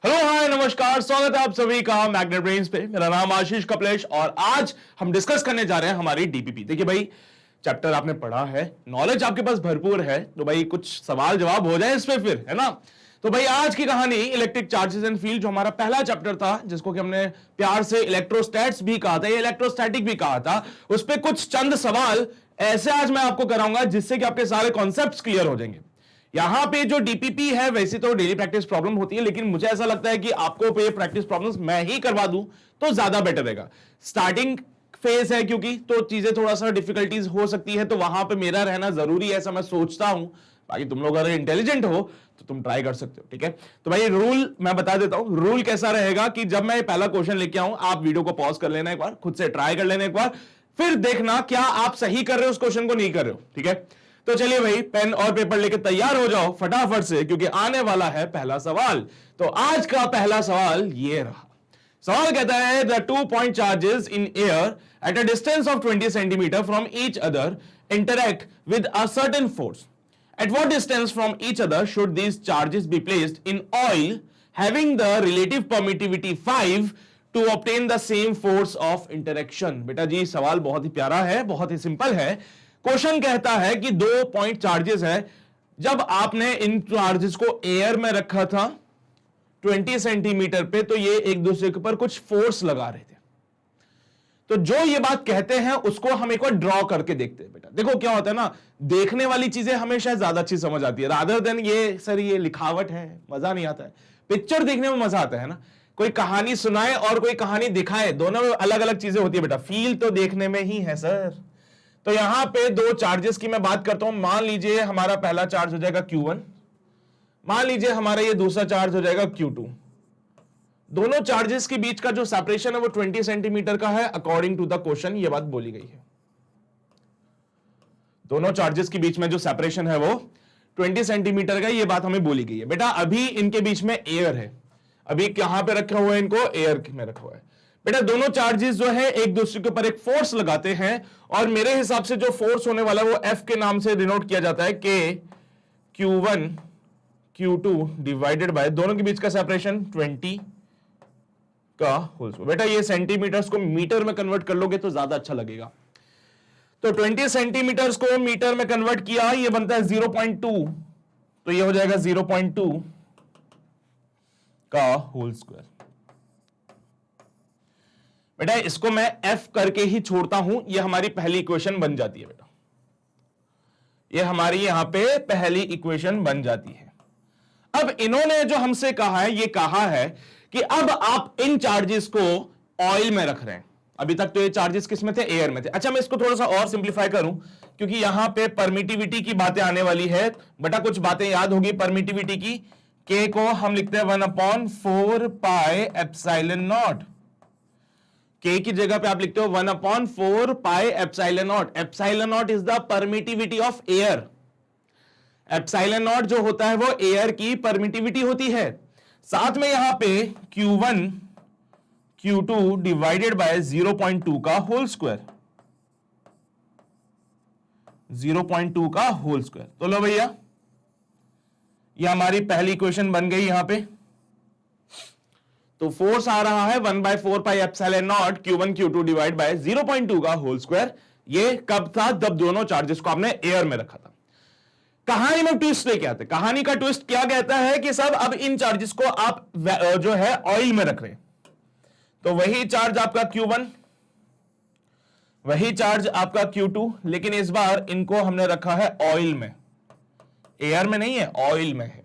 Hello hi नमस्कार, स्वागत है आप सभी का मैग्नेट ब्रेन्स पे। मेरा नाम आशीष कपलेश और आज हम डिस्कस करने जा रहे हैं हमारी डीपीपी। देखिए भाई, चैप्टर आपने पढ़ा है, नॉलेज आपके पास भरपूर है, तो भाई कुछ सवाल जवाब हो जाए इस पे फिर, है ना। तो भाई आज की कहानी इलेक्ट्रिक चार्जेस एंड फील्ड, जो हमारा पहला चैप्टर था, जिसको कि हमने प्यार से इलेक्ट्रोस्टैट्स भी कहा था या इलेक्ट्रोस्टैटिक भी कहा था, उस पर कुछ चंद सवाल ऐसे आज मैं आपको कराऊंगा जिससे कि आपके सारे कॉन्सेप्ट्स क्लियर हो जाएंगे। यहां पे जो डीपीपी है वैसे तो डेली प्रैक्टिस प्रॉब्लम होती है, लेकिन मुझे ऐसा लगता है कि आपको पे प्रैक्टिस प्रॉब्लम्स मैं ही करवा दूं तो ज्यादा बेटर रहेगा। स्टार्टिंग फेज है क्योंकि, तो चीजें थोड़ा सा डिफिकल्टीज हो सकती है, तो वहां पे मेरा रहना जरूरी है ऐसा मैं सोचता हूं। बाकी तुम लोग अगर इंटेलिजेंट हो तो तुम ट्राई कर सकते हो, ठीक है। तो भाई रूल मैं बता देता हूं। रूल कैसा रहेगा कि जब मैं पहला क्वेश्चन लेके आऊं, आप वीडियो को पॉज कर लेना, एक बार खुद से ट्राई कर लेना, एक बार फिर देखना क्या आप सही कर रहे हो, उस क्वेश्चन को नहीं कर रहे हो, ठीक है। तो चलिए भाई, पेन और पेपर लेके तैयार हो जाओ फटाफट से, क्योंकि आने वाला है पहला सवाल। तो आज का पहला सवाल ये रहा। सवाल कहता है the 2 point charges in air at a distance of 20 centimetre from each other interact with a certain force. At what distance from each other should these charges be placed in oil having the relative permittivity 5 to obtain the same force of interaction? बेटा जी सवाल बहुत ही प्यारा है, बहुत ही simple है। Question कहता है कि 2 पॉइंट चार्जेस है, जब आपने इन चार्जेस को एयर में रखा था 20 सेंटीमीटर पे, तो ये एक दूसरे के ऊपर कुछ फोर्स लगा रहे थे। तो जो ये बात कहते हैं उसको हम एक बार ड्रॉ करके देखते हैं। बेटा देखो क्या होता है ना, देखने वाली चीजें हमेशा ज्यादा अच्छी समझ आती है रादर देन ये सर ये लिखावट है, मजा नहीं आता है। पिक्चर देखने में मजा आता है ना, कोई कहानी सुनाए और कोई कहानी दिखाए, दोनों में अलग अलग चीजें होती है बेटा। फील तो देखने में ही है सर। तो यहां पे 2 चार्जेस की मैं बात करता हूं। मान लीजिए हमारा पहला चार्ज हो जाएगा Q1, मान लीजिए हमारा ये दूसरा चार्ज हो जाएगा Q2। दोनों चार्जेस के बीच का जो सेपरेशन है वो 20 सेंटीमीटर का है, अकॉर्डिंग टू द क्वेश्चन ये बात बोली गई है। दोनों चार्जेस के बीच में जो सेपरेशन है वो 20 सेंटीमीटर का, ये बात हमें बोली गई है। बेटा अभी इनके बीच में एयर है, अभी कहां पे रखा हुआ है, इनको एयर में रखा हुआ है। बेटा दोनों चार्जेस जो है एक दूसरे के ऊपर एक फोर्स लगाते हैं, और मेरे हिसाब से जो फोर्स होने वाला है वो F के नाम से डिनोट किया जाता है, K Q1 Q2 divided bye दोनों के बीच का सेपरेशन 20 का होल स्क्वायर। बेटा ये सेंटीमीटर्स को मीटर में कन्वर्ट कर लोगे तो ज्यादा अच्छा लगेगा। तो 20 सेंटीमीटर्स को मीटर में कन्वर्ट किया, ये बनता है 0.2, तो ये हो जाएगा 0.2 का होल स्क्वायर। बेटा इसको मैं F करके ही छोड़ता हूं, ये हमारी पहली इक्वेशन बन जाती है। बेटा ये हमारी यहां पे पहली इक्वेशन बन जाती है। अब इन्होंने जो हमसे कहा है, ये कहा है कि अब आप इन चार्जेस को ऑयल में रख रहे हैं। अभी तक तो ये चार्जेस किस में थे, एयर में थे। अच्छा मैं इसको थोड़ा सा और सिंप्लीफाई करूं, क्योंकि यहां पे परमिटिविटी की बातें आने वाली है। बेटा कुछ बातें याद होगी परमिटिविटी की। के को हम लिखते हैं 1/4 पाई एप्सिलॉन नॉट। के की जगह पे आप लिखते हो 1/4 pi epsilon not. Epsilon not is the permittivity of air. Epsilon not जो होता है वो एयर की परमिटिविटी होती है। साथ में यहां पे Q1 Q2 डिवाइडेड बाय 0.2 का होल स्क्वायर, 0.2 का होल स्क्वायर। तो लो भैया ये हमारी पहली इक्वेशन बन गई यहां पे। तो फोर्स आ रहा है 1/4 pi epsilon naught Q1 Q2 divide by 0.2 का होल स्क्वायर। ये कब था, जब दोनों चार्जेस को आपने एयर में रखा था। कहानी में ट्विस्ट लेके आते। कहानी का ट्विस्ट क्या कहता है कि सब अब इन चार्जेस को आप जो है ऑयल में रख रहे हैं। तो वही चार्ज आपका Q1, वही चार्ज आपका Q2, लेकिन इस बार इनको हमने रखा है ऑयल में, एयर में नहीं है, ऑयल में है।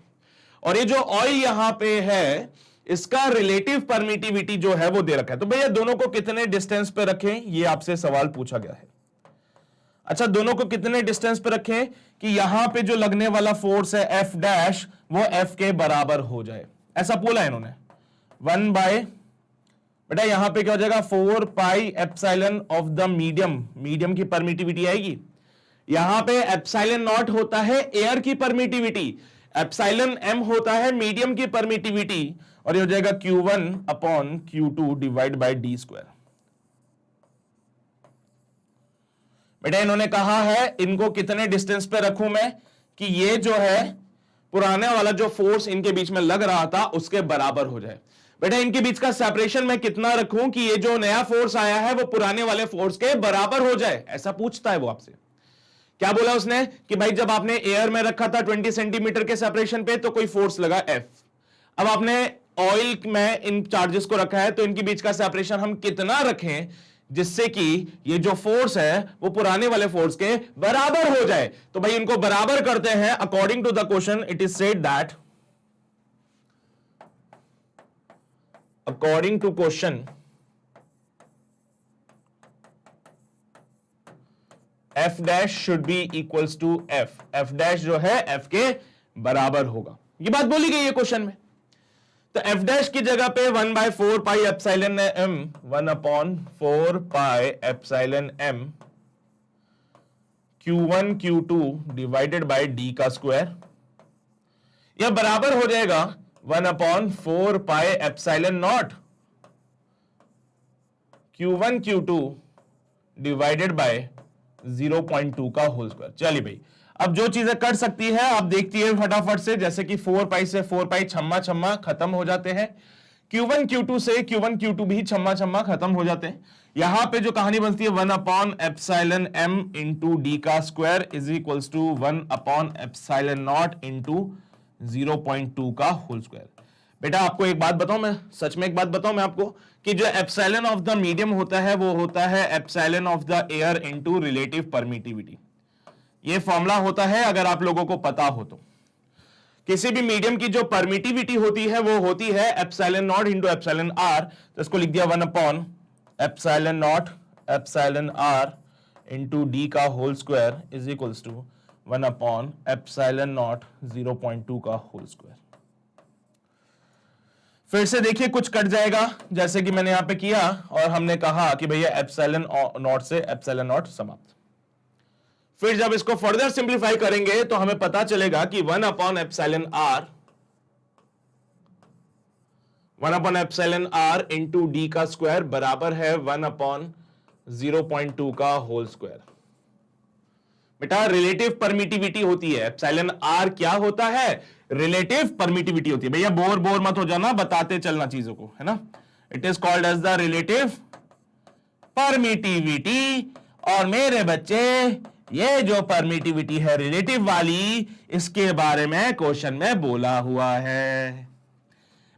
और ये जो ऑयल यहां पे है इसका रिलेटिव परमिटिविटी जो है वो दे रखा है। तो भैया दोनों को कितने डिस्टेंस पे रखें, ये आपसे सवाल पूछा गया है। अच्छा दोनों को कितने डिस्टेंस पे रखें कि यहां पे जो लगने वाला फोर्स है F डैश वो F के बराबर हो जाए, ऐसा बोला इन्होंने। 1 बाय, बेटा यहां पे क्या हो जाएगा 4 पाई epsilon of the medium, medium की परमिटिविटी आएगी। यहां पे एप्सिलॉन नॉट होता है एयर की परमिटिविटी, एप्सिलॉन M होता है मीडियम की परमिटिविटी, और ये हो जाएगा Q1/Q2 divide by d square. बेटा इन्होंने कहा है इनको कितने डिस्टेंस पे रखूं मैं, कि ये जो है पुराने वाला जो फोर्स इनके बीच में लग रहा था उसके बराबर हो जाए। बेटा इनके बीच का सेपरेशन मैं कितना रखूं कि ये जो नया फोर्स आया है वो पुराने वाले फोर्स के बराबर हो जाए, ऐसा पूछता है वो आपसे। क्या बोला उसने कि भाई जब आपने एयर में रखा था 20 सेंटीमीटर के सेपरेशन पे तो कोई फोर्स लगा F। अब आपने ऑयल में इन चार्जेस को रखा है तो इनके बीच का सेपरेशन हम कितना रखें जिससे कि ये जो फोर्स है वो पुराने वाले फोर्स के बराबर हो जाए। तो भाई इनको बराबर करते हैं। According to the question it is said that, according to question F dash should be equals to F, F dash जो है F के बराबर होगा। ये बात बोली गई है क्वेश्चन में। तो F डैश की जगह पे 1/4 pi epsilon m, 1/4 pi epsilon m Q1 Q2 divided bye d का स्क्वायर, यह बराबर हो जाएगा 1/4 pi epsilon naught Q1 Q2 divided bye 0.2 का होल स्क्वायर। चलिए भाई अब जो चीजें कर सकती है आप देखती है फटाफट से, जैसे कि 4 पाई से 4 पाई छम्मा छम्मा खत्म हो जाते हैं। Q1 Q2 से Q1 Q2 भी छम्मा छम्मा खत्म हो जाते हैं। यहां पे जो कहानी बनती है 1/एप्सिलॉन m इंटू डी का स्क्वायर इज इक्वल्स टू 1/एप्सिलॉन नॉट इंटू 0.2 का होल स्क्वायर। बेटा आपको एक बात बताऊं, मैं सच में एक बात बताऊं मैं आपको कि जो एप्सिलॉन ऑफ द मीडियम होता है वो होता है epsilon of the air into relative permittivity. ये फॉर्मूला होता है अगर आप लोगों को पता हो तो। किसी भी मीडियम की जो परमिटिविटी होती है वो होती है epsilon not into epsilon R. तो इसको लिख दिया 1/एप्सिलॉन not epsilon R into D का whole square is equals to 1/एप्सिलॉन नॉट 0.2 का होल स्क्वायर। फिर से देखिए कुछ कट जाएगा जैसे कि मैंने यहां पे किया और हमने कहा कि भैया एप्सिलॉन नॉट से एप्सिलॉन नॉट समाप्त। फिर जब इसको फर्दर सिंप्लीफाई करेंगे तो हमें पता चलेगा कि 1/एप्सिलॉन आर इंटू डी का स्क्वायर बराबर है 1/0.2 का होल स्क्वायर। बेटा रिलेटिव परमिटिविटी होती है, एप्सिलॉन आर क्या होता है, रिलेटिव परमिटिविटी होती है। भैया बोर बोर मत हो जाना, बताते चलना चीजों को, है ना। It is called as the relative permittivity. और मेरे बच्चे ये जो परमिटिविटी है रिलेटिव वाली, इसके बारे में क्वेश्चन में बोला हुआ है।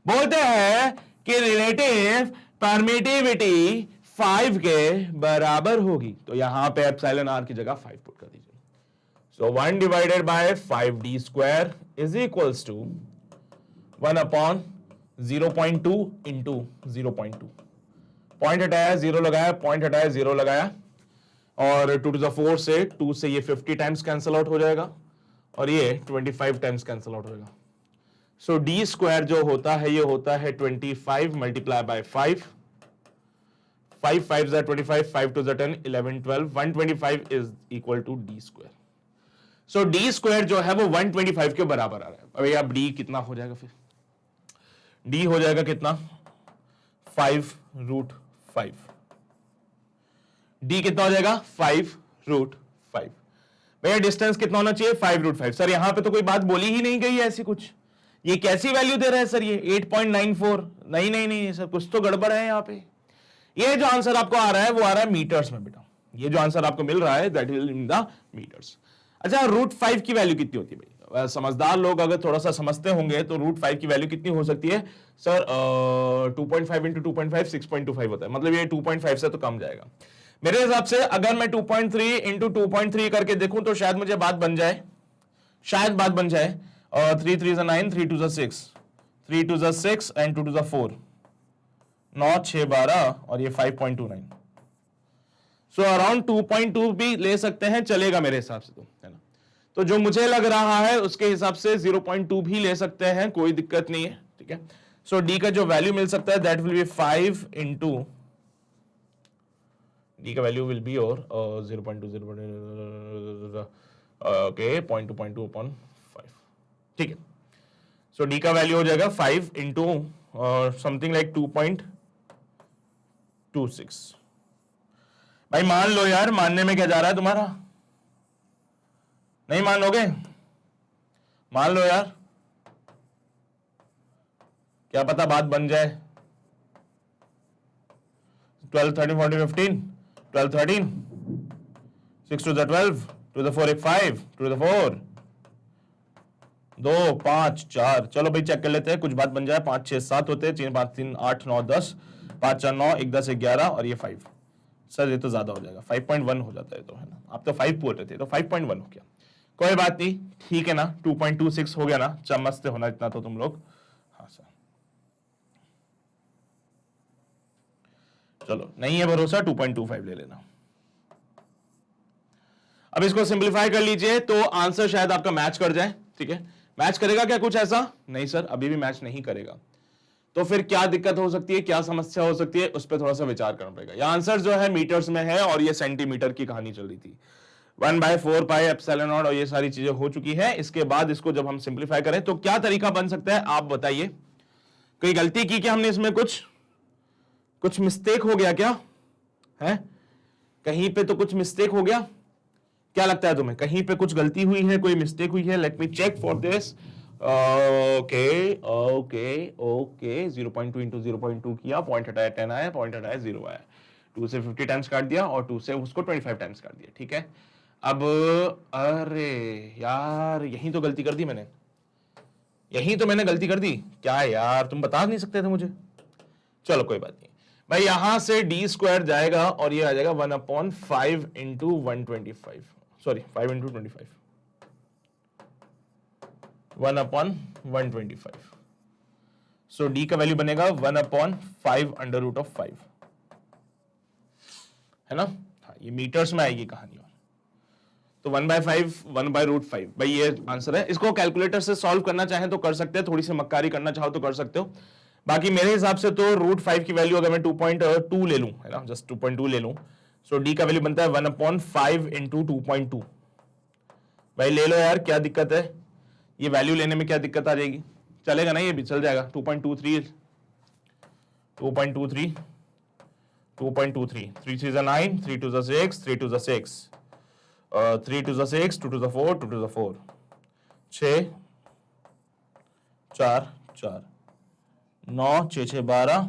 बोलते हैं कि रिलेटिव परमिटिविटी 5 के बराबर होगी। तो यहां पे एप्सिलॉन आर की जगह 5 पुट कर दीजिए। So 1 divided by 5d square is equals to 1/0.2 into 0.2। Point हटाया 0 लगाया, पॉइंट हटाया 0 लगाया, और 2 to the 4 से 2 से ये 50 टाइम्स कैंसिल आउट हो जाएगा और ये 25 टाइम्स कैंसिल आउट होगा। सो डी स्क्वायर जो होता है ये होता है 25 multiply by 5, 5 5 is 25, 5 2 is 10, 11 12, 125 is equal to d square। So D square जो है वो 125 के बराबर आ रहा है। अभी अब डी कितना हो जाएगा, फिर डी हो जाएगा कितना 5√5। डी कितना हो जाएगा 5√5। भैया डिस्टेंस कितना होना चाहिए 5√5। सर यहां पे तो कोई बात बोली ही नहीं गई है ऐसी कुछ, ये कैसी वैल्यू दे रहा है सर, ये 8.94। नहीं नहीं नहीं सर कुछ तो गड़बड़ है यहाँ पे। ये जो आंसर आपको आ रहा है वो आ रहा है मीटर्स में बेटा। ये जो आंसर आपको मिल रहा है that will in the meters. अच्छा √5 की वैल्यू कितनी होती है भाई, समझदार लोग अगर थोड़ा सा समझते होंगे तो √5 की वैल्यू कितनी हो सकती है सर, 2.5 इंटू 2.5 6.25 होता है, मतलब ये 2.5 से तो कम जाएगा मेरे हिसाब से। अगर मैं 2.3 इंटू 2.3 करके देखूं तो शायद मुझे बात बन जाए, शायद बात बन जाए। 3 3 9, 3 2 6, 3 2 6 एंड 2 2 4, 9 6 12 और ये 5.29। सो अराउंड 2.2 भी ले सकते हैं, चलेगा मेरे हिसाब से, तो है ना। तो जो मुझे लग रहा है उसके हिसाब से 0.2 भी ले सकते हैं, कोई दिक्कत नहीं है, ठीक है। सो डी का जो वैल्यू मिल सकता है that will B 5 into D का वैल्यू विल बी और 0.2 ओके 0.2 अपॉन 5, ठीक है। सो डी का वैल्यू हो जाएगा 5 इंटू समथिंग लाइक 2.26। भाई मान लो यार, मानने में क्या जा रहा है तुम्हारा, नहीं मान लोगे, मान लो यार, क्या पता बात बन जाए। 12 13 14 15 12 13 6 to the 12 to the 4 एक 5 to the 4 2 5 4। चलो भाई चेक कर लेते हैं, कुछ बात बन जाए। 5 6 7 होते हैं, 4 5 3 8 9 10 5 4 9 1 10 11 और ये 5। सर ये तो ज्यादा हो जाएगा, 5.1 हो जाता है तो, है ना। आप तो 5 बोल रहे थे तो 5.1 हो गया, कोई बात नहीं, ठीक है ना। 2.26 हो गया ना, चमचते होना इतना तो तुम लोग। हाँ सर चलो, नहीं है भरोसा 2.25 ले लेना। अब इसको सिंपलीफाई कर लीजिए तो आंसर शायद आपका मैच कर जाए, ठीक है। मैच करेगा क्या कुछ ऐसा? नहीं सर, अभी भी मैच नहीं करेगा। तो फिर क्या दिक्कत हो सकती है, क्या समस्या हो सकती है, उस पर थोड़ा सा विचार करना पड़ेगा। यह आंसर जो है मीटर्स में है और ये सेंटीमीटर की कहानी चल रही थी। 1/4 पाई एप्सिलॉन नॉट और ये सारी चीजें हो चुकी है। इसके बाद इसको जब हम सिंपलीफाई करें तो क्या तरीका बन सकता है, आप बताइए। कोई गलती की क्या हमने इसमें? कुछ मिस्टेक हो गया क्या है? कहीं पे तो कुछ मिस्टेक हो गया, क्या लगता है तुम्हें? कहीं पे कुछ गलती हुई है, कोई मिस्टेक हुई है? Let me check for this. Okay okay okay 0.2 into 0.2 किया, पॉइंट हटाया 10 आया, पॉइंट हटाया 0 आया, 2 से 50 टाइम्स काट दिया और 2 से उसको 25 टाइम्स काट दिया, ठीक है। अब अरे यार, यही तो गलती कर दी मैंने, यही तो मैंने गलती कर दी। क्या यार, तुम बता नहीं सकते थे मुझे? चलो कोई बात नहीं भाई, यहां से डी स्क्वायर जाएगा और ये आ जाएगा 1/5 इंटू 125, सॉरी 5 इंटू 25, 1/125। सो डी का वैल्यू बनेगा 1/5 अंडर रूट ऑफ 5, है ना। हाँ, ये मीटर्स में आएगी कहानी। और तो 1/5 1/√5 भाई ये आंसर है। इसको कैलकुलेटर से सॉल्व करना चाहें तो कर सकते हैं, थोड़ी सी मक्कारी करना चाहो तो कर सकते हो। बाकी मेरे हिसाब से तो √5 की वैल्यू अगर मैं 2.2 ले लूं, है ना, जस्ट 2.2 ले लूं, सो डी का वैल्यू बनता है 1/5 इंटू 2.2। भाई ले लो यार, क्या दिक्कत है? ये वैल्यू लेने में क्या दिक्कत आ जाएगी? चलेगा ना, ये भी चल जाएगा। 2.23 2.23 2.23 3 3 9 3 2 6 3 2 6 3 2 6 2 2 4 2 2 4 6 4 4 9 6 6 12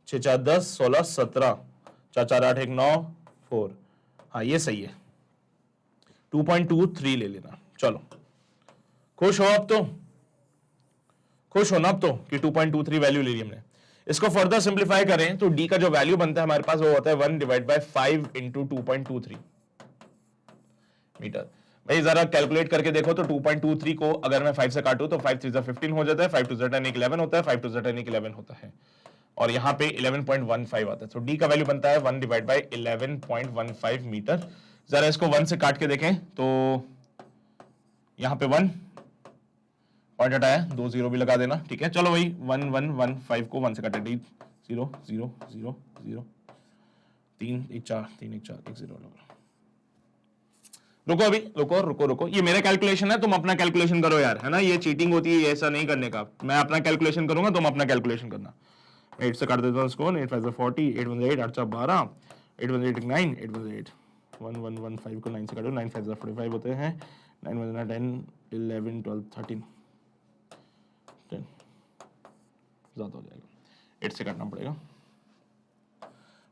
6 4 10 16 17 4 4 8 1 9 4। हाँ ये सही है, 2.23 ले लेना। चलो खुश हो अब तो, खुश हो ना अब तो कि 2.23 वैल्यू ले ली हमने। इसको फर्दर सिंप्लीफाई करें तो डी का जो वैल्यू बनता है हमारे पास वो होता है 1/5 इंटू 2.23 मीटर। भाई जरा कैलकुलेट करके देखो तो 2.23 को अगर मैं 5 से काटूं तो 5 3 15 हो जाता है, 5 2 10 11 होता है, 5 2 10 11 होता है और यहां पे 11.15 आता है। तो डी का वैल्यू बनता है 1/11.15 मीटर। जरा इसको 1 से काट के देखें तो यहां पे 1 पॉइंट हटाया, 2 0 भी लगा देना, ठीक है। चलो भाई 1 1 1 5 को 1 से काटे, डी 0 0 0 0 3 1 4 3 1 4 1 0 लगा। रुको अभी, रुको रुको रुको, ये मेरा कैलकुलेशन है, तुम अपना कैलकुलेशन करो यार, है ना। ये चीटिंग होती है, ऐसा नहीं करने का। मैं अपना कैलकुलेशन करूंगा, तुम अपना कैलकुलेशन करना। 8 से काट देता हूँ इसको, 8 5 40 8 1 8 8 4 12 8 1 8 9 8 1 8 1 1 1 5 को 9 से काटो, 9 5 45 होते हैं, 9 1 10 11 12 13 10 ज्यादा हो जाएगा, 8 से काटना पड़ेगा।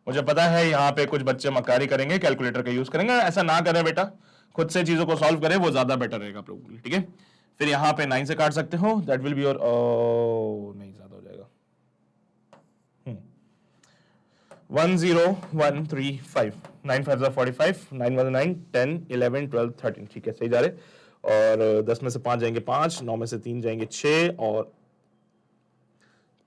मुझे पता है यहाँ पे कुछ बच्चे मक्कारी करेंगे, कैलकुलेटर का यूज करेंगे, ऐसा ना करें बेटा, खुद से चीजों को सॉल्व करें, वो ज्यादा बेटर रहेगा आप लोगों के लिए, ठीक है। फिर यहाँ पे 9 से काट सकते हो, दैट विल बी योर, नहीं ज्यादा हो जाएगा, 1 0 1 3 5 9 5 45 9 1 9 10 11 12 13, ठीक है, सही जा रहे। और 10 में से 5 जाएंगे 5, 9 में से 3 जाएंगे 6 और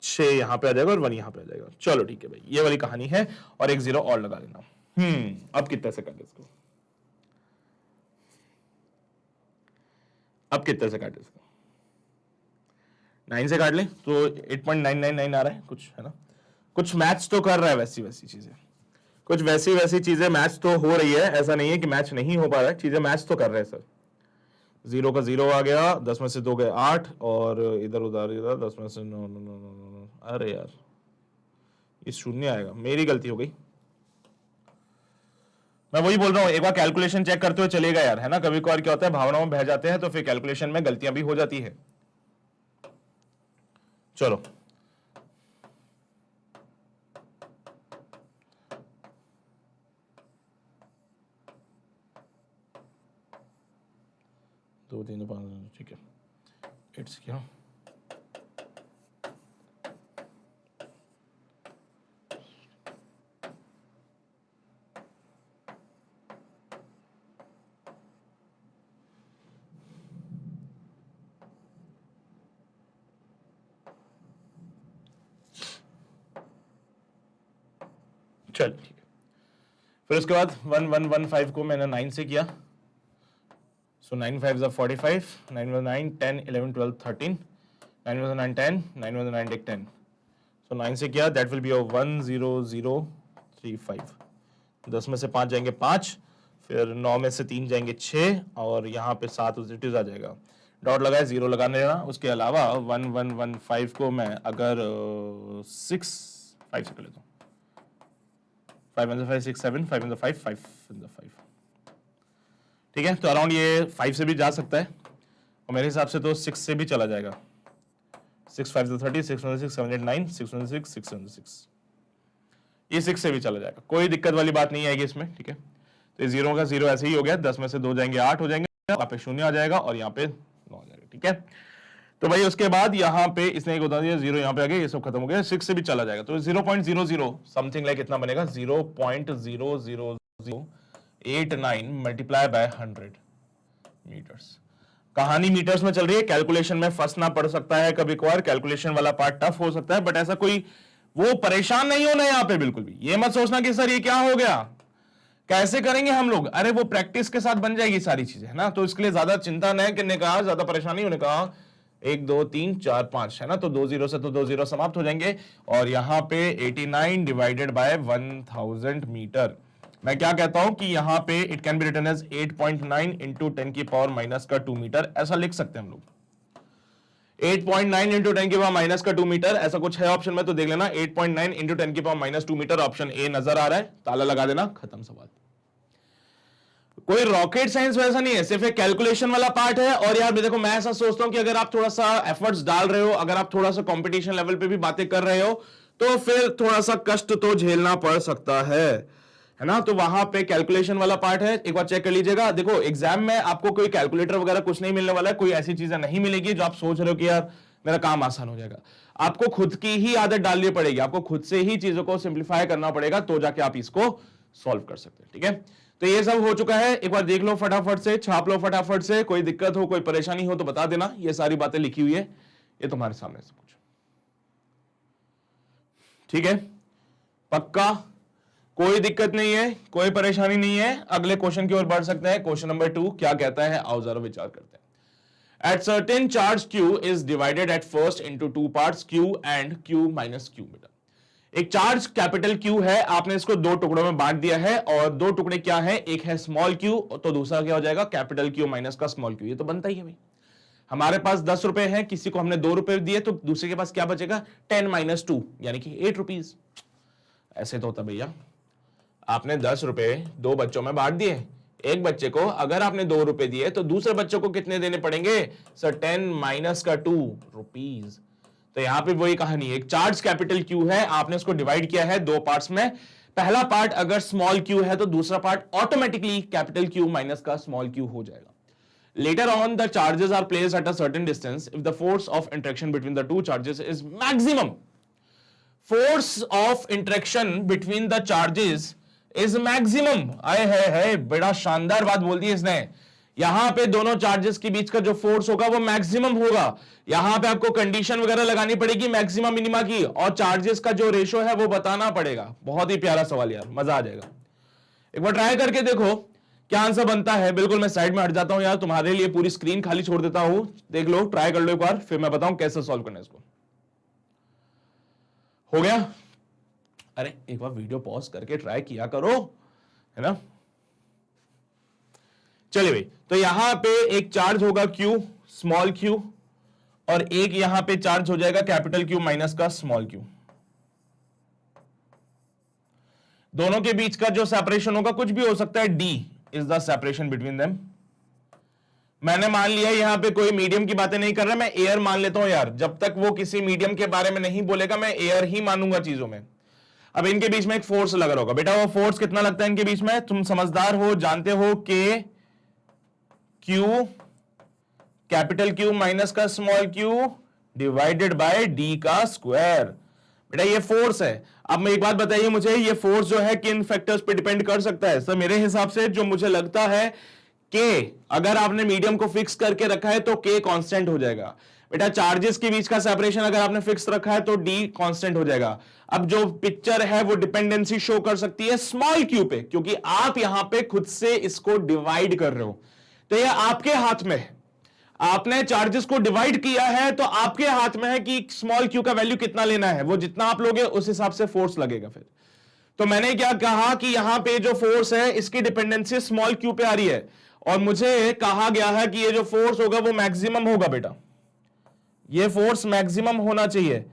6 यहां पे आ जाएगा और 1 यहां पे आ जाएगा। चलो ठीक है भाई, ये वाली कहानी है और एक 0 और लगा देना। अब कितने से काटे इसको, अब कितने से काटे इसको? 9 से काट ले तो 8.999 आ रहा है कुछ, है ना। कुछ मैच तो कर रहा है, वैसी वैसी चीजें, कुछ वैसी वैसी चीजें मैच तो हो रही है, ऐसा नहीं है कि मैच नहीं हो पा रहा है, चीजें मैच तो कर रहे हैं सर। 0 का 0 आ गया, 10 में से 2 गए 8 और इधर उधर इधर 10 में से 9 9 9 9। अरे यार ये शून्य आएगा, मेरी गलती हो गई। मैं वही बोल रहा हूँ, एक बार कैलकुलेशन चेक करते हुए चलेगा यार, है ना। कभी कभार क्या होता है, भावनाओं में बह जाते हैं तो फिर कैलकुलेशन में गलतियां भी हो जाती है। चलो 2 3 5, ठीक है, 8 से क्या, चल ठीक है। फिर उसके बाद 1115 को मैंने 9 से किया, सो 9 5 45, 9 9 10 11 12 13, 9 9 10, 9 9 10, सो 9 से किया, दैट विल बी 10035। 10 में से 5 जाएंगे 5, फिर 9 में से 3 जाएंगे 6, और यहाँ पे 7 पॉजिटिव आ जाएगा, डॉट लगाए, 0 लगाने देना। उसके अलावा 1115 को मैं अगर 6 5 से कर लेता हूँ, 5 5 6 7, 5 5 5 5, ठीक है। तो अराउंड ये 5 से भी जा सकता है, और मेरे हिसाब से तो 6 से भी चला जाएगा। 6 5 30, 6 6 7 8 9, 6 6 6 7 6, ये 6 से भी चला जाएगा, कोई दिक्कत वाली बात नहीं आएगी इसमें, ठीक है। तो ये 0 का 0 ऐसे ही हो गया, 10 में से 2 जाएंगे 8 हो जाएंगे, यहाँ पे 0 आ जाएगा और यहाँ पे 9 आ जाएगा, ठीक है। तो भाई उसके बाद यहाँ पे इसने एक उदाहरण दिया, 0 यहाँ पे आ गया, ये सब खत्म हो गया, 6 से भी चला जाएगा, तो 0.00 समथिंग लाइक इतना बनेगा, 0.00089 मल्टीप्लाई बाय 100 मीटर्स। कहानी मीटर्स में चल रही है, कैलकुलेशन में फंसना पड़ सकता है कभी कभार, कैलकुलेशन वाला पार्ट टफ हो सकता है, बट ऐसा कोई वो परेशान नहीं होना यहाँ पे बिल्कुल भी। ये मत सोचना कि सर ये क्या हो गया, कैसे करेंगे हम लोग, अरे वो प्रैक्टिस के साथ बन जाएगी सारी चीजें, है ना। तो इसके लिए ज्यादा चिंता नहीं करने का, ज्यादा परेशानी होने का। 1 2 3 4 5 है ना, तो 2 0 से तो 2 0 समाप्त हो जाएंगे, और यहाँ पे 89 डिवाइडेड बाय 1000 मीटर। मैं क्या कहता हूं कि यहाँ पे it can be written as 8.9 into 10 की पावर माइनस का 2 मीटर, ऐसा लिख सकते हैं हम लोग। 8.9 इंटू 10 की पावर माइनस का 2 मीटर, ऐसा कुछ है ऑप्शन में तो देख लेना। 8.9 इंटू 10 की power minus 2 meter, option A नजर आ रहा है, ताला लगा देना, खत्म सवाल। कोई रॉकेट साइंस वैसा नहीं है, सिर्फ एक कैलकुलेशन वाला पार्ट है। और यार देखो, मैं ऐसा सोचता हूं कि अगर आप थोड़ा सा एफर्ट्स डाल रहे हो, अगर आप थोड़ा सा कंपटीशन लेवल पे भी बातें कर रहे हो, तो फिर थोड़ा सा कष्ट तो झेलना पड़ सकता है ना। तो वहां पे कैलकुलेशन वाला पार्ट है, एक बार चेक कर लीजिएगा। देखो एग्जाम में आपको कोई कैलकुलेटर वगैरह कुछ नहीं मिलने वाला है, कोई ऐसी चीजें नहीं मिलेगी जो आप सोच रहे हो कि यार मेरा काम आसान हो जाएगा। आपको खुद की ही आदत डालनी पड़ेगी, आपको खुद से ही चीजों को सिंप्लीफाई करना पड़ेगा, तो जाके आप इसको सॉल्व कर सकते हैं, ठीक है। तो ये सब हो चुका है, एक बार देख लो फटाफट से, छाप लो फटाफट से, कोई दिक्कत हो कोई परेशानी हो तो बता देना। ये सारी बातें लिखी हुई है, ये तुम्हारे सामने सब कुछ, ठीक है। पक्का कोई दिक्कत नहीं है, कोई परेशानी नहीं है। अगले क्वेश्चन की ओर बढ़ सकते हैं। क्वेश्चन नंबर 2 क्या कहता है, आओ जरा विचार करते हैं। At certain charge Q is divided at first into 2 parts Q and Q minus Q meter. एक चार्ज कैपिटल Q है, आपने इसको 2 टुकड़ों में बांट दिया है, और 2 टुकड़े क्या है, एक है स्मॉल q तो दूसरा क्या हो जाएगा, कैपिटल Q माइनस का स्मॉल q। ये तो बनता ही है भाई। हमारे पास 10 रुपए हैं, किसी को हमने 2 रुपए दिए, तो दूसरे के पास क्या बचेगा, 10 माइनस 2 यानी कि 8 रुपीज। ऐसे तो होता भैया, आपने 10 रुपए 2 बच्चों में बांट दिए, एक बच्चे को अगर आपने 2 रुपए दिए तो दूसरे बच्चों को कितने देने पड़ेंगे सर, 10 माइनस का 2 रुपीज। तो यहां पे वही कहानी है, एक चार्ज कैपिटल Q है, आपने उसको डिवाइड किया है 2 पार्ट्स में। पहला पार्ट अगर स्मॉल q है तो दूसरा part automatically capital Q minus का स्मॉल q हो जाएगा। Later on the charges are placed at a certain distance if the force of interaction between the two charges is maximum. Force of interaction between the charges is maximum. आए है बड़ा शानदार बात बोल दी इसने। यहां पे दोनों चार्जेस के बीच का जो फोर्स होगा वो मैक्सिमम होगा। यहां पे आपको कंडीशन वगैरह लगानी पड़ेगी मैक्सिमम मिनिमा की, और चार्जेस का जो रेशो है वो बताना पड़ेगा। बहुत ही प्यारा सवाल यार, मजा आ जाएगा। एक बार ट्राई करके देखो क्या आंसर बनता है। बिल्कुल मैं साइड में हट जाता हूं यार, तुम्हारे लिए पूरी स्क्रीन खाली छोड़ देता हूं। देख लो, ट्राई कर लो एक बार, फिर मैं बताऊं कैसे सॉल्व करना है इसको। हो गया? अरे एक बार वीडियो पॉज करके ट्राई किया करो, है ना। चलिए भाई, तो यहां पे एक चार्ज होगा Q स्मॉल q, और एक यहां पे चार्ज हो जाएगा कैपिटल Q माइनस का स्मॉल q। दोनों के बीच का जो सेपरेशन होगा कुछ भी हो सकता है, D is the separation between them. मैंने मान लिया यहां पे कोई मीडियम की बातें नहीं कर रहा, मैं एयर मान लेता हूं यार। जब तक वो किसी मीडियम के बारे में नहीं बोलेगा मैं एयर ही मानूंगा चीजों में। अब इनके बीच में एक फोर्स लग रहा होगा बेटा, वो फोर्स कितना लगता है इनके बीच में, तुम समझदार हो, जानते हो कि Q कैपिटल क्यू माइनस का small Q divided by D का स्क्वायर। बेटा ये फोर्स है। अब एक बात बताइए मुझे, ये फोर्स जो है किन फैक्टर्स पे डिपेंड कर सकता है? सर मेरे हिसाब से जो मुझे लगता है के, अगर आपने मीडियम को फिक्स करके रखा है तो के कांस्टेंट हो जाएगा। बेटा चार्जेस के बीच का सेपरेशन अगर आपने फिक्स रखा है तो डी कांस्टेंट हो जाएगा। अब जो पिक्चर है वो डिपेंडेंसी शो कर सकती है स्मॉल क्यू पे, क्योंकि आप यहां पे खुद से इसको डिवाइड कर रहे हो, तो ये आपके हाथ में है। आपने चार्जेस को डिवाइड किया है तो आपके हाथ में है कि स्मॉल क्यू का वैल्यू कितना लेना है। वो जितना आप लोगे उस हिसाब से फोर्स लगेगा। फिर तो मैंने क्या कहा कि यहां पे जो फोर्स है इसकी डिपेंडेंसी स्मॉल क्यू पे आ रही है, और मुझे कहा गया है कि ये जो फोर्स होगा वो मैक्सिमम होगा। बेटा ये फोर्स मैक्सिमम होना चाहिए।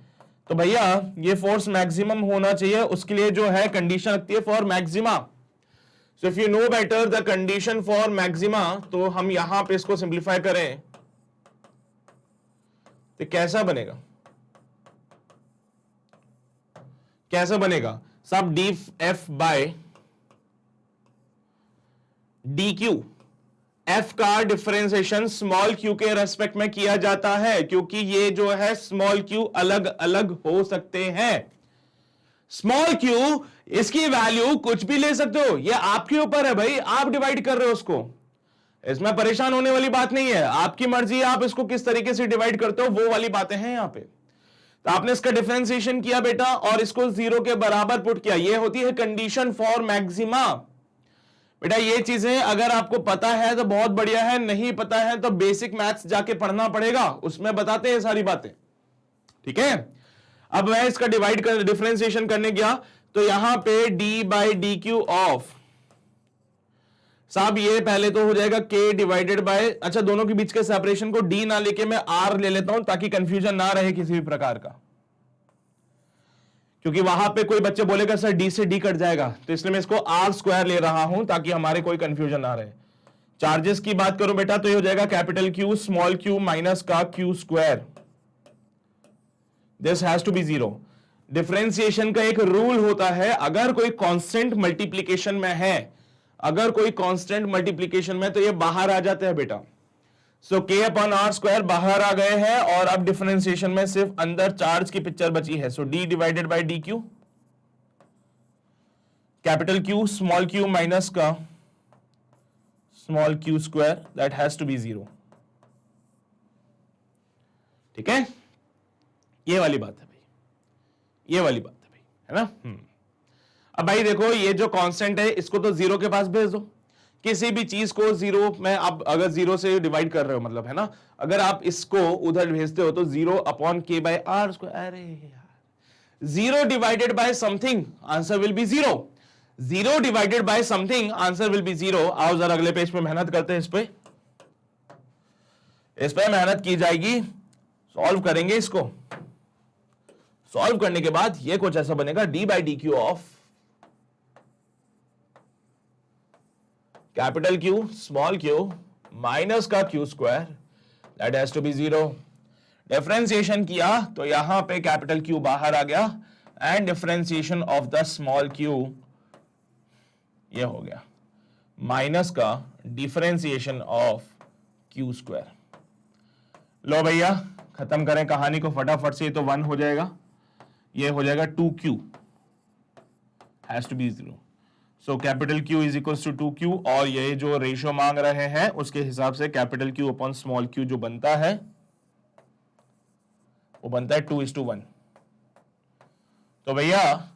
तो भैया ये फोर्स मैक्सिमम होना चाहिए, उसके लिए जो है कंडीशन लगती है for maxima. So if you know better the condition for maxima, तो हम यहां पे इसको सिंप्लीफाई करें तो कैसा बनेगा? कैसा बनेगा? सब D F by D Q, F का डिफरेंशिएशन स्मॉल क्यू के रेस्पेक्ट में किया जाता है, क्योंकि ये जो है स्मॉल क्यू अलग अलग हो सकते हैं। स्मॉल क्यू इसकी वैल्यू कुछ भी ले सकते हो, ये आपके ऊपर है भाई, आप डिवाइड कर रहे हो उसको। इसमें परेशान होने वाली बात नहीं है, आपकी मर्जी है आप इसको किस तरीके से डिवाइड करते हो, वो वाली बातें हैं यहां पे। तो आपने इसका डिफरेंशिएशन किया बेटा और इसको 0 के बराबर पुट किया, ये होती है कंडीशन फॉर मैक्सिमा। बेटा ये चीजें अगर आपको पता है तो बहुत बढ़िया है, नहीं पता है तो बेसिक मैथ्स जाके पढ़ना पड़ेगा, उसमें बताते हैं सारी बातें। ठीक है, अब मैं इसका डिफरेंशिएशन करने गया तो यहां पे D by D Q of, साहब ये पहले तो हो जाएगा k डिवाइडेड बाय, अच्छा दोनों के बीच के सेपरेशन को d ना लेके मैं r ले लेता हूं ताकि कंफ्यूजन ना रहे किसी भी प्रकार का, क्योंकि वहां पे कोई बच्चे बोलेगा सर d से d कट जाएगा, तो इसलिए मैं इसको r स्क्वायर ले रहा हूं ताकि हमारे कोई कंफ्यूजन ना रहे। चार्जेस की बात करो बेटा तो ये हो जाएगा capital Q small q minus का q square, this has to be 0। डिफरेंशिएशन का एक रूल होता है, अगर कोई कांस्टेंट मल्टीप्लिकेशन में है, अगर कोई कांस्टेंट मल्टीप्लिकेशन में, तो ये बाहर आ जाते हैं बेटा। सो k अपॉन आर स्क्वायर बाहर आ गए हैं और अब डिफरेंशिएशन में सिर्फ अंदर चार्ज की पिक्चर बची है। So d divided by D Q, capital Q small q minus का small q square, that has to be 0। ठीक है, ये वाली बात है भाई, ये वाली बात है भाई, है ना। अब भाई देखो ये जो कांस्टेंट है इसको तो 0 के पास भेज दो, किसी भी चीज को 0 में आप अगर 0 से डिवाइड कर रहे हो मतलब, है ना, अगर आप इसको उधर भेजते हो तो 0 upon k by r square, अरे यार 0 divided by something answer will be 0, 0 divided by something answer will be 0। आओ जरा अगले पेज पे मेहनत करते हैं, इस पे मेहनत की जाएगी, सॉल्व करेंगे इसको। सॉल्व करने के बाद ये कुछ ऐसा बनेगा, D by D Q of capital Q small q minus का q square, that has to be 0। Differentiation किया तो यहां पे कैपिटल Q बाहर आ गया and differentiation of the small q ये हो गया माइनस का डिफरेंशिएशन ऑफ q स्क्वायर। लो भैया खत्म करें कहानी को फटाफट से, तो 1 हो जाएगा, ये हो जाएगा 2q has to be 0। So capital Q is equal to 2q, और ये जो रेशियो मांग रहे हैं उसके हिसाब से capital Q upon small q जो बनता है वो बनता है 2:1। तो भैया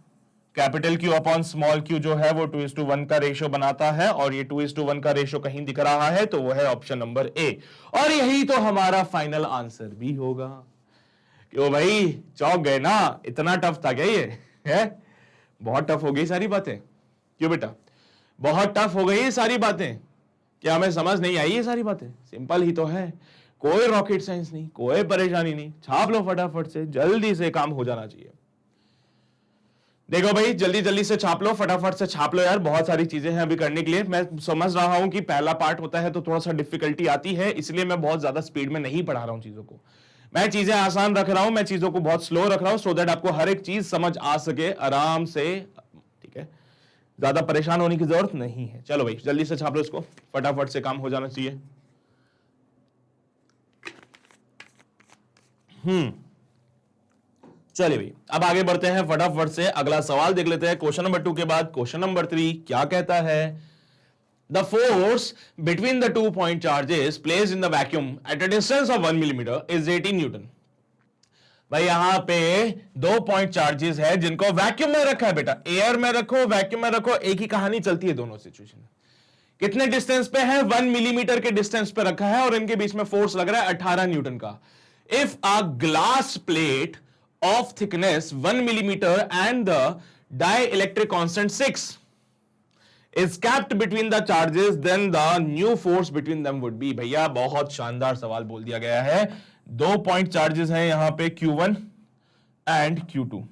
capital Q upon small q जो है वो 2:1 का रेशियो बनाता है, और ये 2:1 का रेशियो कहीं दिख रहा है तो वो है ऑप्शन नंबर ए, और यही तो हमारा फाइनल आंसर भी होगा। क्यों भाई चौंक गए ना, इतना टफ था क्या ये है? बहुत टफ हो गई सारी बातें। क्यों बेटा बहुत टफ हो गई ये सारी बातें? क्या हमें समझ नहीं आई ये सारी बातें? सिंपल ही तो है, कोई रॉकेट साइंस नहीं, कोई परेशानी नहीं, छाप लो फटाफट से, जल्दी से काम हो जाना चाहिए। देखो भाई जल्दी जल्दी से छाप लो, फटाफट से छाप लो यार, बहुत सारी चीजें हैं अभी करने के लिए। मैं समझ रहा हूं कि पहला पार्ट होता है तो थोड़ा सा डिफिकल्टी आती है, इसलिए मैं बहुत ज्यादा स्पीड में नहीं पढ़ा रहा हूं चीजों को, मैं चीजें आसान रख रहा हूं, मैं चीजों को बहुत स्लो रख रहा हूं, सो दैट आपको हर एक चीज समझ आ सके आराम से। ठीक है, ज्यादा परेशान होने की जरूरत नहीं है। चलो भाई जल्दी से छाप लो इसको, फटाफट से काम हो जाना चाहिए। चलिए भाई, अब आगे बढ़ते हैं फटाफट से, अगला सवाल देख लेते हैं क्वेश्चन नंबर 2 के बाद। क्वेश्चन नंबर 3 क्या कहता है? The force between the 2 point charges placed in the vacuum at a distance of 1 millimetre is 18 Newton. भाई यहां पे 2 पॉइंट चार्जेस है जिनको वैक्यूम में रखा है। बेटा एयर में रखो, वैक्यूम में रखो, एक ही कहानी चलती है दोनों सिचुएशन में। कितने डिस्टेंस पे है? 1 मिलीमीटर के डिस्टेंस पे रखा है और इनके बीच में फोर्स लग रहा है 18 न्यूटन का। If a glass plate of thickness 1 millimeter and the dielectric constant 6 is kept between the charges, then the new force between them would be। भैया बहुत शानदार सवाल बोल दिया गया है। 2 पॉइंट चार्जेस हैं यहां पे Q1 and Q2।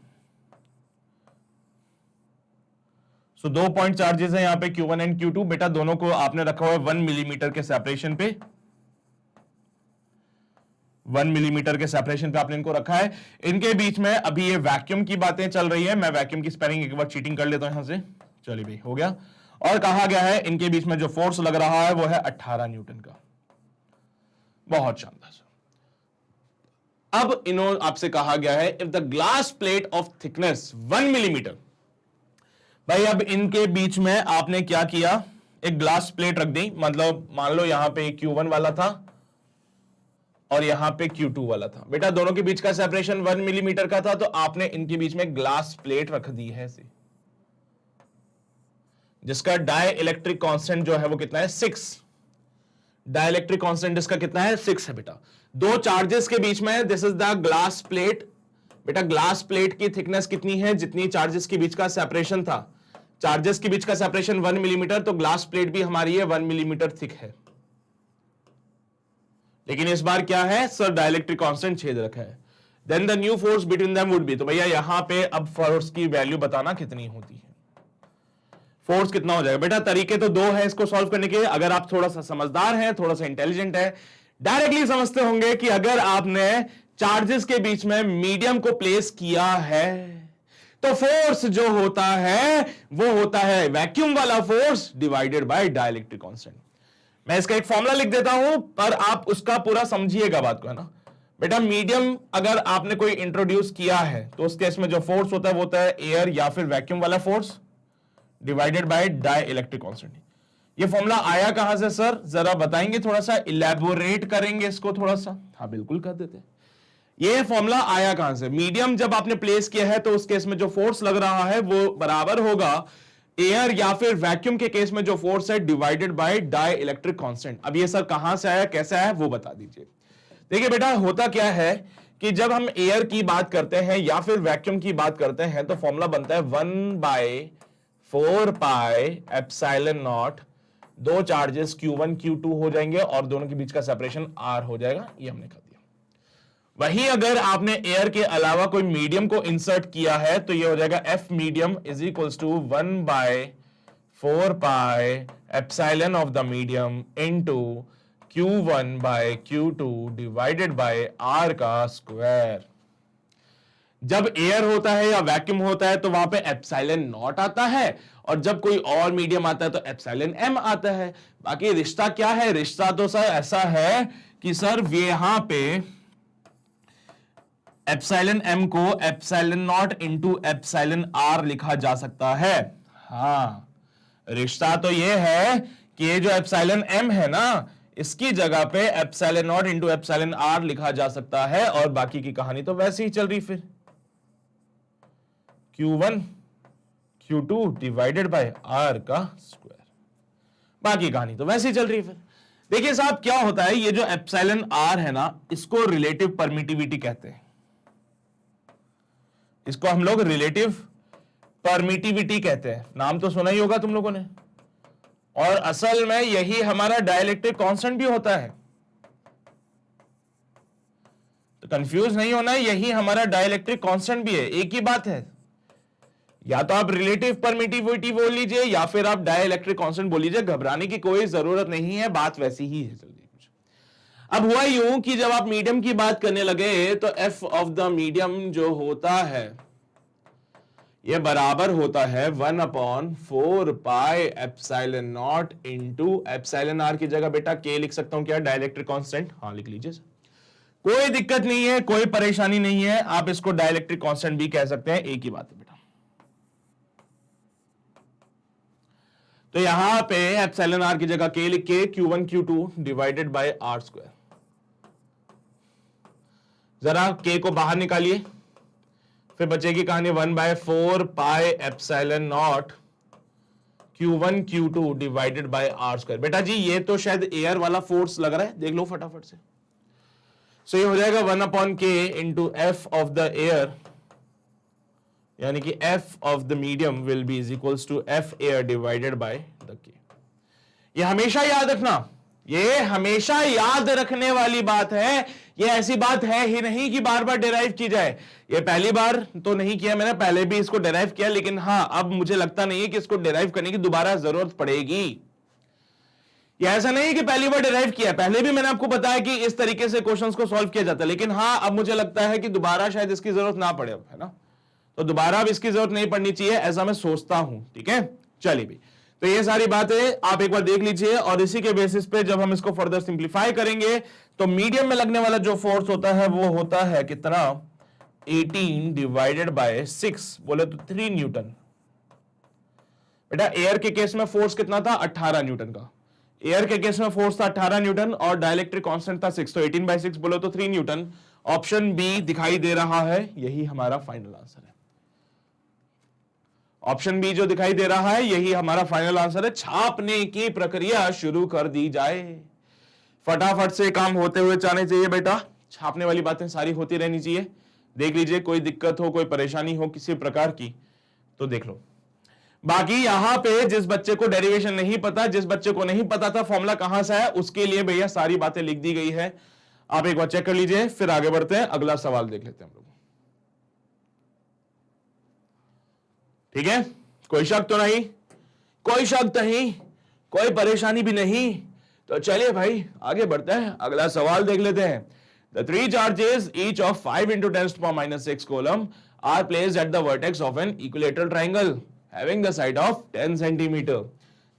So 2 point charges हैं यहां पे Q1 एंड Q2। बेटा दोनों को आपने रखा हुआ है 1 मिलीमीटर के सेपरेशन पे, 1 मिलीमीटर के सेपरेशन पे आपने इनको रखा है। इनके बीच में अभी ये वैक्यूम की बातें चल रही है। मैं वैक्यूम की स्पेलिंग एक बार चीटिंग कर लेता हूं यहां से। चलिए भाई हो गया। और कहा गया है इनके बीच में जो फोर्स लग रहा है वो है 18 न्यूटन का। बहुत शानदार। अब इन्होंने आपसे कहा गया है if the glass plate of thickness 1 millimetre. भाई अब इनके बीच में आपने क्या किया? एक ग्लास प्लेट रख दी, मतलब मान लो यहां पे Q1 वाला था और यहां पे Q2 वाला था। बेटा दोनों के बीच का सेपरेशन 1 मिलीमीटर का था, तो आपने इनके बीच में ग्लास प्लेट रख दी है जिसका डाई इलेक्ट्रिक कांस्टेंट जो है वो कितना है? 6। डाई इलेक्ट्रिक कांस्टेंट इसका कितना है? 6 है बेटा। दो चार्जेस के बीच में, this is the glass plate. बेटा ग्लास प्लेट की थिकनेस कितनी है? जितनी चार्जेस के बीच का सेपरेशन था, चार्जेस के बीच का सेपरेशन 1 मिलीमीटर, तो ग्लास प्लेट भी हमारी है 1 मिलीमीटर थिक है। लेकिन इस बार क्या है सर? डाइलेक्ट्रिक कांस्टेंट 6 रखा है। Then the new force between them would be. तो भैया यहां पे अब फोर्स की वैल्यू बताना कितनी होती है। फोर्स कितना हो जाएगा? बेटा तरीके तो 2 है इसको सॉल्व करने के। अगर आप थोड़ा सा समझदार हैं, थोड़ा सा इंटेलिजेंट है, डायरेक्टली समझते होंगे कि अगर आपने चार्जेस के बीच में मीडियम को प्लेस किया है तो फोर्स जो होता है वो होता है वैक्यूम वाला force divided bye dielectric constant. मैं इसका एक फॉर्मूला लिख देता हूं पर आप उसका पूरा समझिएगा बात को, है ना। बेटा मीडियम अगर आपने कोई इंट्रोड्यूस किया है तो उस केस में जो फोर्स होता है वो होता है एयर या फिर वैक्यूम वाला force divided by dielectric constant. ये फॉर्मूला आया कहां से सर? जरा बताएंगे, थोड़ा सा इलेबोरेट करेंगे इसको थोड़ा सा। हाँ बिल्कुल कर देते हैं। ये फॉर्मूला आया कहां से? मीडियम जब आपने प्लेस किया है तो उस केस में जो फोर्स लग रहा है वो बराबर होगा एयर या फिर वैक्यूम के केस में जो फोर्स है divided by dielectric constant. अब ये सर कहां से आया, कैसे आया, वो बता दीजिए। देखिए बेटा होता क्या है कि जब हम एयर की बात करते हैं या फिर वैक्यूम की बात करते हैं तो फॉर्मूला बनता है 1/4 पाई एप्सिलॉन नॉट। दो चार्जेस Q1 Q2 हो जाएंगे और दोनों के बीच का सेपरेशन R हो जाएगा। ये हमने कर दिया। वहीं अगर आपने एयर के अलावा कोई मीडियम को इंसर्ट किया है तो ये हो जाएगा F medium is equals to 1/4 pi epsilon of the medium into Q1/Q2 divided by R का स्क्वायर। जब एयर होता है या वैक्यूम होता है तो वहां पे एप्सिलॉन नॉट आता है और जब कोई और मीडियम आता है तो एप्सिलॉन m आता है। बाकी रिश्ता क्या है? रिश्ता तो सर ऐसा है कि सर यहां पे एप्सिलॉन m को epsilon not into epsilon r लिखा जा सकता है। हाँ रिश्ता तो ये है कि ये जो एप्सिलॉन m है ना इसकी जगह पे epsilon not into epsilon r लिखा जा सकता है और बाकी की कहानी तो वैसे ही चल रही। फिर Q1 Q2 divided by R का स्क्वायर, बाकी कहानी तो वैसे ही चल रही है। फिर देखिए साहब क्या होता है, ये जो एप्सिलॉन R है ना इसको रिलेटिव परमिटिविटी कहते हैं। इसको हम लोग रिलेटिव परमिटिविटी कहते हैं। नाम तो सुना ही होगा तुम लोगों ने। और असल में यही हमारा डाइलेक्ट्रिक कांस्टेंट भी होता है, तो कंफ्यूज नहीं होना, यही हमारा डाइलेक्ट्रिक कांस्टेंट भी है। एक ही बात है, या तो आप रिलेटिव परमिटिविटी बोल लीजिए या फिर आप डाइलेक्ट्रिक कांस्टेंट बोल लीजिए। घबराने की कोई जरूरत नहीं है, बात वैसी ही है। चलिए कुछ अब हुआ यूं कि जब आप मीडियम की बात करने लगे तो एफ ऑफ द मीडियम जो होता है ये बराबर होता है 1/4 pi epsilon not into epsilon r की जगह बेटा के लिख सकता हूं क्या? Dielectric constant. हाँ लिख लीजिए। कोई दिक्कत नहीं है, कोई परेशानी नहीं है, आप इसको डाइलेक्ट्रिक कांस्टेंट भी कह सकते हैं, एक ही बात है बेटा। तो यहां पे एप्सिलॉन आर की जगह के लिख के Q1 Q2 divided by r square. जरा के को बाहर निकालिए, फिर बचेगी कहानी 1/4 pi epsilon naught Q1 Q2 divided by r square. बेटा जी ये तो शायद एयर वाला फोर्स लग रहा है, देख लो फटाफट से। सो ये हो जाएगा 1/k into F of the air, यानी कि F of the medium will be is equals to F air divided by the K. ये हमेशा याद रखना, ये हमेशा याद रखने वाली बात है। ये ऐसी बात है ही नहीं कि बार बार डिराइव की जाए। ये पहली बार तो नहीं किया मैंने, पहले भी इसको डिराइव किया, लेकिन हां अब मुझे लगता नहीं है कि इसको डिराइव करने की दोबारा जरूरत पड़ेगी। ये ऐसा नहीं है कि पहली बार डिराइव किया, पहले भी मैंने आपको बताया कि इस तरीके से क्वेश्चंस को सॉल्व किया जाता है, लेकिन हां अब मुझे लगता है कि दोबारा शायद इसकी जरूरत ना पड़े, है ना। तो दोबारा अब इसकी जरूरत नहीं पड़नी चाहिए, ऐसा मैं सोचता हूं। ठीक है, चलिए भी। तो ये सारी बातें आप एक बार देख लीजिए, और इसी के बेसिस पे जब हम इसको फर्दर सिंप्लीफाई करेंगे तो मीडियम में लगने वाला जो फोर्स होता है वो होता है कितना, 18 डिवाइडेड बाय 6, बोले तो 3 न्यूटन। बेटा एयर के केस में फोर्स कितना था, 18 न्यूटन का। एयर के केस में फोर्स था 18 न्यूटन और डाइलेक्ट्रिक कांस्टेंट था 6, तो 18/6 बोले तो 3 न्यूटन। ऑप्शन बी दिखाई दे रहा है, यही हमारा फाइनल आंसर है। ऑप्शन बी जो दिखाई दे रहा है यही हमारा फाइनल आंसर है। छापने की प्रक्रिया शुरू कर दी जाए, फटाफट से काम होते हुए जाने चाहिए बेटा। छापने वाली बातें सारी होती रहनी चाहिए। देख लीजिए, कोई दिक्कत हो, कोई परेशानी हो किसी प्रकार की तो देख लो। बाकी यहां पे जिस बच्चे को डेरिवेशन नहीं पता, जिस बच्चे को नहीं पता था फॉर्मूला कहां से है, उसके लिए भैया सारी बातें लिख दी गई है। आप एक बार चेक कर लीजिए, फिर आगे बढ़ते हैं, अगला सवाल देख लेते हैं हम लोग। ठीक है, कोई शक तो नहीं, कोई शक नहीं, कोई परेशानी भी नहीं, तो चलिए भाई आगे बढ़ते हैं, अगला सवाल देख लेते हैं। The 3 charges each of 5 into 10⁻⁶ coulomb are placed at the vertex of an equilateral triangle having the side of 10 centimeter.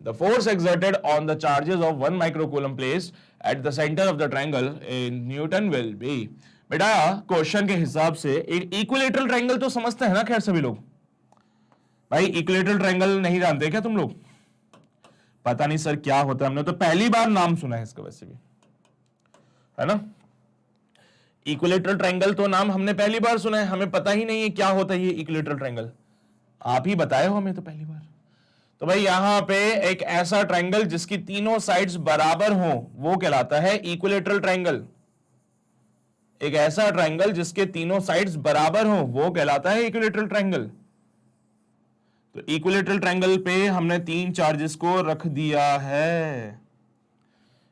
The force exerted on the charges of 1 microcoulomb placed at the center of the triangle in Newton will be। बेटा question के हिसाब से एक equilateral triangle तो समझते हैं ना खैर सभी लोग। भाई इक्विलेटरल ट्रायंगल नहीं जानते क्या तुम लोग? पता नहीं सर क्या होता है, हमने तो पहली बार नाम सुना है इसका, वैसे भी है ना। इक्विलेटरल ट्रायंगल तो नाम हमने पहली बार सुना है, हमें पता ही नहीं है क्या होता है ये इक्विलेटरल ट्रायंगल। आप ही बताए हो हमें तो पहली बार। तो भाई यहां पे एक ऐसा ट्रायंगल जिसकी तीनों साइड्स बराबर हो वो कहलाता है इक्विलेटरल ट्रायंगल। एक ऐसा ट्रायंगल जिसके तीनों साइड्स बराबर हो वो कहलाता है इक्विलेटरल ट्रायंगल। तो इक्विलेटरल ट्रायंगल पे हमने 3 चार्जेस को रख दिया है।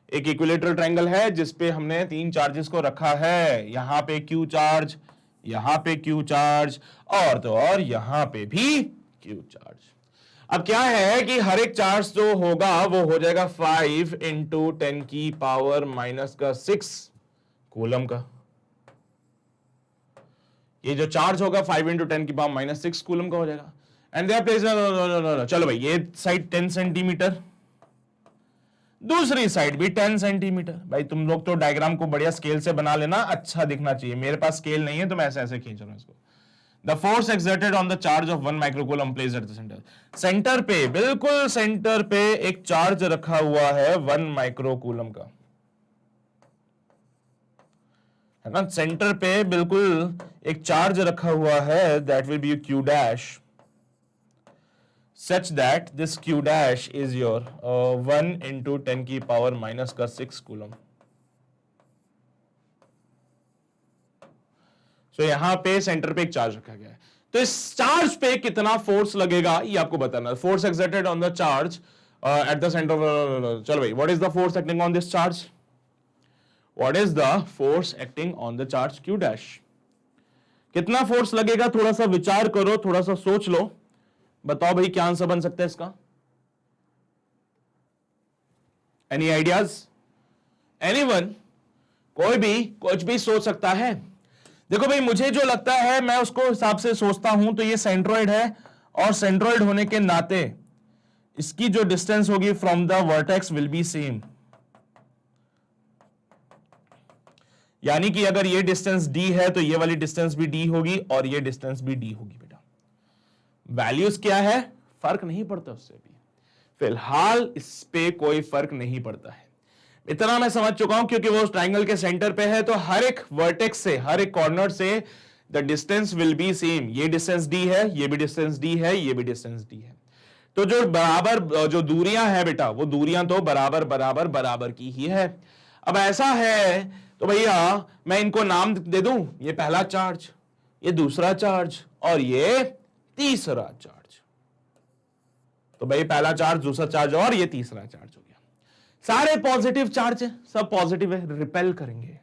एक इक्विलेटरल ट्रायंगल है जिसपे हमने 3 चार्जेस को रखा है। यहां पे Q चार्ज, यहां पे Q चार्ज, और तो और यहां पे भी Q चार्ज। अब क्या है कि हर एक चार्ज जो होगा वो हो जाएगा 5 इंटू 10⁻⁻6 कूलम का। ये जो चार्ज होगा 5 इंटू 10⁻⁻6 कूलम का हो जाएगा। एंड देयर प्लेस, चलो भाई ये साइड 10 सेंटीमीटर, दूसरी साइड भी 10 सेंटीमीटर। भाई तुम लोग तो डायग्राम को बढ़िया स्केल से बना लेना, अच्छा दिखना चाहिए। मेरे पास स्केल नहीं है तो मैं ऐसे ऐसे खींच रहा हूं इसको। The force exerted on the charge of 1 microcoulomb placed at the centre. Centre पे, बिल्कुल सेंटर पे एक चार्ज रखा हुआ है 1 माइक्रोकूलम का, है ना। सेंटर पे बिल्कुल एक चार्ज रखा हुआ है, that will B Q dash, such that this Q dash is your 1 into 10⁻⁻6 coulomb। So यहां पे सेंटर पे एक चार्ज रखा गया है, तो इस चार्ज पे कितना फोर्स लगेगा ये आपको बताना है। Force exerted on the charge at the centre. चलो भाई, what is the force acting on this charge? What is the force acting on the charge Q dash? कितना फोर्स लगेगा? थोड़ा सा विचार करो, थोड़ा सा सोच लो, बताओ भाई क्या आंसर बन सकता है इसका? Any ideas? एनीवन? कोई भी कुछ भी सोच सकता है। देखो भाई, मुझे जो लगता है मैं उसको हिसाब से सोचता हूं, तो ये सेंट्रोइड है, और सेंट्रोइड होने के नाते इसकी जो डिस्टेंस होगी from the vertex will be same. यानी कि अगर ये डिस्टेंस d है तो ये वाली डिस्टेंस भी d होगी और ये डिस्टेंस भी d होगी बेटा। वैल्यूज क्या है, फर्क नहीं पड़ता उससे भी, फिलहाल इस पे कोई फर्क नहीं पड़ता है। इतना मैं समझ चुका हूं क्योंकि वो उस ट्राइंगल के सेंटर पे है, तो हर एक वर्टेक्स से, हर एक कॉर्नर से the distance will be same. ये डिस्टेंस d है, ये भी डिस्टेंस d है, ये भी डिस्टेंस d है। तो जो बराबर जो दूरियां हैं बेटा, वो दूरियां तो बराबर बराबर बराबर की ही है। अब ऐसा है तो भैया मैं इनको नाम दे दूं, ये पहला चार्ज, ये दूसरा चार्ज और ये तीसरा चार्ज। तो भाई पहला चार्ज, दूसरा चार्ज और ये तीसरा चार्ज हो गया। सारे पॉजिटिव चार्ज है, सब पॉजिटिव है, रिपेल करेंगे।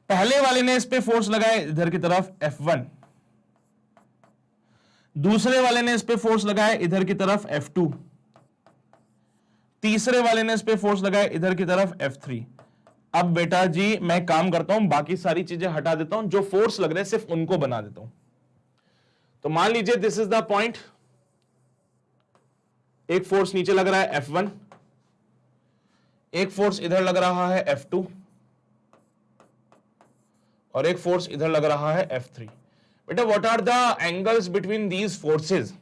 पहले वाले ने इस पे फोर्स लगाया इधर की तरफ F1, दूसरे वाले ने इस पे फोर्स लगाया इधर की तरफ F2, तीसरे वाले ने इस पे फोर्स लगाया इधर की तरफ F3। अब बेटा जी मैं काम करता हूं, बाकी सारी चीजें हटा देता हूं, जो फोर्स लग रहे हैं सिर्फ उनको बना देता हूं। तो मान लीजिए दिस इज द पॉइंट, एक फोर्स नीचे लग रहा है F1, एक फोर्स इधर लग रहा है F2 और एक फोर्स इधर लग रहा है F3। बेटा what are the angles between these forces?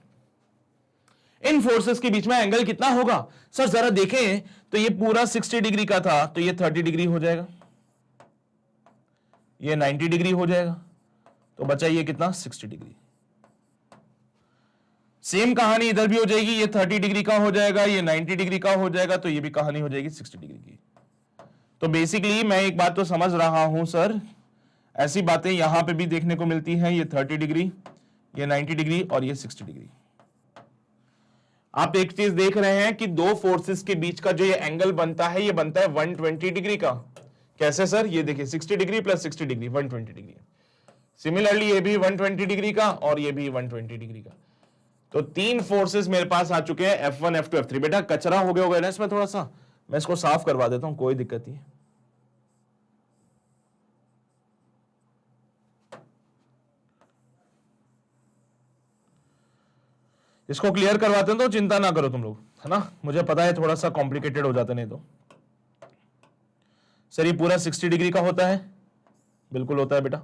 इन फोर्सेस के बीच में एंगल कितना होगा? सर जरा देखें तो ये पूरा 60 डिग्री का था, तो ये 30 डिग्री हो जाएगा, ये 90 डिग्री हो जाएगा, तो बचा ये कितना, 60 डिग्री। सेम कहानी इधर भी हो जाएगी, ये 30 डिग्री का हो जाएगा, ये 90 डिग्री का हो जाएगा, तो ये भी कहानी हो जाएगी 60 डिग्री की। तो बेसिकली मैं एक बात तो समझ रहा हूं सर, ऐसी बातें यहां पे भी देखने को मिलती हैं, ये 30 डिग्री, ये 90 डिग्री और ये 60 डिग्री। आप एक चीज देख रहे हैं कि दो फोर्सेस के बीच का जो ये एंगल बनता है, ये बनता है 120 डिग्री का। कैसे सर? ये देखिए 60 degree plus 60 degree 120 degree. Similarly ये भी 120 डिग्री का और ये भी 120 डिग्री का। तो तीन फोर्सेस मेरे पास आ चुके हैं, F1 F2 F3। बेटा कचरा हो गया होगा ना इसमें थोड़ा सा, मैं इसको साफ करवा देता हूं, कोई दिक्कत नहीं। इसको क्लियर करवाते हैं तो चिंता ना करो तुम लोग, है ना, मुझे पता है थोड़ा सा कॉम्प्लिकेटेड हो जाता नहीं तो। सर ये पूरा 60 डिग्री का होता है, बिल्कुल होता है बेटा,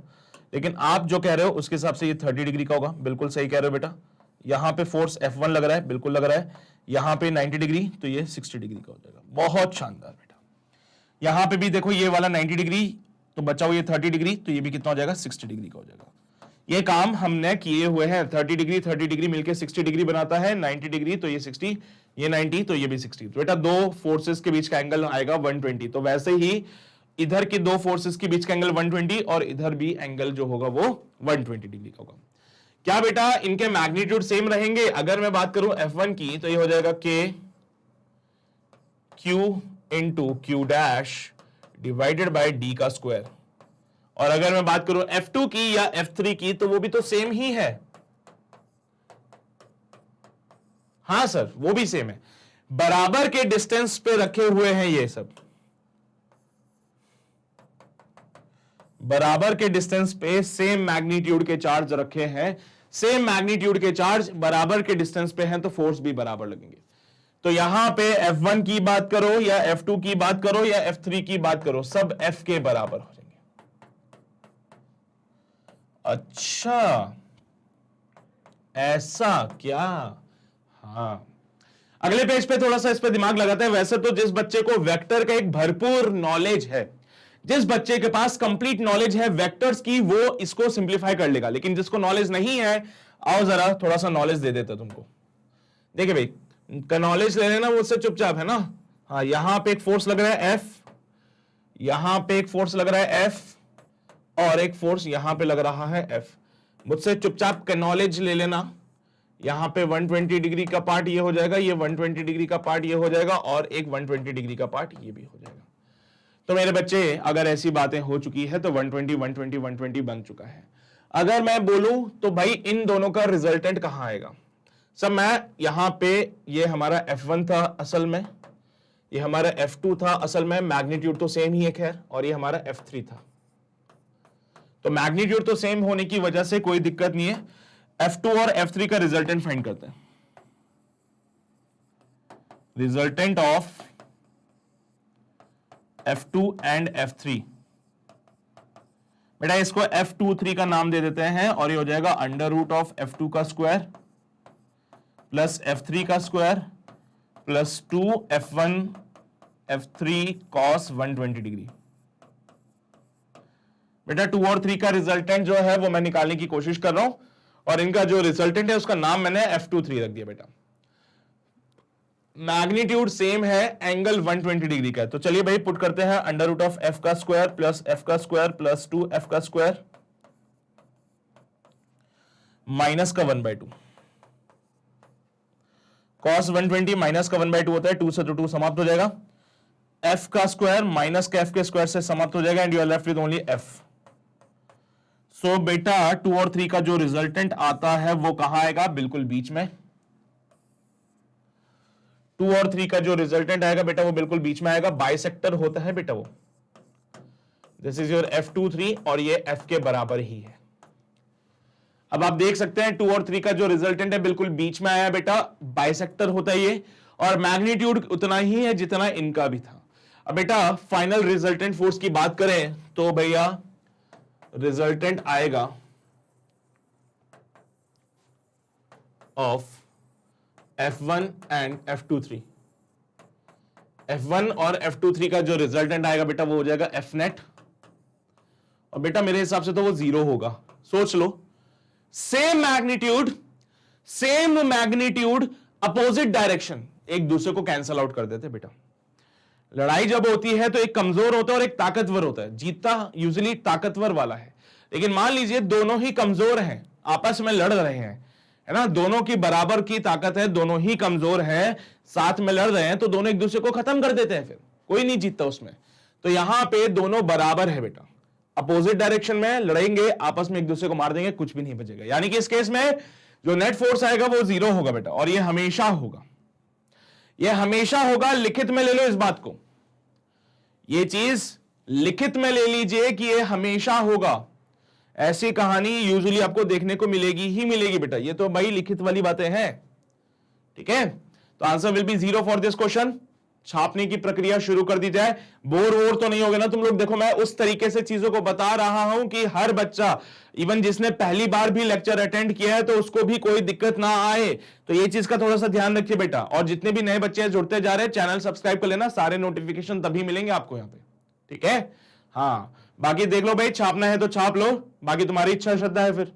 लेकिन आप जो कह रहे हो उसके हिसाब से ये 30 डिग्री का होगा, बिल्कुल सही कह रहे हो बेटा। यहां पे फोर्स F1 लग रहा है, बिल्कुल लग रहा है, यहां पे 90 डिग्री, तो ये 60 डिग्री का हो जाएगा। बहुत शानदार बेटा। यहां पे भी देखो ये वाला 90 डिग्री, तो बचा हुआ ये 30 डिग्री, तो ये भी कितना हो जाएगा, 60 डिग्री का हो जाएगा। ये काम हमने किए हुए हैं। 30 डिग्री मिलकर 60 डिग्री बनाता है, 90 डिग्री तो ये 60, ये 90 तो ये भी 60। तो बेटा दो फोर्सेस के बीच का एंगल आएगा 120। तो वैसे ही इधर के दो फोर्सेस के बीच का एंगल 120 और इधर भी एंगल जो होगा वो 120 डिग्री का होगा। क्या बेटा इनके मैग्नीट्यूड सेम रहेंगे? अगर मैं बात करूं F1 की तो ये हो जाएगा K Q into Q dash divided by D का स्क्वायर। और अगर मैं बात करूं F2 की या F3 की तो वो भी तो सेम ही है। हां सर वो भी सेम है, बराबर के डिस्टेंस पे रखे हुए हैं, ये सब बराबर के डिस्टेंस पे सेम मैग्नीट्यूड के चार्ज रखे हैं। सेम मैग्नीट्यूड के चार्ज बराबर के डिस्टेंस पे हैं तो फोर्स भी बराबर लगेंगे। तो यहां पे F1 की बात करो या F2 की बात करो या F3 की बात करो, सब F के बराबर हो जाएंगे। अच्छा ऐसा क्या? हाँ अगले पेज पे थोड़ा सा इस पे दिमाग लगाते हैं। वैसे तो जिस बच्चे को वेक्टर का एक भरपूर नॉलेज है, जिस बच्चे के पास कंप्लीट नॉलेज है वेक्टर्स की, वो इसको सिंप्लीफाई कर लेगा। लेकिन जिसको नॉलेज नहीं है, आओ जरा थोड़ा सा नॉलेज दे देता तुमको। देखिए भाई का नॉलेज ले लेना मुझसे चुपचाप, है ना। हाँ यहां पे एक फोर्स लग रहा है F, यहां पे एक फोर्स लग रहा है F और एक फोर्स यहां पे लग रहा है F। मुझसे चुपचाप का नॉलेज ले लेना। यहां पे 120 डिग्री का पार्ट ये हो जाएगा, ये 120 डिग्री का पार्ट ये हो जाएगा और एक 120 डिग्री का पार्ट ये भी हो जाएगा। तो मेरे बच्चे अगर ऐसी बातें हो चुकी है तो 120 120 120 बन चुका है। अगर मैं बोलूं तो भाई इन दोनों का रिजल्टेंट कहां आएगा? सब मैं यहां पे, ये हमारा F1 था असल में, ये हमारा F2 था असल में, मैग्नीट्यूड तो सेम ही है खैर, और ये हमारा F3 था। तो मैग्नीट्यूड तो सेम होने की वजह से कोई दिक्कत नहीं है। F2 और F3 का रिजल्टेंट फाइंड करते हैं। Resultant of F2 and F3, बेटा इसको F23 का नाम दे देते हैं और ये हो जाएगा अंडर रूट ऑफ F2 का स्क्वायर प्लस F3 का square plus 2 F1 F3 cos 120 degree. बेटा 2 और 3 का रिजल्टेंट जो है वो मैं निकालने की कोशिश कर रहा हूं और इनका जो रिजल्टेंट है उसका नाम मैंने F23 रख दिया। बेटा मैग्नीट्यूड सेम है, एंगल 120 डिग्री का है, तो चलिए भाई पुट करते हैं अंडर रूट ऑफ F का स्क्वायर प्लस F का स्क्वायर प्लस 2 F का स्क्वायर माइनस का 1/2 cos 120 माइनस का 1/2 होता है, 2 से तो 2 समाप्त हो जाएगा, F का स्क्वायर माइनस का F के स्क्वायर से समाप्त हो जाएगा and you are left with only F। So बेटा 2 और 3 का जो रिजल्टेंट आता है वो कहां आएगा, बिल्कुल बीच में। 2 और 3 का जो रिजल्टेंट आएगा बेटा वो बिल्कुल बीच में आएगा, बाइसेक्टर होता है बेटा वो। दिस इज योर F23 और ये F के बराबर ही है। अब आप देख सकते हैं 2 और 3 का जो रिजल्टेंट है बिल्कुल बीच में आया बेटा, बाइसेक्टर होता है ये, और मैग्नीट्यूड उतना ही है जितना इनका भी था। अब बेटा फाइनल रिजल्टेंट फोर्स की बात करें तो भैया रिजल्टेंट आएगा of F1 and F23। F1 और F23 का जो रिजल्टेंट आएगा बेटा वो हो जाएगा F नेट, और बेटा मेरे हिसाब से तो वो 0 होगा। सोच लो, सेम मैग्नीट्यूड अपोजिट डायरेक्शन, एक दूसरे को कैंसल आउट कर देते बेटा। लड़ाई जब होती है तो एक कमजोर होता है और एक ताकतवर होता है, जीतता यूजुअली ताकतवर वाला है। लेकिन मान लीजिए दोनों ही कमजोर हैं, आपस में लड़ रहे हैं, है ना, दोनों की बराबर की ताकत है, दोनों ही कमजोर हैं, साथ में लड़ रहे हैं, तो दोनों एक दूसरे को खत्म कर देते हैं, फिर कोई नहीं जीतता उसमें। तो यहां पे दोनों बराबर है बेटा, अपोजिट डायरेक्शन में लड़ेंगे, आपस में एक दूसरे को मार देंगे, कुछ भी नहीं बचेगा। यानी कि इस केस में जो नेट फोर्स आएगा वो 0 होगा बेटा, और ये हमेशा होगा, ये हमेशा होगा। लिखित में ले लो इस बात को, ये चीज लिखित में ले लीजिए कि ये हमेशा होगा। ऐसी कहानी यूजुअली आपको देखने को मिलेगी ही मिलेगी बेटा, ये तो भाई लिखित वाली बातें हैं, ठीक है। तो answer will be 0 for this question. छापने की प्रक्रिया शुरू कर दी जाए। बोर वोर तो नहीं होगे ना तुम लोग? देखो मैं उस तरीके से चीजों को बता रहा हूं कि हर बच्चा, इवन जिसने पहली बार भी लेक्चर अटेंड किया है, तो उसको भी कोई दिक्कत ना आए। तो ये चीज का थोड़ा सा ध्यान रखिए बेटा। और जितने भी नए बच्चे जुड़ते जा रहे हैं, चैनल सब्सक्राइब कर लेना, सारे नोटिफिकेशन तभी मिलेंगे आपको यहाँ पे, ठीक है। हाँ, बाकी देख लो भाई, छापना है तो छाप लो, बाकी तुम्हारी इच्छा श्रद्धा है। फिर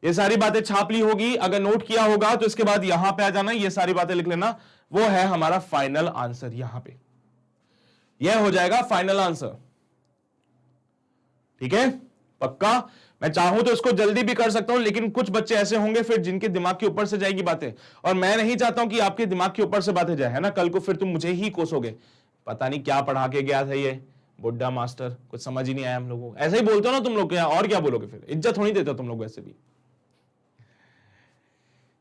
ये सारी बातें छाप ली होगी, अगर नोट किया होगा तो इसके बाद यहां पे आ जाना, ये सारी बातें लिख लेना, वो है हमारा फाइनल आंसर। यहां पे यह हो जाएगा फाइनल आंसर, ठीक है, पक्का। मैं चाहूं तो इसको जल्दी भी कर सकता हूं, लेकिन कुछ बच्चे ऐसे होंगे फिर जिनके दिमाग के ऊपर से जाएगी बातें, और मैं नहीं चाहता हूं कि आपके दिमाग के ऊपर से बातें जाए, है ना। कल को फिर तुम मुझे ही कोसोगे, पता नहीं क्या पढ़ा के गया था ये बुड्ढा मास्टर, कुछ समझ ही नहीं आया हम लोगों को। ऐसे ही बोलते हो ना तुम लोग, क्या और क्या बोलोगे, फिर इज्जत थोड़ी देते हो तुम लोग वैसे भी।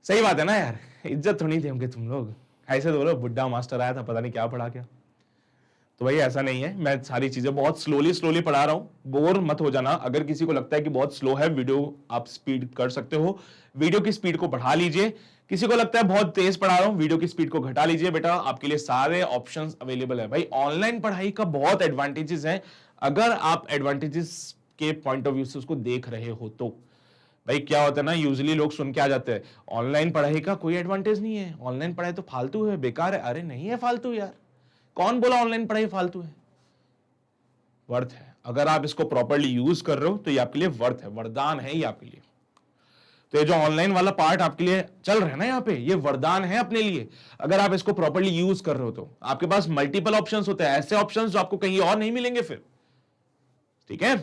सही बात है ना यार, इज्जत थोड़ी देंगे तुम लोग, ऐसे तो बोलो बुड्ढा मास्टर आया था, पता नहीं क्या पढ़ा क्या। तो भाई ऐसा नहीं है, मैं सारी चीजें बहुत स्लोली पढ़ा रहा हूं, बोर मत हो जाना। अगर किसी को लगता है कि बहुत स्लो है वीडियो, आप स्पीड कर सकते हो, वीडियो की स्पीड को बढ़ा लीजिए। किसी को लगता है बहुत तेज पढ़ा रहा हूं, वीडियो की स्पीड को घटा लीजिए। बेटा आपके लिए सारे ऑप्शंस अवेलेबल है। भाई ऑनलाइन पढ़ाई का बहुत एडवांटेजेस है, अगर आप एडवांटेजेस के पॉइंट ऑफ व्यू से उसको देख रहे हो तो। भाई क्या होता है ना, यूजुअली लोग सुन के आ जाते हैं ऑनलाइन पढ़ाई का कोई एडवांटेज नहीं है, ऑनलाइन पढ़ाई तो फालतू है, बेकार है। अरे नहीं है फालतू यार, कौन बोला ऑनलाइन पढ़ाई फालतू है? वर्थ है। अगर आप इसको प्रॉपर्ली यूज कर रहे हो तो ये आपके लिए वर्थ है, वरदान है ये आपके लिए। तो ये जो ऑनलाइन वाला पार्ट आपके लिए चल रहा है ना यहाँ पे, ये वरदान है अपने लिए। अगर आप इसको प्रॉपर्ली यूज कर रहे हो तो आपके पास मल्टीपल ऑप्शंस होते हैं, ऐसे ऑप्शंस जो आपको कहीं और नहीं मिलेंगे फिर, ठीक है।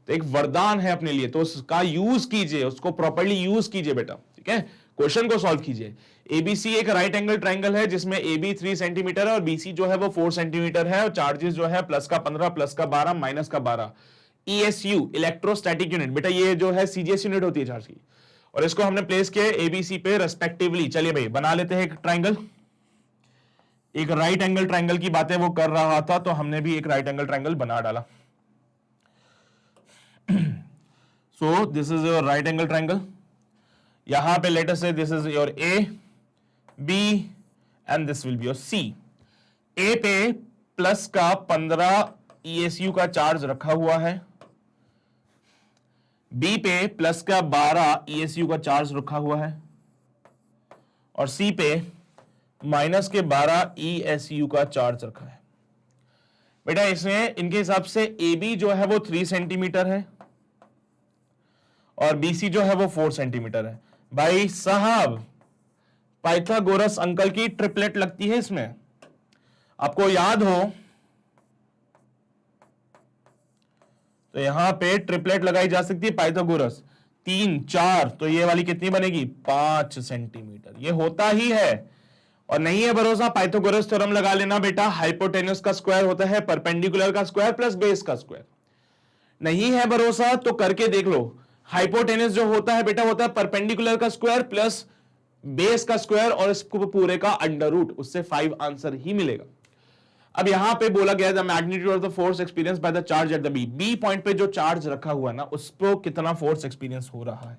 तो एक वरदान है अपने लिए, तो उसका यूज कीजिए, उसको प्रॉपर्ली यूज कीजिए बेटा, ठीक है। क्वेश्चन को सॉल्व कीजिए। एबीसी एक राइट एंगल ट्राइंगल है जिसमें AB 3 सेंटीमीटर है और BC जो है वो 4 सेंटीमीटर है, और चार्जेस जो है प्लस का 15, प्लस का 12, माइनस का 12। ESU इलेक्ट्रोस्टैटिक यूनिट, बेटा ये जो है CGS यूनिट होती है चार्ज की, और इसको हमने प्लेस किया ABC पे रेस्पेक्टिवली। चलिए भाई बना लेते हैं एक ट्राइंगल। एक राइट एंगल ट्राइंगल की बातें वो कर रहा था, तो हमने भी एक राइट एंगल ट्राइंगल बना डाला। So this is your right angle triangle. यहां पे let us say this is your A, B and this will be your C. A पे प्लस का 15 ESU का चार्ज रखा हुआ है, बी पे प्लस का 12 ESU का चार्ज रखा हुआ है और सी पे माइनस के 12 ESU का चार्ज रखा है। बेटा इसमें इनके हिसाब से AB जो है वो 3 सेंटीमीटर है और BC जो है वो 4 सेंटीमीटर है। भाई साहब पाइथागोरस अंकल की ट्रिपलेट लगती है इसमें। आपको याद हो तो यहां पे ट्रिपलेट लगाई जा सकती है पाइथागोरस 3 4, तो ये वाली कितनी बनेगी 5 सेंटीमीटर। ये होता ही है और नहीं है भरोसा पाइथागोरस थ्योरम लगा लेना बेटा। हाइपोटेन्यूस का स्क्वायर होता है परपेंडिकुलर का स्क्वायर प्लस बेस का स्क्वायर। नहीं है भरोसा तो करके देख लो। हाइपोटेन्यूस जो होता है बेटा होता है परपेंडिकुलर का स्क्वायर प्लस बेस का स्क्वायर और इसको पूरे का अंडर रूट, उससे 5 आंसर ही मिलेगा। अब यहां पे बोला गया the magnitude of the force experience by the charge at the B point पे जो चार्ज रखा हुआ है ना उस पर कितना फोर्स एक्सपीरियंस हो रहा है।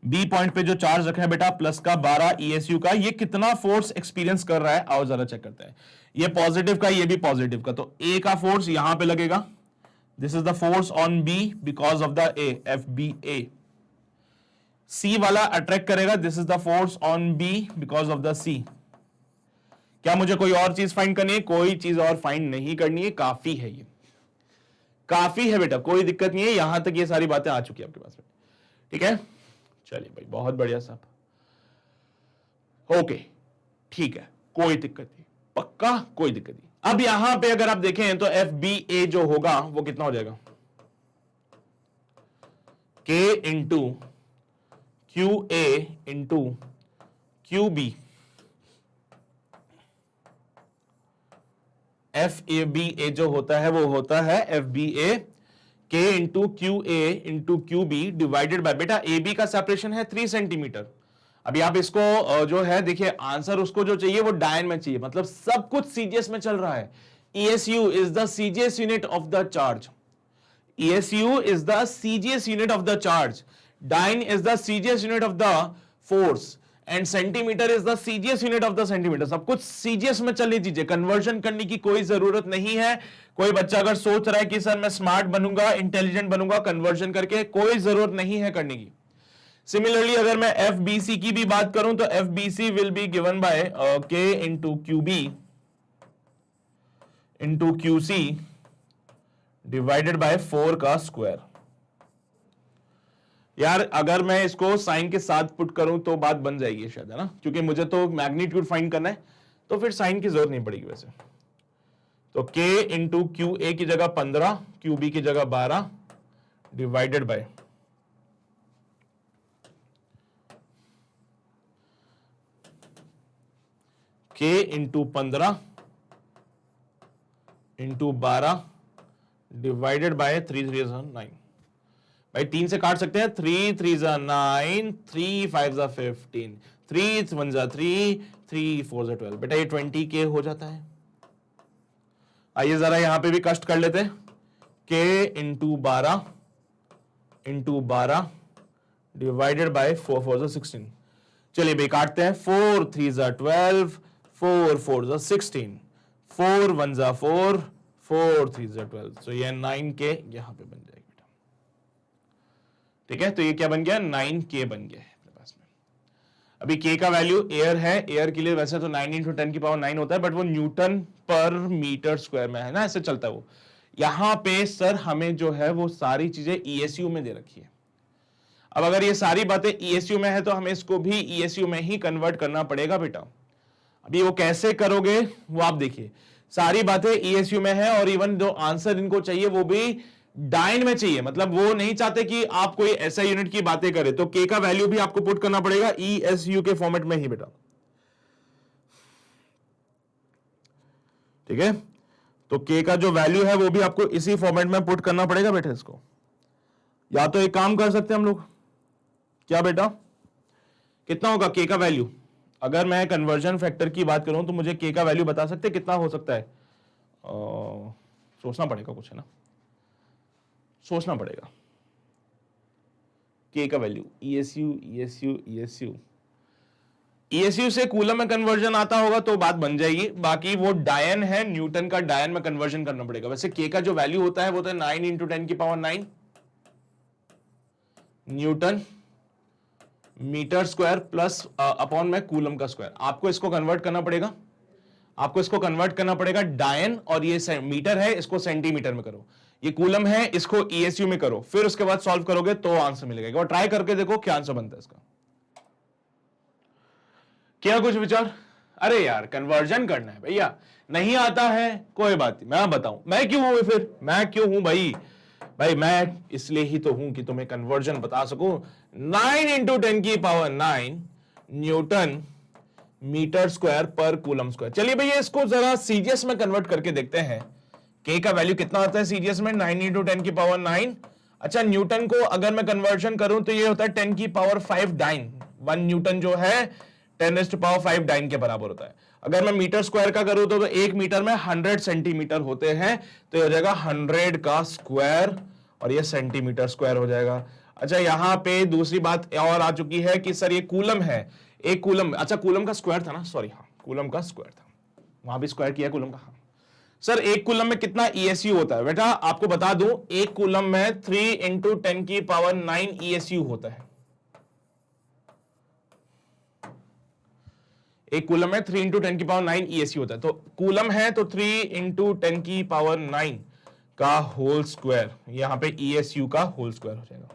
बी पॉइंट पे जो चार्ज रखा है बेटा प्लस का 12 ESU का, ये कितना फोर्स एक्सपीरियंस कर रहा है आओ जरा चेक करते हैं। ये पॉजिटिव का ये भी पॉजिटिव का, तो ए का फोर्स यहां पे लगेगा। This is the force on B because of the A, FBA। C वाला अट्रैक्ट करेगा, this is the force on B because of the C. क्या मुझे कोई और चीज फाइंड करनी है? कोई चीज और फाइंड नहीं करनी है, काफी है, ये काफी है बेटा, कोई दिक्कत नहीं है। यहां तक ये सारी बातें आ चुकी है आपके पास में, ठीक है। चलिए भाई बहुत बढ़िया साहब, ओके ठीक है, कोई दिक्कत नहीं, पक्का कोई दिक्कत नहीं। अब यहां पे अगर आप देखें तो FBA जो होगा वो कितना हो जाएगा K into QA into QB। FBA जो होता है वो होता है FBA K into QA into QB divided by, बेटा AB का सेपरेशन है 3 सेंटीमीटर। अभी आप इसको जो है देखिए आंसर उसको जो चाहिए वो डायन में चाहिए, मतलब सब कुछ CGS में चल रहा है। ESU is the CGS unit of the charge, ESU is the CGS unit of the charge, dyne is the CGS unit of the force and centimetre is the CGS unit of the centimetre. सब कुछ CGS में चल रही चीजें, conversion करने की कोई जरूरत नहीं है। कोई बच्चा अगर सोच रहा है कि सर मैं स्मार्ट बनूंगा इंटेलिजेंट बनूंगा कन्वर्जन करके, कोई जरूरत नहीं है करने की। सिमिलरली अगर मैं FBC की भी बात करूं तो FBC will be given bye K into QB into QC divided by 4 का स्क्वायर। यार अगर मैं इसको साइन के साथ पुट करूं तो बात बन जाएगी शायद, है ना, क्योंकि मुझे तो मैग्नीट्यूड फाइंड करना है तो फिर साइन की जरूरत नहीं पड़ेगी वैसे। तो K इंटू QA की जगह 15, QB की जगह 12 divided by K into 15 into 12 divided by 3 3 9। भाई 3 से काट सकते हैं, 3 3 9, 3 5 15, 3 1 3, 3 4 12। बेटा ये 20K हो जाता है। आइए जरा यहां पे भी कष्ट कर लेते हैं। K into 12 divided by 4 4 16। चलिए भाई काटते हैं, 4 3 12, 4 4 16, 4 1 4, 4 3 12। तो ये 9K यहां पे बन जाएगी बेटा, ठीक है। तो ये क्या बन गया 9K बन गया है अपने पास में। अभी K का वैल्यू एयर है, एयर के लिए वैसे तो 9 इंटू 10 की पावर 9 होता है, बट वो न्यूटन पर मीटर स्क्वायर में है ना, ऐसे चलता है वो। यहां पे सर हमें जो है वो सारी चीजें ESU में दे रखी है। अब अगर ये सारी बातें ESU में है तो हमें इसको भी ESU में ही कन्वर्ट करना पड़ेगा बेटा। अभी वो कैसे करोगे वो आप देखिए, सारी बातें ESU में है और इवन जो आंसर इनको चाहिए वो भी डाइन में चाहिए, मतलब वो नहीं चाहते कि आप कोई ऐसा यूनिट की बातें करें। तो K का वैल्यू भी आपको पुट करना पड़ेगा ESU के फॉर्मेट में ही बेटा, ठीक है। तो K का जो वैल्यू है वो भी आपको इसी फॉर्मेट में पुट करना पड़ेगा बेटा इसको। या तो एक काम कर सकते हैं हम लोग, क्या बेटा कितना होगा K का वैल्यू? अगर मैं कन्वर्जन फैक्टर की बात करूं तो मुझे K का वैल्यू बता सकते कितना हो सकता है? सोचना पड़ेगा कुछ, है ना, सोचना पड़ेगा। K का वैल्यू ESU से कूलम में कन्वर्जन आता होगा तो बात बन जाएगी, बाकी वो डायन है, न्यूटन का डायन में कन्वर्जन करना पड़ेगा। वैसे K का जो वैल्यू होता है वो तो 9 इंटू 10 की power 9, newton metre square plus upon में कूलम का स्क्वायर। आपको इसको कन्वर्ट करना पड़ेगा, डायन, और ये मीटर है इसको सेंटीमीटर में करो, ये कूलम है इसको ईएसयू में करो, फिर उसके बाद सॉल्व करोगे तो आंसर मिलेगा। और ट्राई करके देखो क्या आंसर बनता है इसका। क्या कुछ विचार? अरे यार कन्वर्जन करना है भैया, नहीं आता है कोई बात नहीं, मैं बताऊं मैं क्यों हूं, फिर मैं क्यों हूं भाई मैं इसलिए ही तो हूं कि तुम्हें कन्वर्जन बता सकूं। 9 इंटू 10 की पावर 9 न्यूटन मीटर स्क्वायर पर कूलम स्क्वायर। चलिए भैया इसको जरा सीजीएस में कन्वर्ट करके देखते हैं, के का वैल्यू कितना आता है सीजीएस में, 9 इंटू 10 की पावर 9। अच्छा न्यूटन को अगर मैं कन्वर्जन करूं तो ये होता है 10 की पावर 5 डाइन, 1 न्यूटन जो है 10 to पावर 5 डाइन के बराबर होता है। अगर मैं मीटर स्क्वायर का करूं तो 1 मीटर में 100 सेंटीमीटर होते हैं, तो ये हो जाएगा 100 का स्क्वायर और ये सेंटीमीटर स्क्वायर हो जाएगा। अच्छा यहां पे दूसरी बात और आ चुकी है कि सर ये कूलम है, एक कूलम, अच्छा कूलम का स्क्वायर था ना, सॉरी हाँ कूलम का स्क्वायर था, वहां भी स्क्वायर किया कूलम का। हाँ सर एक कूलम में कितना ईएसयू होता है? बेटा आपको बता दूं एक कूलम में 3 इंटू 10 की पावर 9 ईएसयू होता है। एक कूलम में 3 इंटू 10 की पावर 9 ईएसयू होता है, तो कूलम है तो 3 इंटू 10 की पावर 9 का होल स्क्वायर, यहां पे ईएसयू का होल स्क्वायर हो जाएगा।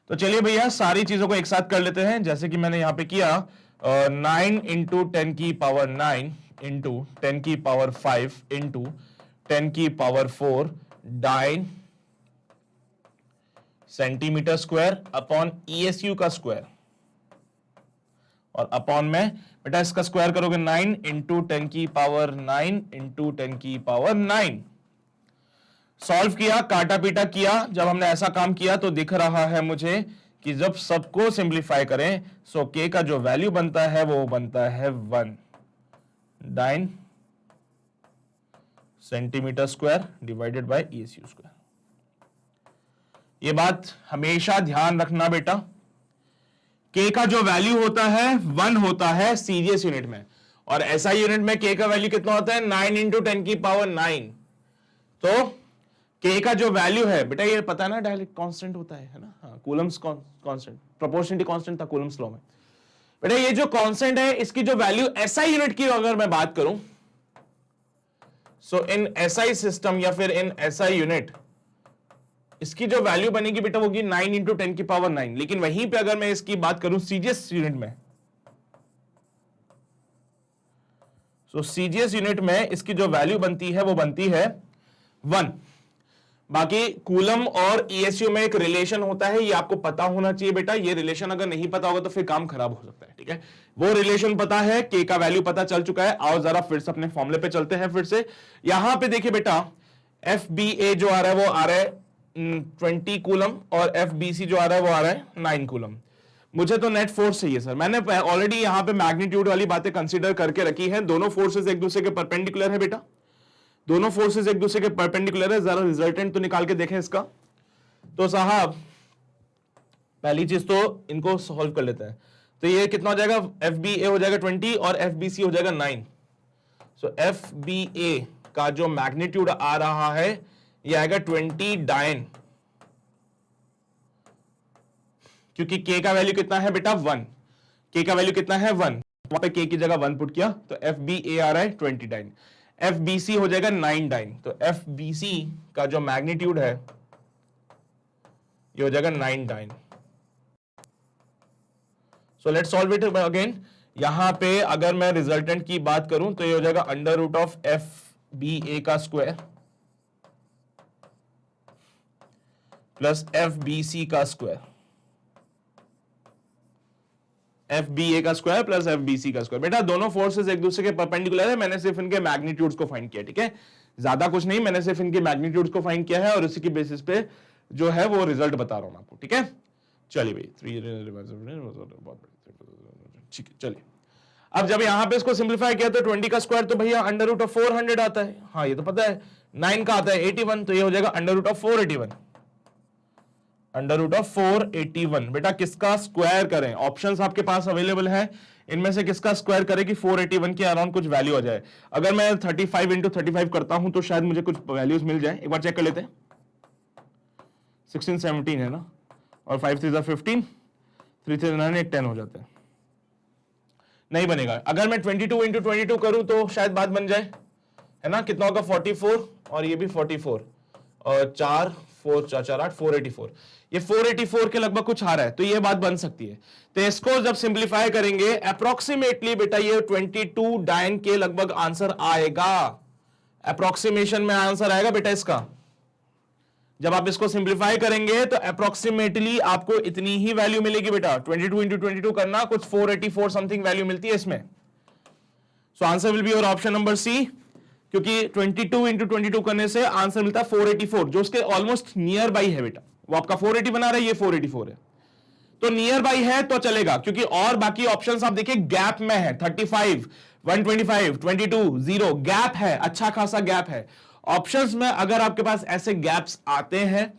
तो चलिए भैया सारी चीजों को एक साथ कर लेते हैं, जैसे कि मैंने यहां पे किया 9 इंटू 10 की पावर 9 इंटू 10 की पावर 5 इंटू 10 की power 4 dyne centimetre square upon ईएसयू का स्क्वायर, और अपॉन में बेटा इसका स्क्वायर करोगे 9 इंटू 10 की पावर 9 इंटू 10 की पावर 9। सॉल्व किया, काटा पीटा किया, जब हमने ऐसा काम किया तो दिख रहा है मुझे कि जब सबको सिंप्लीफाई करें सो के का जो वैल्यू बनता है वो बनता है 1 dyne centimetre square divided by ईएसयू square. ये बात हमेशा ध्यान रखना बेटा, के का जो वैल्यू होता है 1 होता है सीजीएस यूनिट में, और एसआई यूनिट में के का वैल्यू कितना होता है 9 इंटू 10 की पावर 9। तो के का जो वैल्यू है बेटा ये पता है ना डायरेक्ट कांस्टेंट होता है ना, हाँ कूलम्स कांस्टेंट, प्रोपोर्शनलिटी कांस्टेंट था कूलम्स लॉ में। बेटा ये जो कांस्टेंट है इसकी जो वैल्यू एसआई यूनिट की अगर मैं बात करूं, सो इन एसआई सिस्टम या फिर इन एसआई यूनिट इसकी जो वैल्यू बनेगी बेटा होगी 9 इंटू 10 की पावर 9। लेकिन वहीं पे अगर मैं इसकी बात करूं सीजीएस यूनिट में, सो सीजीएस यूनिट में इसकी जो वैल्यू बनती है वो बनती है 1। बाकी कूलम और ईएसयू में एक रिलेशन होता है, ये आपको पता होना चाहिए बेटा, ये रिलेशन अगर नहीं पता होगा तो फिर काम खराब हो सकता है, ठीक है। वो रिलेशन पता है, के का वैल्यू पता चल चुका है। आओ जरा फिर से अपने फॉर्मूले पे चलते हैं फिर से। यहां पे देखिए बेटा एफ बी ए जो आ रहा है वो आ रहा है 20 कूलम, और एफ बी सी जो आ रहा है वो आ रहा है 9 कूलम। मुझे तो नेट फोर्स चाहिए सर, मैंने ऑलरेडी यहां पे मैग्नीट्यूड वाली बातें कंसीडर करके रखी है। दोनों फोर्सेस एक दूसरे के परपेंडिकुलर है बेटा, दोनों फोर्सेस एक दूसरे के परपेंडिकुलर है। जरा रिजल्टेंट तो निकाल के देखें इसका। तो साहब पहली चीज तो इनको सॉल्व कर लेते हैं, तो ये कितना हो जाएगा, एफ बी ए हो जाएगा 20 और एफ बी सी हो जाएगा 9। सो एफ बी ए का जो मैग्नीट्यूड आ रहा है ये आएगा 20 डायन, क्योंकि के का वैल्यू कितना है बेटा 1, के का वैल्यू कितना है 1, वहां पे के की जगह 1 पुट किया तो एफ बी ए आ रहा है 20 डाइन, एफ बी सी हो जाएगा 9 डाइन। तो एफ बी सी का जो मैग्नीट्यूड है ये हो जाएगा 9 dyne. So let's solve it again. यहां पे अगर मैं रिजल्टेंट की बात करूं तो ये हो जाएगा under root of F B A का square plus F B C का स्क्वायर, एफ बी ए का square plus F B C का स्क्वायर। बेटा दोनों फोर्सेस एक दूसरे के परपेंडिकुलर है, मैंने सिर्फ इनके मैग्नीट्यूड्स को फाइंड किया, ठीक है, ज्यादा कुछ नहीं, मैंने सिर्फ इनके मैग्नीट्यूड्स को फाइंड किया है और उसी के बेसिस पे जो है वो रिजल्ट बता रहा हूं आपको, ठीक है। चलिए भाई ठीक है, चलिए अब जब यहां पे इसको सिंप्लीफाई किया तो 20 का स्क्वायर तो भैया अंडर रूट ऑफ 400 आता है, हाँ ये तो पता है। 9 का आता है 81, तो ये हो जाएगा under root of 481, under root of 481। बेटा किसका स्क्वायर करें, ऑप्शंस आपके पास अवेलेबल है, इनमें से किसका स्क्वायर करें कि 481 के अराउंड कुछ वैल्यू आ जाए। अगर मैं 35 इंटू 35 करता हूं तो शायद मुझे कुछ वैल्यूज मिल जाए, एक बार चेक कर लेते हैं। 16 17 है ना, और 5 3 15, 3 3 9, 10 हो जाते हैं। नहीं बनेगा। अगर मैं 22 इंटू 22 करूं तो शायद बात बन जाए, है ना। कितना होगा 44 और ये भी 44 और 4 4 4 4 8 484, ये 484 के लगभग कुछ आ रहा है, तो ये बात बन सकती है। तो इसको जब सिंप्लीफाई करेंगे अप्रोक्सीमेटली बेटा ये 22 डाइन के लगभग आंसर आएगा। अप्रोक्सीमेशन में आंसर आएगा बेटा इसका। जब आप इसको सिंप्लीफाई करेंगे तो अप्रोक्सीमेटली आपको इतनी ही वैल्यू मिलेगी बेटा। 22 इंटू 22 करना, कुछ 484 समथिंग वैल्यू मिलती है इसमें। So answer will be your option number C, क्योंकि 22 इंटू 22 करने से आंसर मिलता है 484, जो उसके ऑलमोस्ट नियर बाई है बेटा। वो आपका 480 बना रहा है, ये 484 है, तो नियर बाई है तो चलेगा। क्योंकि और बाकी ऑप्शंस आप देखिए गैप में है, 35 125 22 0 गैप है, अच्छा खासा गैप है। ऑप्शंस में अगर आपके पास ऐसे गैप्स आते हैं,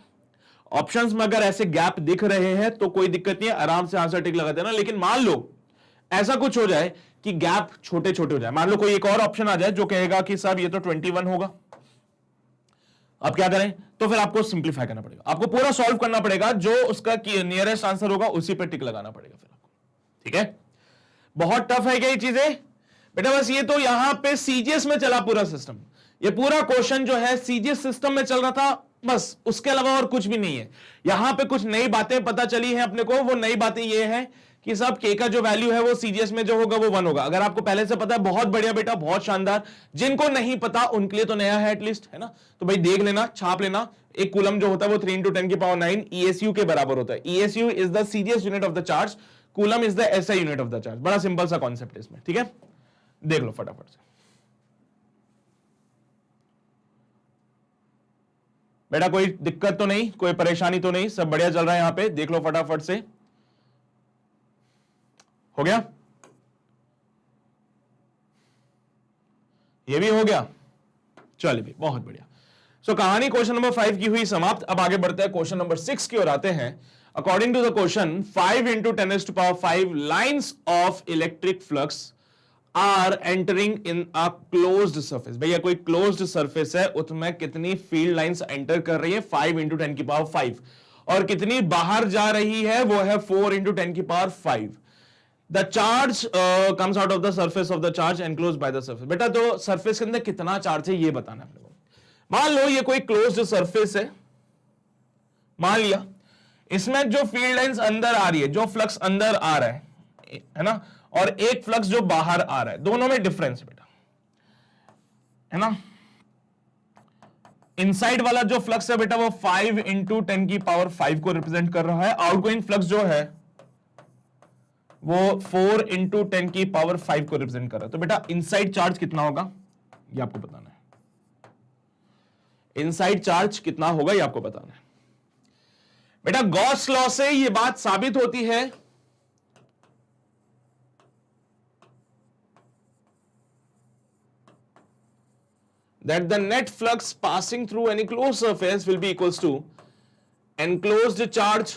ऑप्शंस में अगर ऐसे गैप दिख रहे हैं तो कोई दिक्कत नहीं है, आराम से आंसर टिक लगा देना। लेकिन मान लो ऐसा कुछ हो जाए कि गैप छोटे छोटे हो जाए, मान लो कोई एक और ऑप्शन आ जाए जो कहेगा कि साहब ये तो 21 होगा, अब क्या करें? तो फिर आपको सिंप्लीफाई करना पड़ेगा, आपको पूरा सॉल्व करना पड़ेगा, जो उसका नियरेस्ट आंसर होगा उसी पर टिक लगाना पड़ेगा फिर आपको। ठीक है, बहुत टफ है क्या ये चीजें बेटा? बस ये तो यहां पे सीजीएस में चला पूरा सिस्टम, ये पूरा क्वेश्चन जो है सीजीएस सिस्टम में चल रहा था, बस उसके अलावा और कुछ भी नहीं है। यहां पे कुछ नई बातें पता चली हैं अपने को, वो नई बातें ये है कि सब के का जो वैल्यू है वो सीजीएस में जो होगा वो 1 होगा। अगर आपको पहले से पता है बहुत बढ़िया बेटा, बहुत शानदार। जिनको नहीं पता उनके लिए तो नया है एटलीस्ट, है ना। तो भाई देख लेना, छाप लेना। एक कूलम जो होता है वो 3 × 10⁹ ESU के बराबर होता है। ESU is the CGS unit of the charge, coulomb is the SI unit of the charge. बड़ा सिंपल सा कॉन्सेप्ट है इसमें, ठीक है। देख लो फटाफट से बेटा, कोई दिक्कत तो नहीं, कोई परेशानी तो नहीं, सब बढ़िया चल रहा है यहां पे। देख लो फटाफट से, हो गया, ये भी हो गया, चलिए भी बहुत बढ़िया। सो कहानी क्वेश्चन नंबर 5 की हुई समाप्त। अब आगे बढ़ते हैं क्वेश्चन नंबर 6 की ओर आते हैं। According to the question 5 × 10⁵ lines of electric flux are entering in a closed surface. भैया कोई क्लोज्ड सरफेस है, उसमें कितनी फील्ड लाइंस एंटर कर रही है? 5 × 10⁵, और कितनी बाहर जा रही है? वो है 4 × 10⁵। The charge comes out of the surface of the charge enclosed by the surface. बेटा तो सरफेस के अंदर कितना चार्ज है ये बताना है अपने को। मान लो ये कोई क्लोज्ड सरफेस है, मान लिया इसमें जो फील्ड लाइंस अंदर आ रही है, जो फ्लक्स अंदर आ रहा है ना, और एक फ्लक्स जो बाहर आ रहा है, दोनों में डिफरेंस बेटा, है ना। इनसाइड वाला जो फ्लक्स है बेटा वो 5 × 10⁵ को रिप्रेजेंट कर रहा है। आउटगोइंग फ्लक्स जो है वो 4 × 10⁵ को रिप्रेजेंट कर रहा है। तो बेटा इनसाइड चार्ज कितना होगा ये आपको बताना है। इनसाइड चार्ज कितना होगा ये आपको बताना है बेटा। गॉस लॉ से ये बात साबित होती है that the net flux passing through any closed surface will be equals to enclosed charge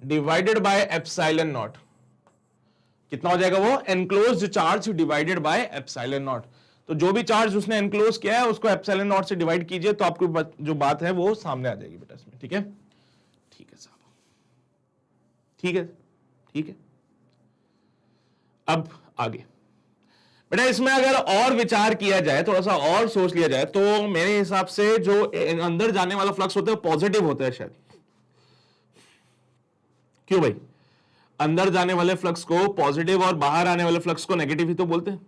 divided by epsilon naught। कितना हो जाएगा वो? enclosed charge divided by epsilon naught। तो जो भी चार्ज उसने एनक्लोज किया है उसको एप्सिलॉन नॉट से डिवाइड कीजिए, तो आपको जो बात है वो सामने आ जाएगी बेटा इसमें। ठीक है, ठीक है साहब, ठीक है, ठीक है। अब आगे बेटा इसमें अगर और विचार किया जाए, थोड़ा सा और सोच लिया जाए, तो मेरे हिसाब से जो अंदर जाने वाला फ्लक्स होता है पॉजिटिव होता है शायद। क्यों भाई? अंदर जाने वाले फ्लक्स को पॉजिटिव और बाहर आने वाले फ्लक्स को नेगेटिव ही तो बोलते हैं,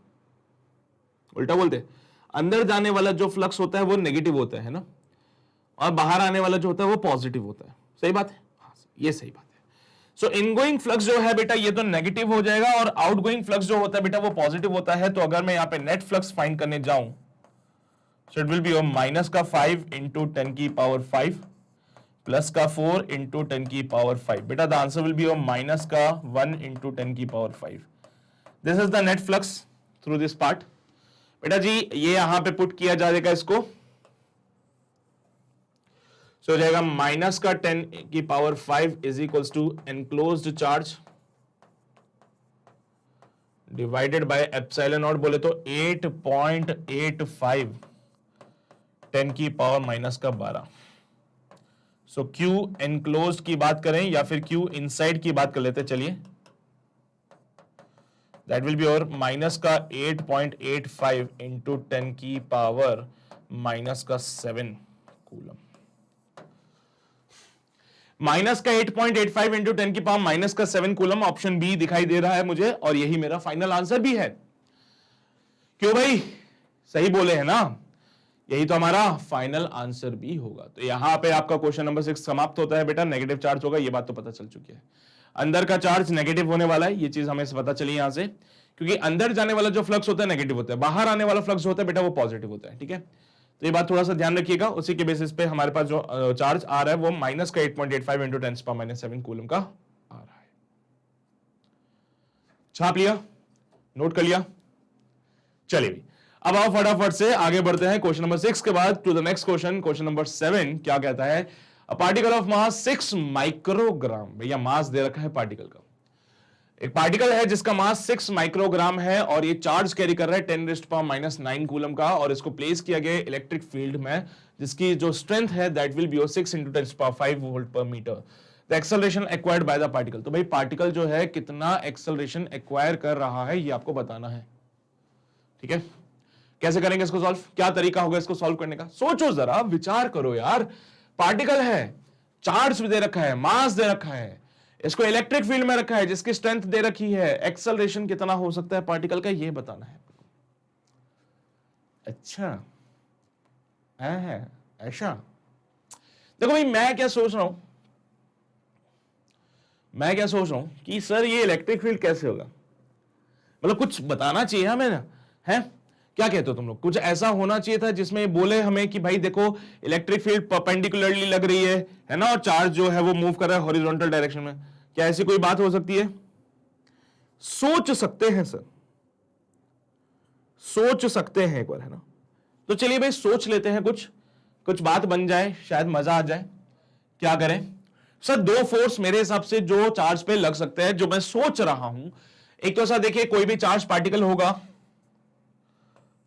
उल्टा बोलते हैं। अंदर जाने वाला जो फ्लक्स होता है वो नेगेटिव होता है ना, और बाहर आने वाला जो होता है वो पॉजिटिव होता है। सही बात है? हाँ, ये सही बात है। सो इनगोइंग फ्लक्स जो है बेटा ये तो नेगेटिव हो जाएगा, और आउटगोइंग फ्लक्स जो होता है बेटा वो पॉजिटिव होता है। तो अगर मैं यहां पे नेट फ्लक्स फाइंड करने जाऊं, so it will be minus का 5 × 10⁵ प्लस का 4 × 10⁵। बेटा the answer will B minus का 1 × 10⁵। This is the net flux through this part. बेटा जी ये यहां पे पुट किया जाएगा इसको, सो हो जाएगा माइनस का 10⁵ is equals to enclosed charge divided by epsilon naught. बोले तो 8.85 10⁻⁻12। सो क्यू एनक्लोज्ड की बात करें या फिर क्यू इनसाइड की बात कर लेते हैं, चलिए। दैट विल बी और माइनस का 8.85 इंटू 10 की पावर माइनस का 7 कूलम। माइनस का 8.85 इंटू 10 की पावर माइनस का 7 कूलम, ऑप्शन बी दिखाई दे रहा है मुझे, और यही मेरा फाइनल आंसर भी है। क्यों भाई, सही बोले हैं ना, यही तो हमारा फाइनल आंसर भी होगा। तो यहां पे आपका क्वेश्चन नंबर 6 समाप्त होता है बेटा। नेगेटिव चार्ज होगा, ये बात तो पता चल चुकी है। अंदर का चार्ज नेगेटिव होने वाला है, ये चीज हमें पता चली यहां से, क्योंकि अंदर जाने वाला जो फ्लक्स होता है नेगेटिव होता है, बाहर आने वाला फ्लक्स होता है बेटा वो पॉजिटिव होता है। ठीक है, तो ये बात थोड़ा सा ध्यान रखिएगा। उसी के बेसिस पे हमारे पास जो चार्ज आ रहा है वो माइनस का 8.85 इंटू 10⁻⁻7 कूलम का आ रहा है। छाप लिया, नोट कर लिया। चलिए अब आओ फटाफट से आगे बढ़ते हैं क्वेश्चन नंबर 6 के बाद to the next question. Question number 7 क्या कहता है, a particle of mass 6 microgram. भैया मास दे रखा है पार्टिकल का, एक पार्टिकल है जिसका मास 6 माइक्रोग्राम है और ये चार्ज कैरी कर रहा है 10⁻⁻9 कूलम का, और इसको प्लेस किया गया इलेक्ट्रिक फील्ड में जिसकी जो स्ट्रेंथ है that will be 6 into 10⁻5 volt पर metre. The acceleration acquired by the particle. तो भाई पार्टिकल जो है कितना एक्सेलरेशन एक्वायर कर रहा है ये आपको बताना है। ठीक है, कैसे करेंगे इसको सॉल्व, क्या तरीका होगा इसको सॉल्व करने का, सोचो जरा, विचार करो यार। पार्टिकल है, चार्ज भी दे रखा है, मास दे रखा है, इसको इलेक्ट्रिक फील्ड में रखा है जिसकी स्ट्रेंथ दे रखी है, एक्सेलरेशन कितना हो सकता है पार्टिकल का ये बताना है। अच्छा है ऐसा। देखो भाई मैं क्या सोच रहा हूं कि सर ये इलेक्ट्रिक फील्ड कैसे होगा, मतलब कुछ बताना चाहिए हमें ना, है क्या कहते हो तुम लोग, कुछ ऐसा होना चाहिए था जिसमें बोले हमें कि भाई देखो इलेक्ट्रिक फील्ड परपेंडिकुलरली लग रही है ना, और चार्ज जो है वो मूव कर रहा है हॉरिजॉन्टल डायरेक्शन में। क्या ऐसी कोई बात हो सकती है? सोच सकते हैं सर, सोच सकते हैं एक बार, है ना। तो चलिए भाई सोच लेते हैं, कुछ बात बन जाए, शायद मजा आ जाए। क्या करें सर? दो फोर्स मेरे हिसाब से जो चार्ज पे लग सकते हैं, जो मैं सोच रहा हूं। एक तो सर देखिए कोई भी चार्ज पार्टिकल होगा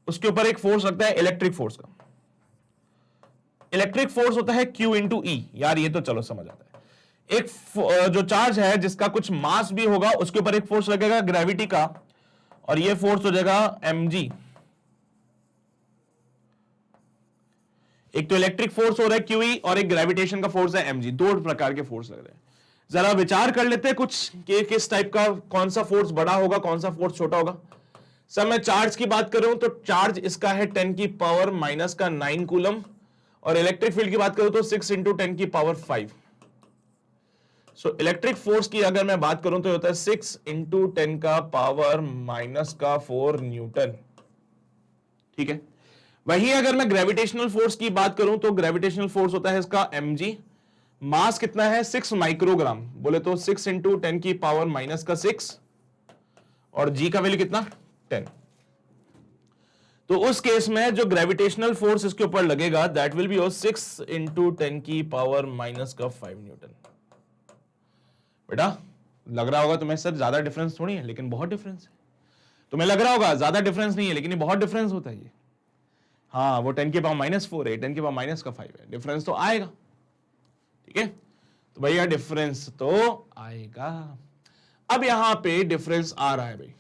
उसके ऊपर एक फोर्स लगता है इलेक्ट्रिक फोर्स का। इलेक्ट्रिक फोर्स होता है Q इंटू E। यार ये तो चलो समझ आता है। एक जो चार्ज है जिसका कुछ मास भी होगा उसके ऊपर एक फोर्स लगेगा ग्रेविटी का, और ये फोर्स हो जाएगा mg। एक तो इलेक्ट्रिक फोर्स हो रहा है QE और एक ग्रेविटेशन का फोर्स है mg। दो प्रकार के फोर्स लग रहे हैं। जरा विचार कर लेते हैं कुछ कि किस टाइप का, कौन सा फोर्स बड़ा होगा, कौन सा फोर्स छोटा होगा। सर मैं चार्ज की बात करूं तो चार्ज इसका है 10 की पावर माइनस का 9 कूलम, और इलेक्ट्रिक फील्ड की बात करूं तो 6 इंटू 10 की पावर 5। सो इलेक्ट्रिक फोर्स की अगर मैं बात करूं तो होता है 6 इंटू 10 का पावर माइनस का 4 न्यूटन। ठीक है, वही अगर मैं ग्रेविटेशनल फोर्स की बात करूं तो ग्रेविटेशनल फोर्स होता है इसका mg। मास कितना है 6 माइक्रोग्राम, बोले तो 6 इंटू 10 की पावर माइनस का 6, और g का वैल्यू कितना 10। तो उस केस में जो ग्रेविटेशनल फोर्स इसके ऊपर लगेगा दैट विल बी 6 इंटू 10 की पावर माइनस का 5 न्यूटन। बेटा लग रहा होगा तुम्हें सर ज्यादा डिफरेंस थोड़ी है, लेकिन बहुत डिफरेंस है। तुम्हें लग रहा होगा ज्यादा डिफरेंस नहीं है, लेकिन ये बहुत डिफरेंस होता है ये। हाँ वो 10 की पावर माइनस 4 है, 10 की पावर माइनस का 5 है, डिफरेंस तो आएगा। ठीक है, तो भैया डिफरेंस तो आएगा। अब यहां पे डिफरेंस आ रहा है भाई,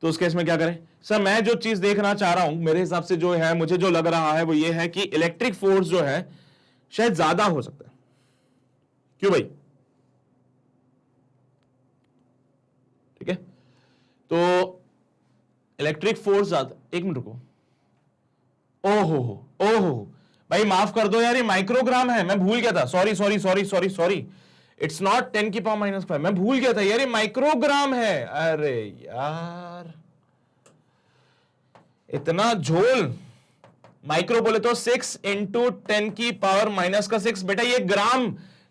तो उस केस में क्या करें? सर मैं जो चीज देखना चाह रहा हूं, मेरे हिसाब से जो है, मुझे जो लग रहा है वो ये है कि इलेक्ट्रिक फोर्स जो है शायद ज्यादा हो सकता है। क्यों भाई? ठीक है, तो इलेक्ट्रिक फोर्स ज्यादा, एक मिनट रुको, ओहो भाई माफ कर दो यार, ये माइक्रोग्राम है, मैं भूल गया था, सॉरी, इट्स नॉट 10 की पावर माइनस 5, मैं भूल गया था यार, ये माइक्रोग्राम है। अरे यार इतना झोल। माइक्रो बोले तो 6 इंटू 10 की पावर माइनस का 6। बेटा ये ग्राम,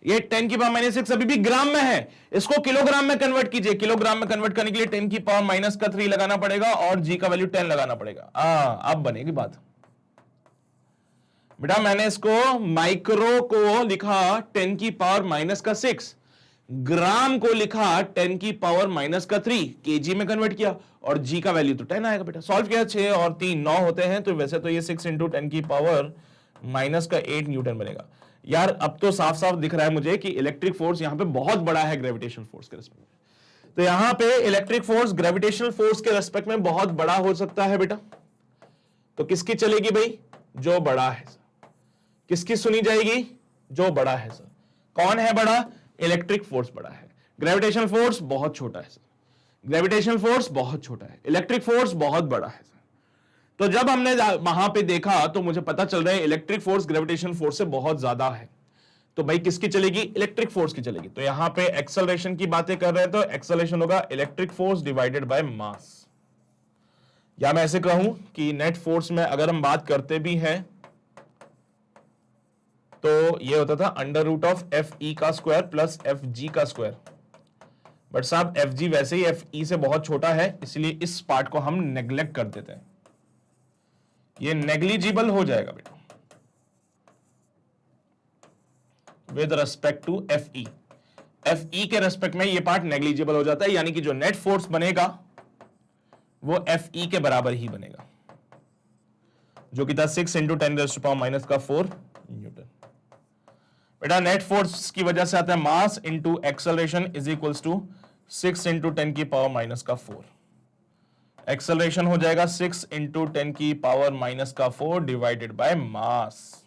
ये 10 की पावर माइनस 6 अभी भी ग्राम में है, इसको किलोग्राम में कन्वर्ट कीजिए। किलोग्राम में कन्वर्ट करने के लिए 10 की पावर माइनस का 3 लगाना पड़ेगा और जी का वैल्यू 10 लगाना पड़ेगा। अब बनेगी बात। बेटा मैंने इसको माइक्रो को लिखा 10 की पावर माइनस का 6, ग्राम को लिखा 10 की पावर माइनस का 3, केजी में कन्वर्ट किया और जी का वैल्यू तो 10 आएगा। बेटा सॉल्व किया, 6 और 3 9 होते हैं, तो वैसे तो ये 6 इंटू 10 की पावर माइनस का 8 न्यूटन बनेगा। यार अब तो साफ साफ दिख रहा है मुझे कि इलेक्ट्रिक फोर्स यहां पे बहुत बड़ा है ग्रेविटेशनल फोर्स के रिस्पेक्ट में। तो यहां पे इलेक्ट्रिक फोर्स ग्रेविटेशनल फोर्स के रिस्पेक्ट में बहुत बड़ा हो सकता है बेटा। तो किसकी चलेगी भाई? जो बड़ा है सर। किसकी सुनी जाएगी? जो बड़ा है सर। कौन है बड़ा? इलेक्ट्रिक फोर्स बड़ा है, ग्रेविटेशनल फोर्स बहुत छोटा है सर। ग्रेविटेशनल फोर्स बहुत छोटा है, इलेक्ट्रिक फोर्स बहुत बड़ा है सर। तो जब हमने वहां पे देखा तो मुझे पता चल रहा है इलेक्ट्रिक फोर्स ग्रेविटेशनल फोर्स से बहुत ज्यादा है। तो भाई किसकी चलेगी? इलेक्ट्रिक फोर्स की चलेगी। तो यहां पे एक्सेलरेशन की बातें कर रहे हैं तो एक्सेलरेशन होगा electric force divided by mass. या मैं ऐसे कहूं कि नेट फोर्स में अगर हम बात करते भी हैं तो ये होता था under root of F E का स्क्वायर प्लस एफ जी का स्क्वायर। बट साहब एफ जी वैसे ही एफ ई से बहुत छोटा है, इसलिए इस पार्ट को हम नेग्लेक्ट कर देते हैं। ये नेग्लिजिबल हो जाएगा बेटा with respect to F E. F E के रेस्पेक्ट में ये पार्ट नेग्लिजिबल हो जाता है, यानी कि जो नेट फोर्स बनेगा वो एफ ई के बराबर ही बनेगा, जो कि था 6 × 10⁻⁻⁴ न्यूटन। बेटा नेट फोर्स की वजह से आता है mass into acceleration is equals to 6 × 10⁻⁻⁴। Acceleration हो जाएगा 6 × 10⁻⁻⁴ डिवाइडेड बाय मास।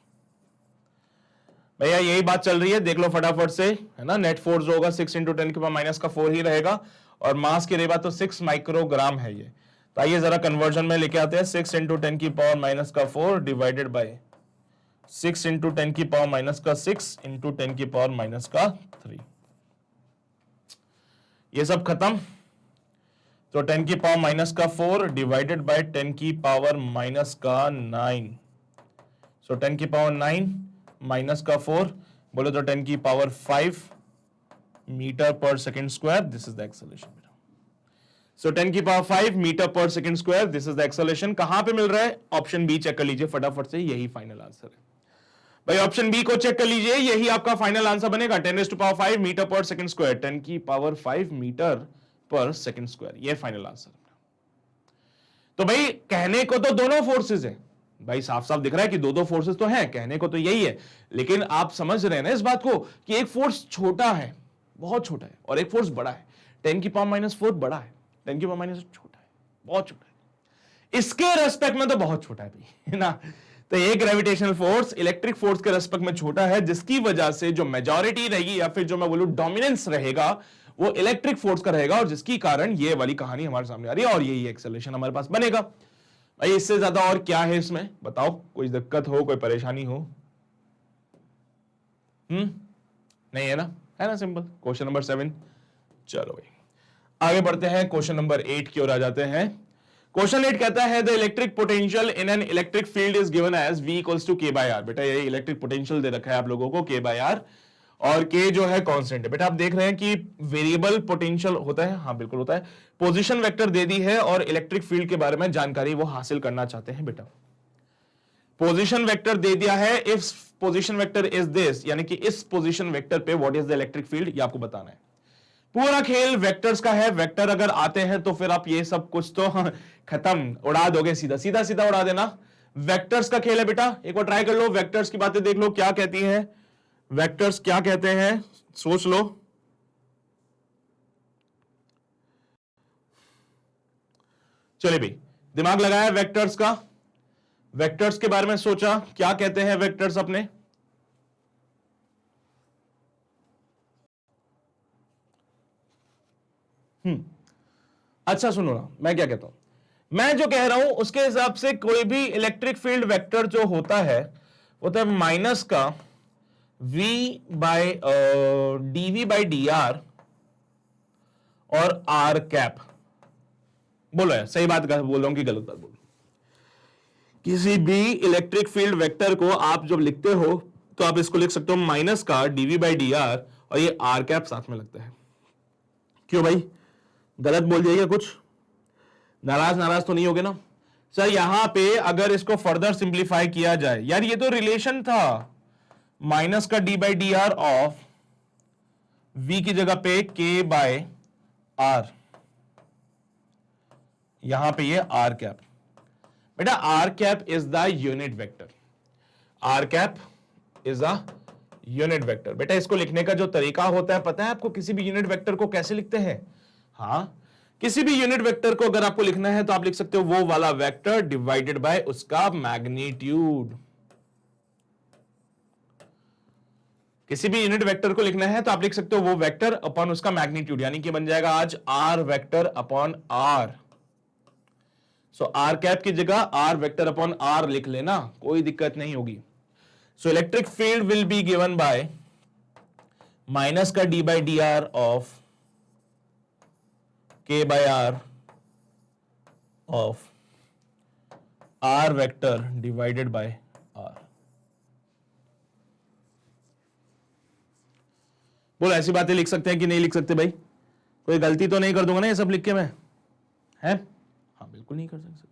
भैया यही बात चल रही है, देख लो फटाफट से, है ना। नेट फोर्स जो होगा 6 × 10⁻⁻⁴ ही रहेगा और मास की रही बात तो 6 माइक्रोग्राम है ये। तो आइए जरा कन्वर्जन में लेके आते हैं। 6 × 10⁻⁻⁴ डिवाइडेड बाय 6 × 10⁻⁻⁶ × 10⁻⁻3। ये सब खत्म। तो 10⁻⁻⁴ डिवाइडेड बाय 10⁻⁻⁹। सो 10⁻⁹ बोलो तो 10⁵ मीटर पर second square. This is the acceleration. So 10⁵ metre पर second square, this is the acceleration. कहां पे मिल रहा है? ऑप्शन बी चेक कर लीजिए फटाफट से, यही फाइनल आंसर है भाई। ऑप्शन बी को चेक कर लीजिए, यही आपका फाइनल आंसर बनेगा। 10⁵ मीटर पर सेकेंड स्क्वायर, 10⁵ मीटर पर सेकेंड स्क्वायर, ये फाइनल आंसर। तो भाई कहने को तो दोनों फोर्सेस है भाई, साफ साफ दिख रहा है कि दो फोर्सेस तो हैं, कहने को तो यही है, लेकिन आप समझ रहे हैं ना इस बात को कि एक फोर्स छोटा है, बहुत छोटा है, और एक फोर्स बड़ा है। 10⁻⁴ बड़ा है, 10⁻⁻⁴ छोटा है, बहुत छोटा है। इसके रेस्पेक्ट में तो बहुत छोटा है भाई, है ना। तो ये ग्रेविटेशनल फोर्स इलेक्ट्रिक फोर्स के रेस्पेक्ट में छोटा है, जिसकी वजह से जो मेजॉरिटी रहेगी या फिर जो मैं बोलूं डोमिनेंस रहेगा वो इलेक्ट्रिक फोर्स का रहेगा, और जिसकी कारण ये वाली कहानी हमारे सामने आ रही है और यही एक्सेलरेशन हमारे पास बनेगा। भाई इससे ज्यादा और क्या है इसमें बताओ? कोई दिक्कत हो, कोई परेशानी हो? नहीं है ना? है ना सिंपल। Question number 7। चलो भाई आगे बढ़ते हैं, क्वेश्चन नंबर 8 की ओर आ जाते हैं। क्वेश्चन 8 कहता है the electric potential in an electric field is given as V = K/R। बेटा ये इलेक्ट्रिक पोटेंशियल दे रखा है आप लोगों को K/R, और K जो है कांस्टेंट है। बेटा आप देख रहे हैं कि वेरिएबल पोटेंशियल होता है, हाँ बिल्कुल होता है। पोजीशन वेक्टर दे दी है और इलेक्ट्रिक फील्ड के बारे में जानकारी वो हासिल करना चाहते हैं। बेटा पोजीशन वेक्टर दे दिया है, if position vector is this, यानी कि इस पोजीशन वेक्टर पे what is the electric field, ये आपको बताना है। पूरा खेल वेक्टर्स का है, वेक्टर अगर आते हैं तो फिर आप ये सब कुछ तो खत्म उड़ा दोगे, सीधा सीधा सीधा उड़ा देना। वेक्टर्स का खेल है बेटा, एक बार ट्राई कर लो, वेक्टर्स की बातें देख लो क्या कहती है, वेक्टर्स क्या कहते हैं, सोच लो। चलिए भाई दिमाग लगाया वेक्टर्स का, वेक्टर्स के बारे में सोचा, क्या कहते हैं वेक्टर्स अपने? अच्छा सुनो ना, मैं क्या कहता हूं, मैं जो कह रहा हूं उसके हिसाब से कोई भी इलेक्ट्रिक फील्ड वेक्टर जो होता है वो तो माइनस का dV/dr और r कैप। बोलो यार सही बात बोल रहा हूं कि गलत बात बोल? किसी भी इलेक्ट्रिक फील्ड वेक्टर को आप जब लिखते हो तो आप इसको लिख सकते हो माइनस का dV/dr और ये r कैप साथ में लगता है। क्यों भाई गलत बोल जाइए कुछ? नाराज तो नहीं होगे ना सर? यहां पे अगर इसको फर्दर सिंप्लीफाई किया जाए, यार ये तो रिलेशन था, माइनस का d/dr ऑफ v की जगह पे K/r, यहां पे ये r कैप। बेटा r cap is the unit vector, r cap is the unit vector. बेटा इसको लिखने का जो तरीका होता है पता है आपको? किसी भी यूनिट वेक्टर को कैसे लिखते हैं? हाँ, किसी भी यूनिट वेक्टर को अगर आपको लिखना है तो आप लिख सकते हो वो वाला वेक्टर डिवाइडेड बाय उसका मैग्नीट्यूड। किसी भी यूनिट वेक्टर को लिखना है तो आप लिख सकते हो वो वेक्टर अपॉन उसका मैग्नीट्यूड, यानी कि बन जाएगा आज R vector upon R. So R cap की जगह आर वेक्टर अपॉन आर लिख लेना, कोई दिक्कत नहीं होगी। So electric field will be given by minus का D by D R of K by R of R vector divided by R. बोलो ऐसी बातें लिख सकते हैं कि नहीं लिख सकते भाई? कोई गलती तो नहीं कर दूंगा ना ये सब लिख के मैं? है? हाँ बिल्कुल नहीं कर सकते,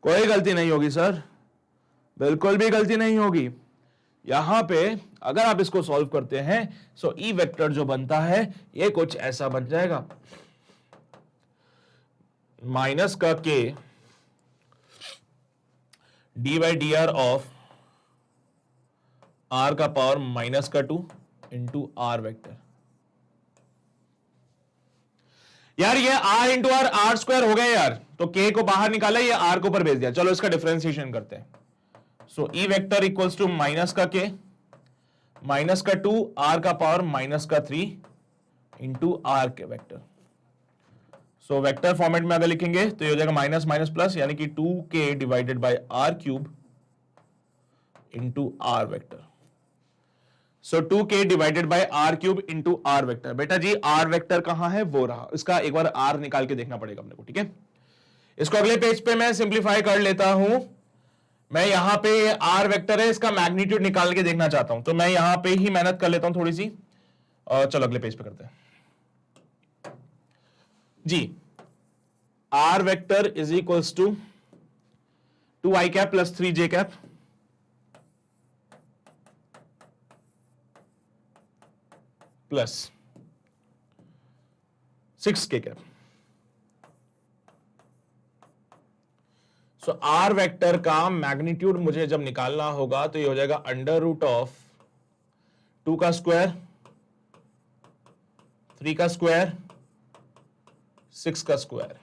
कोई गलती नहीं होगी सर, बिल्कुल भी गलती नहीं होगी। यहां पे अगर आप इसको सॉल्व करते हैं सो ई वेक्टर जो बनता है ये कुछ ऐसा बन जाएगा, माइनस का K D by D R of R का पावर माइनस का 2 इंटू आर वेक्टर। यार ये r into R R square हो गया यार, तो k को बाहर निकाला, ये r को ऊपर भेज दिया। चलो इसका डिफरेंशिएशन करते हैं। So E vector equals to minus का k माइनस का 2 r का पावर माइनस का 3 इंटू आर के वेक्टर। सो वेक्टर फॉर्मेट में अगर लिखेंगे तो ये हो जाएगा माइनस माइनस प्लस, यानी कि 2k divided by R cube into R vector. So 2k divided by R cube into R vector. बेटा जी आर वेक्टर कहां है? वो रहा, इसका एक बार आर निकाल के देखना पड़ेगा अपने को, ठीक है? इसको अगले पेज पे मैं सिंप्लीफाई कर लेता हूं। मैं यहां पे आर वेक्टर है, इसका मैग्नीट्यूड निकाल के देखना चाहता हूं, तो मैं यहां पे ही मेहनत कर लेता हूं थोड़ी सी। और चलो अगले पेज पे करते हैं जी। R vector is equals to 2i cap plus 3j cap plus 6k cap. So R vector का मैग्नीट्यूड मुझे जब निकालना होगा तो ये हो जाएगा अंडर रूट ऑफ 2 का स्क्वायर, 3 का स्क्वायर, 6 का square,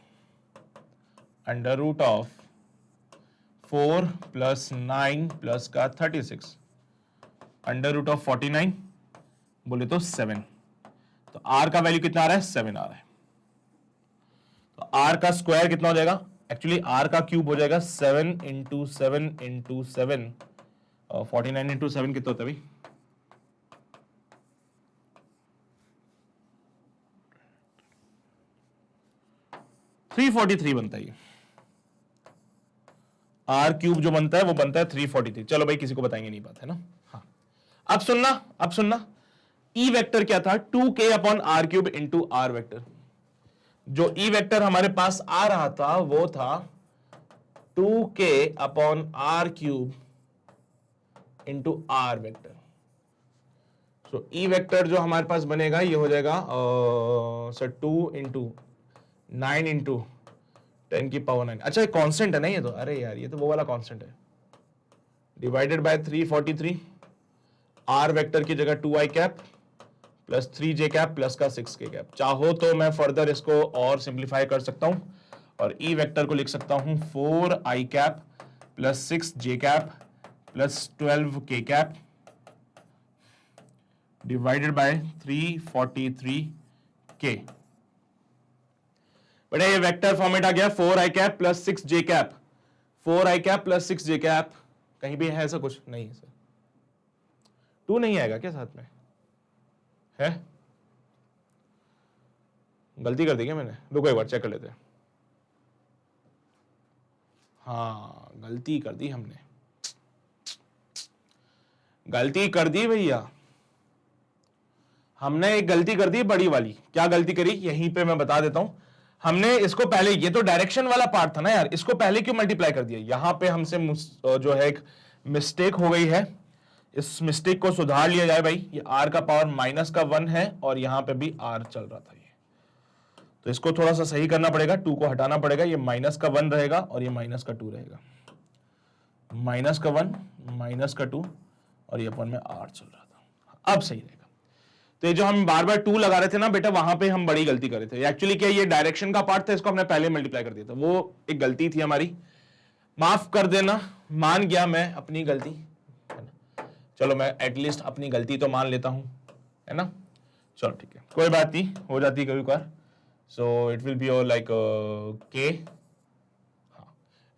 under root of 4 plus 9 plus का 36, अंडर रूट ऑफ 49 बोले तो 7। तो r का वैल्यू कितना आ रहा है? 7 आ रहा है। तो r का स्क्वायर कितना हो जाएगा? एक्चुअली r का क्यूब हो जाएगा 7 इंटू 7 इंटू 7 और 49 इंटू 7 कितना होता है भाई? 343 बनता है। r क्यूब जो बनता है वो बनता है 343। चलो भाई किसी को बताएंगे नहीं बात है ना? हाँ अब सुनना ई वेक्टर क्या था? 2k upon R cube into R vector. जो ई वेक्टर हमारे पास आ रहा था वो था 2k upon R cube into R vector. So E vector जो हमारे पास बनेगा ये हो जाएगा सर 2 इंटू 9 इंटू 10 की पावर 9। अच्छा कांस्टेंट है ना ये तो? अरे यार ये तो वो वाला कांस्टेंट है, डिवाइडेड बाय 343। आर वेक्टर की जगह 2i cap plus 3j cap plus का 6k कैप। चाहो तो मैं फर्दर इसको और सिंप्लीफाई कर सकता हूं और ई वेक्टर को लिख सकता हूं 4i cap plus 6j cap plus 12k cap divided by 343k। बेटा ये वेक्टर फॉर्मेट आ गया 4i cap plus 6j cap, 4i cap plus 6j cap. कहीं भी है ऐसा कुछ? नहीं है सर। 2 नहीं आएगा क्या साथ में? है गलती कर दी क्या मैंने? रुको एक बार चेक कर लेते हैं। हाँ गलती कर दी हमने, गलती कर दी भैया, हमने एक गलती कर दी बड़ी वाली। क्या गलती करी? यहीं पे मैं बता देता हूं। हमने इसको पहले, ये तो डायरेक्शन वाला पार्ट था ना यार, इसको पहले क्यों मल्टीप्लाई कर दिया? यहां पे हमसे जो है एक मिस्टेक हो गई है, इस मिस्टेक को सुधार लिया जाए भाई। ये r का पावर माइनस का 1 है और यहां पे भी r चल रहा था ये, तो इसको थोड़ा सा सही करना पड़ेगा। 2 को हटाना पड़ेगा, ये माइनस का 1 रहेगा और ये माइनस का 2 रहेगा। माइनस का 1 माइनस का 2 और ये अपन में r चल रहा था। अब सही रहेगा। तो ये जो हम बार बार 2 लगा रहे थे ना बेटा, वहां पे हम बड़ी गलती कर रहे थे। एक्चुअली क्या ये डायरेक्शन का पार्ट था, इसको हमने पहले मल्टीप्लाई कर दिया था, वो एक गलती थी हमारी, माफ कर देना, मान गया मैं अपनी गलती, है ना। चलो मैं एटलीस्ट अपनी गलती तो मान लेता हूं, है ना। चलो ठीक है, कोई बात नहीं, हो जाती कभी कभार। So it will be your like के,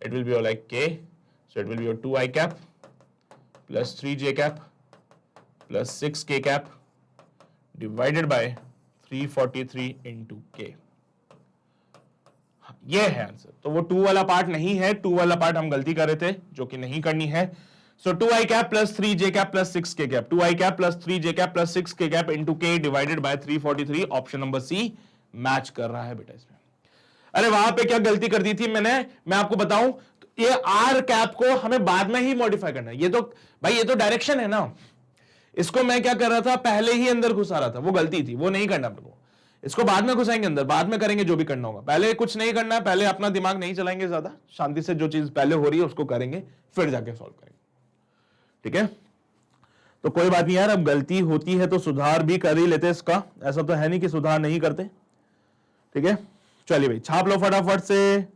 it will be your like k, so it will be your 2i cap plus 3j cap plus 6k cap divided by 343 into k। ये है आंसर। तो वो 2 वाला पार्ट नहीं है, 2 वाला part हम गलती कर रहे थे, जो कि नहीं करनी है। सो 2i cap plus 3j cap plus 6k cap, 2i cap plus 3j cap plus 6k cap into k divided by 343, option number C match कर रहा है बेटा इसमें। अरे वहां पे क्या गलती कर दी थी मैंने, मैं आपको बताऊं, ये आर कैप को हमें बाद में ही मॉडिफाई करना है। ये तो भाई ये तो डायरेक्शन है ना, इसको मैं क्या कर रहा था, पहले ही अंदर घुसा रहा था, वो गलती थी, वो नहीं करना अपने को। इसको बाद में घुसाएंगे अंदर, बाद में करेंगे जो भी करना होगा, पहले कुछ नहीं करना है, पहले अपना दिमाग नहीं चलाएंगे ज्यादा, शांति से जो चीज पहले हो रही है उसको करेंगे, फिर जाके सॉल्व करेंगे, ठीक है। तो कोई बात नहीं यार, अब गलती होती है तो सुधार भी कर ही लेते इसका, ऐसा तो है नहीं कि सुधार नहीं करते, ठीक है। चलिए भाई छाप लो फटाफट से,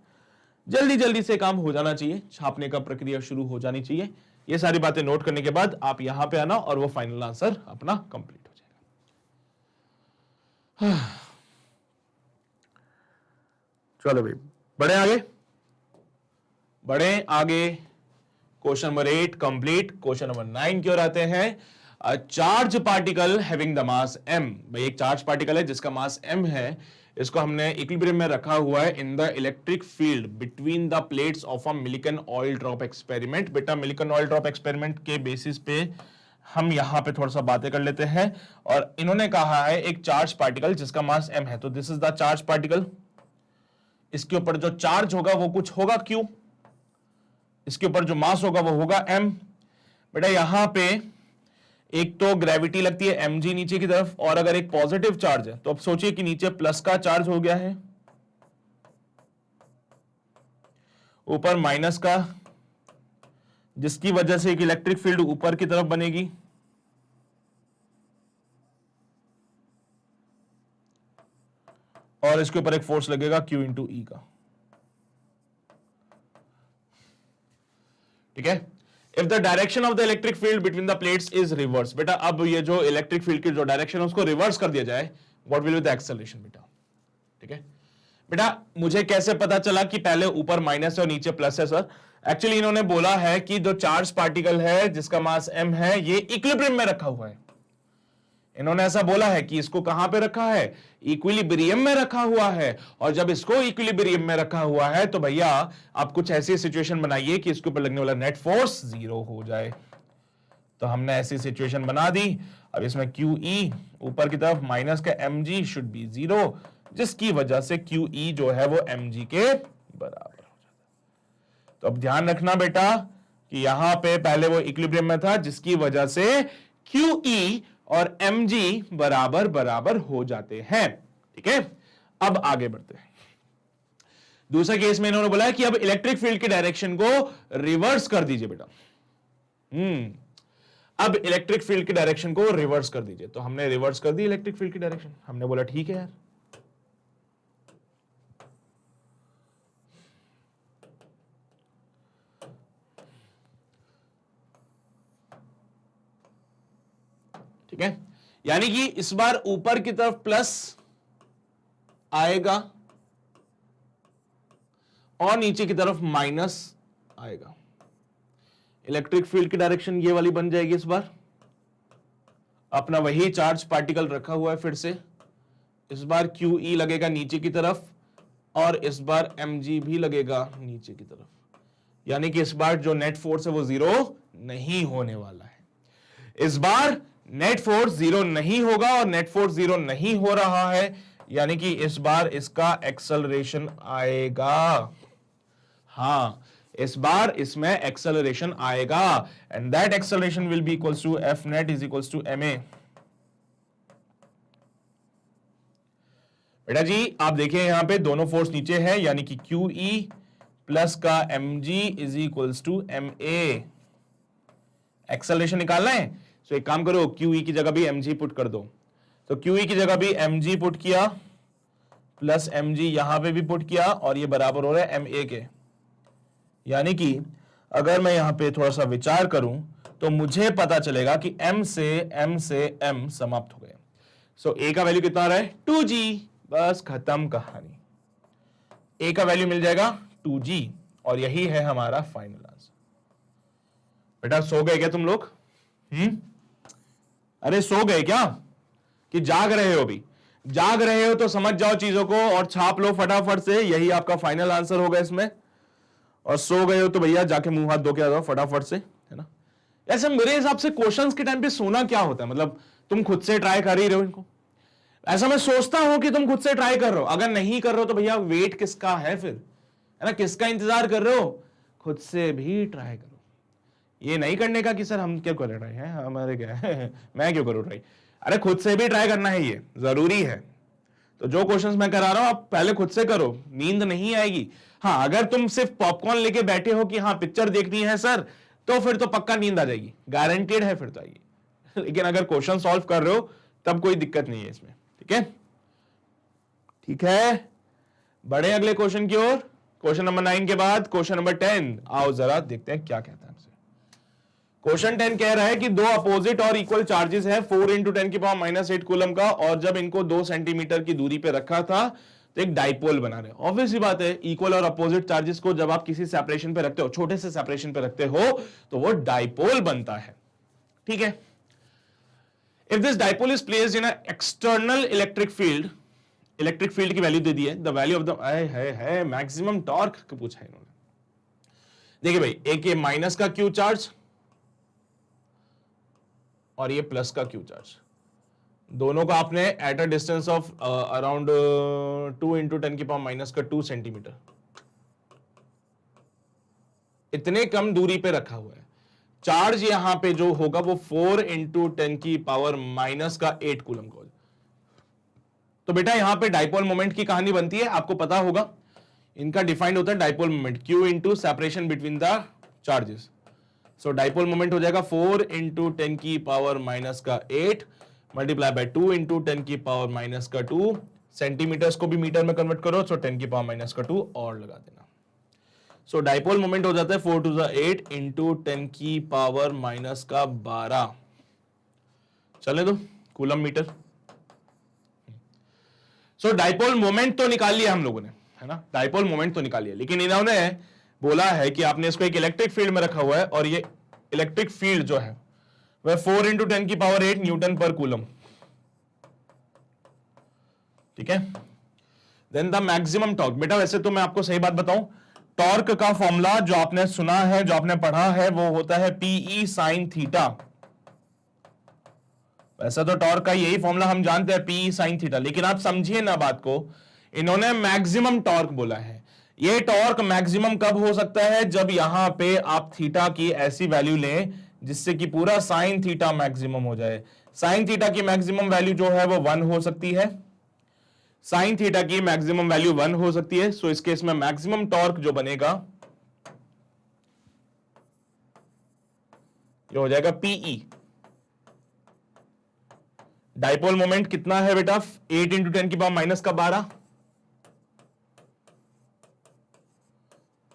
जल्दी जल्दी से काम हो जाना चाहिए, छापने का प्रक्रिया शुरू हो जानी चाहिए। ये सारी बातें नोट करने के बाद आप यहां पे आना और वो फाइनल आंसर अपना कंप्लीट हो जाएगा। चलो भाई बढ़े आगे। Question number 8 complete. Question number 9 की ओर आते हैं। Charge particle having the mass m, भाई एक चार्ज पार्टिकल है जिसका मास m है, इसको हमने इक्विलिब्रियम में रखा हुआ है in the electric field between the plates of a Millikan oil drop experiment. बेटा मिलिकन ऑयल ड्रॉप एक्सपेरिमेंट के बेसिस पे हम यहां पे थोड़ा सा बातें कर लेते हैं। और इन्होंने कहा है एक चार्ज पार्टिकल जिसका मास m है, तो this is the charge particle, इसके ऊपर जो चार्ज होगा वो कुछ होगा q, इसके ऊपर जो मास होगा वो होगा m। बेटा यहां पे एक तो ग्रेविटी लगती है mg नीचे की तरफ, और अगर एक पॉजिटिव चार्ज है तो अब सोचिए कि नीचे प्लस का चार्ज हो गया है, ऊपर माइनस का, जिसकी वजह से एक इलेक्ट्रिक फील्ड ऊपर की तरफ बनेगी, और इसके ऊपर एक फोर्स लगेगा Q इंटू ई का, ठीक है। If the direction of the electric field between the plates is reverse, बेटा अब ये जो इलेक्ट्रिक फील्ड की जो डायरेक्शन है उसको रिवर्स कर दिया जाए, what will be the acceleration बेटा, ठीक है। बेटा मुझे कैसे पता चला कि पहले ऊपर माइनस है और नीचे प्लस है सर? एक्चुअली इन्होंने बोला है कि जो चार्ज पार्टिकल है जिसका मास m है ये इक्विलिब्रियम में रखा हुआ है। इन्होंने ऐसा बोला है कि इसको कहां पे रखा है, इक्विलिब्रियम में रखा हुआ है। और जब इसको इक्विलिब्रियम में रखा हुआ है तो भैया आप कुछ ऐसी सिचुएशन बनाइए कि इसके ऊपर लगने वाला नेट फोर्स 0 हो जाए। तो हमने ऐसी सिचुएशन बना दी। अब इसमें QE ऊपर की तरफ माइनस का mg शुड बी 0, जिसकी वजह से QE जो है वो mg के बराबर हो जाता है। तो अब ध्यान रखना बेटा कि यहां पे पहले वो इक्विलिब्रियम में था, जिसकी वजह से QE और mg बराबर बराबर हो जाते हैं, ठीक है। अब आगे बढ़ते हैं। दूसरा केस में इन्होंने बोला कि अब इलेक्ट्रिक फील्ड की डायरेक्शन को रिवर्स कर दीजिए बेटा। अब इलेक्ट्रिक फील्ड की डायरेक्शन को रिवर्स कर दीजिए। तो हमने रिवर्स कर दी इलेक्ट्रिक फील्ड की डायरेक्शन, हमने बोला ठीक है यार। ठीक है, यानी कि इस बार ऊपर की तरफ प्लस आएगा और नीचे की तरफ माइनस आएगा। इलेक्ट्रिक फील्ड की डायरेक्शन ये वाली बन जाएगी। इस बार अपना वही चार्ज पार्टिकल रखा हुआ है फिर से, इस बार QE लगेगा नीचे की तरफ और इस बार mg भी लगेगा नीचे की तरफ, यानी कि इस बार जो नेट फोर्स है वो 0 नहीं होने वाला है। इस बार नेट फोर्स 0 नहीं होगा और नेट फोर्स 0 नहीं हो रहा है, यानी कि इस बार इसका एक्सेलरेशन आएगा। हां, इस बार इसमें एक्सेलरेशन आएगा and that acceleration will be equals to F net is equals to ma। बेटा जी आप देखिए यहां पे दोनों फोर्स नीचे है, यानी कि QE प्लस का mg is equals to ma। Acceleration निकालना है, सो एक काम करो, QE की जगह भी mg पुट कर दो। तो QE की जगह भी mg पुट किया प्लस mg यहां पे भी पुट किया और ये बराबर हो रहा है ma के। यानी कि अगर मैं यहां पे थोड़ा सा विचार करूं तो मुझे पता चलेगा कि m से m समाप्त हो गए। सो a का वैल्यू कितना आ रहा है 2g। बस खत्म कहानी। a का वैल्यू मिल जाएगा 2g और यही है हमारा फाइनल आंसर। बेटा सो गए क्या तुम लोग? अरे सो गए क्या कि जाग रहे हो? भी जाग रहे हो तो समझ जाओ चीजों को और छाप लो फटाफट से, यही आपका फाइनल आंसर होगा इसमें। और सो गए हो तो भैया जाके मुंह हाथ धो के आ जाओ फटाफट से, है ना। ऐसे मेरे हिसाब से क्वेश्चंस के टाइम पे सोना क्या होता है, मतलब तुम खुद से ट्राई कर ही रहे हो इनको। ऐसा मैं सोचता हूं कि तुम खुद से ट्राई कर रहे हो। अगर नहीं कर रहे हो तो भैया वेट किसका है फिर, है ना, किसका इंतजार कर रहे हो? खुद से भी ट्राई करो। ये नहीं करने का कि सर हम क्यों कर रहे हैं, हमारे क्या है मैं क्यों करूं ट्राई। अरे खुद से भी ट्राई करना है, ये जरूरी है। तो जो क्वेश्चंस मैं करा रहा हूं आप पहले खुद से करो, नींद नहीं आएगी। हाँ अगर तुम सिर्फ पॉपकॉर्न लेके बैठे हो कि हाँ पिक्चर देखनी है सर, तो फिर तो पक्का नींद आ जाएगी, गारंटेड है फिर तो आएगी। लेकिन अगर क्वेश्चन सॉल्व कर रहे हो तब कोई दिक्कत नहीं है इसमें, ठीक है। ठीक है, बढ़े अगले क्वेश्चन की ओर। क्वेश्चन नंबर 9 के बाद क्वेश्चन नंबर 10 आओ जरा देखते हैं क्या कहता है हमसे। क्वेश्चन 10 कह रहा है कि दो अपोजिट और इक्वल चार्जेस है 4 × 10⁻⁸ कूलम का, और जब इनको 2 सेंटीमीटर की दूरी पे रखा था तो एक डाइपोल बना रहे। ऑब्वियस सी बात है, इक्वल और अपोजिट चार्जेस को जब आप किसी सेपरेशन पे रखते हो, छोटे से सेपरेशन पे रखते हो, तो वो डाइपोल बनता है, ठीक है। If this dipole is placed in external electric field, electric field की वैल्यू दे दी है, द वैल्यू ऑफ द है मैक्सिमम टॉर्क पूछा है इन्होंने। देखिए भाई, एक ये माइनस का क्यू चार्ज और ये प्लस का क्यू चार्ज, दोनों को आपने at a distance of around 2 × 10⁻² centimetre, इतने कम दूरी पे रखा हुआ है। चार्ज यहां पे जो होगा वो 4 × 10⁻⁻8 कूलम का। तो बेटा यहां पे डाइपोल मोमेंट की कहानी बनती है, आपको पता होगा इनका डिफाइंड होता है dipole moment Q into separation between the charges. So dipole moment हो जाएगा 4 × 10⁻⁻8 मल्टीप्लाई बाय 2 × 10⁻⁻2। सेंटीमीटर्स को भी मीटर में कन्वर्ट करो, सो 10⁻⁻2 और लगा देना। सो डाइपोल मोमेंट हो जाता है 4 to the 8 × 10⁻⁻12। चले दो कूलम मीटर। सो डाइपोल मोमेंट तो निकाल लिया हम लोगों ने, है ना, डाइपोल मोमेंट तो निकाल लिया, लेकिन इन्होंने बोला है कि आपने इसको एक इलेक्ट्रिक फील्ड में रखा हुआ है और ये इलेक्ट्रिक फील्ड जो है वह 4 × 10⁸ न्यूटन पर कूलम, ठीक है। देन द मैक्सिमम टॉर्क, बेटा वैसे तो मैं आपको सही बात बताऊं, टॉर्क का फॉर्मूला जो आपने सुना है, जो आपने पढ़ा है, वो होता है PE sin थीटा। वैसा तो टॉर्क का यही फॉर्मूला हम जानते हैं, PE sin थीटा, लेकिन आप समझिए ना बात को, इन्होंने मैक्सिमम टॉर्क बोला है। ये टॉर्क मैक्सिमम कब हो सकता है? जब यहां पे आप थीटा की ऐसी वैल्यू लें जिससे कि पूरा साइन थीटा मैक्सिमम हो जाए। साइन थीटा की मैक्सिमम वैल्यू जो है वो 1 हो सकती है, साइन थीटा की मैक्सिमम वैल्यू 1 हो सकती है। सो इस केस में मैक्सिमम टॉर्क जो बनेगा ये हो जाएगा PE। डाइपोल मोमेंट कितना है बेटा? 8 × 10⁻⁻12।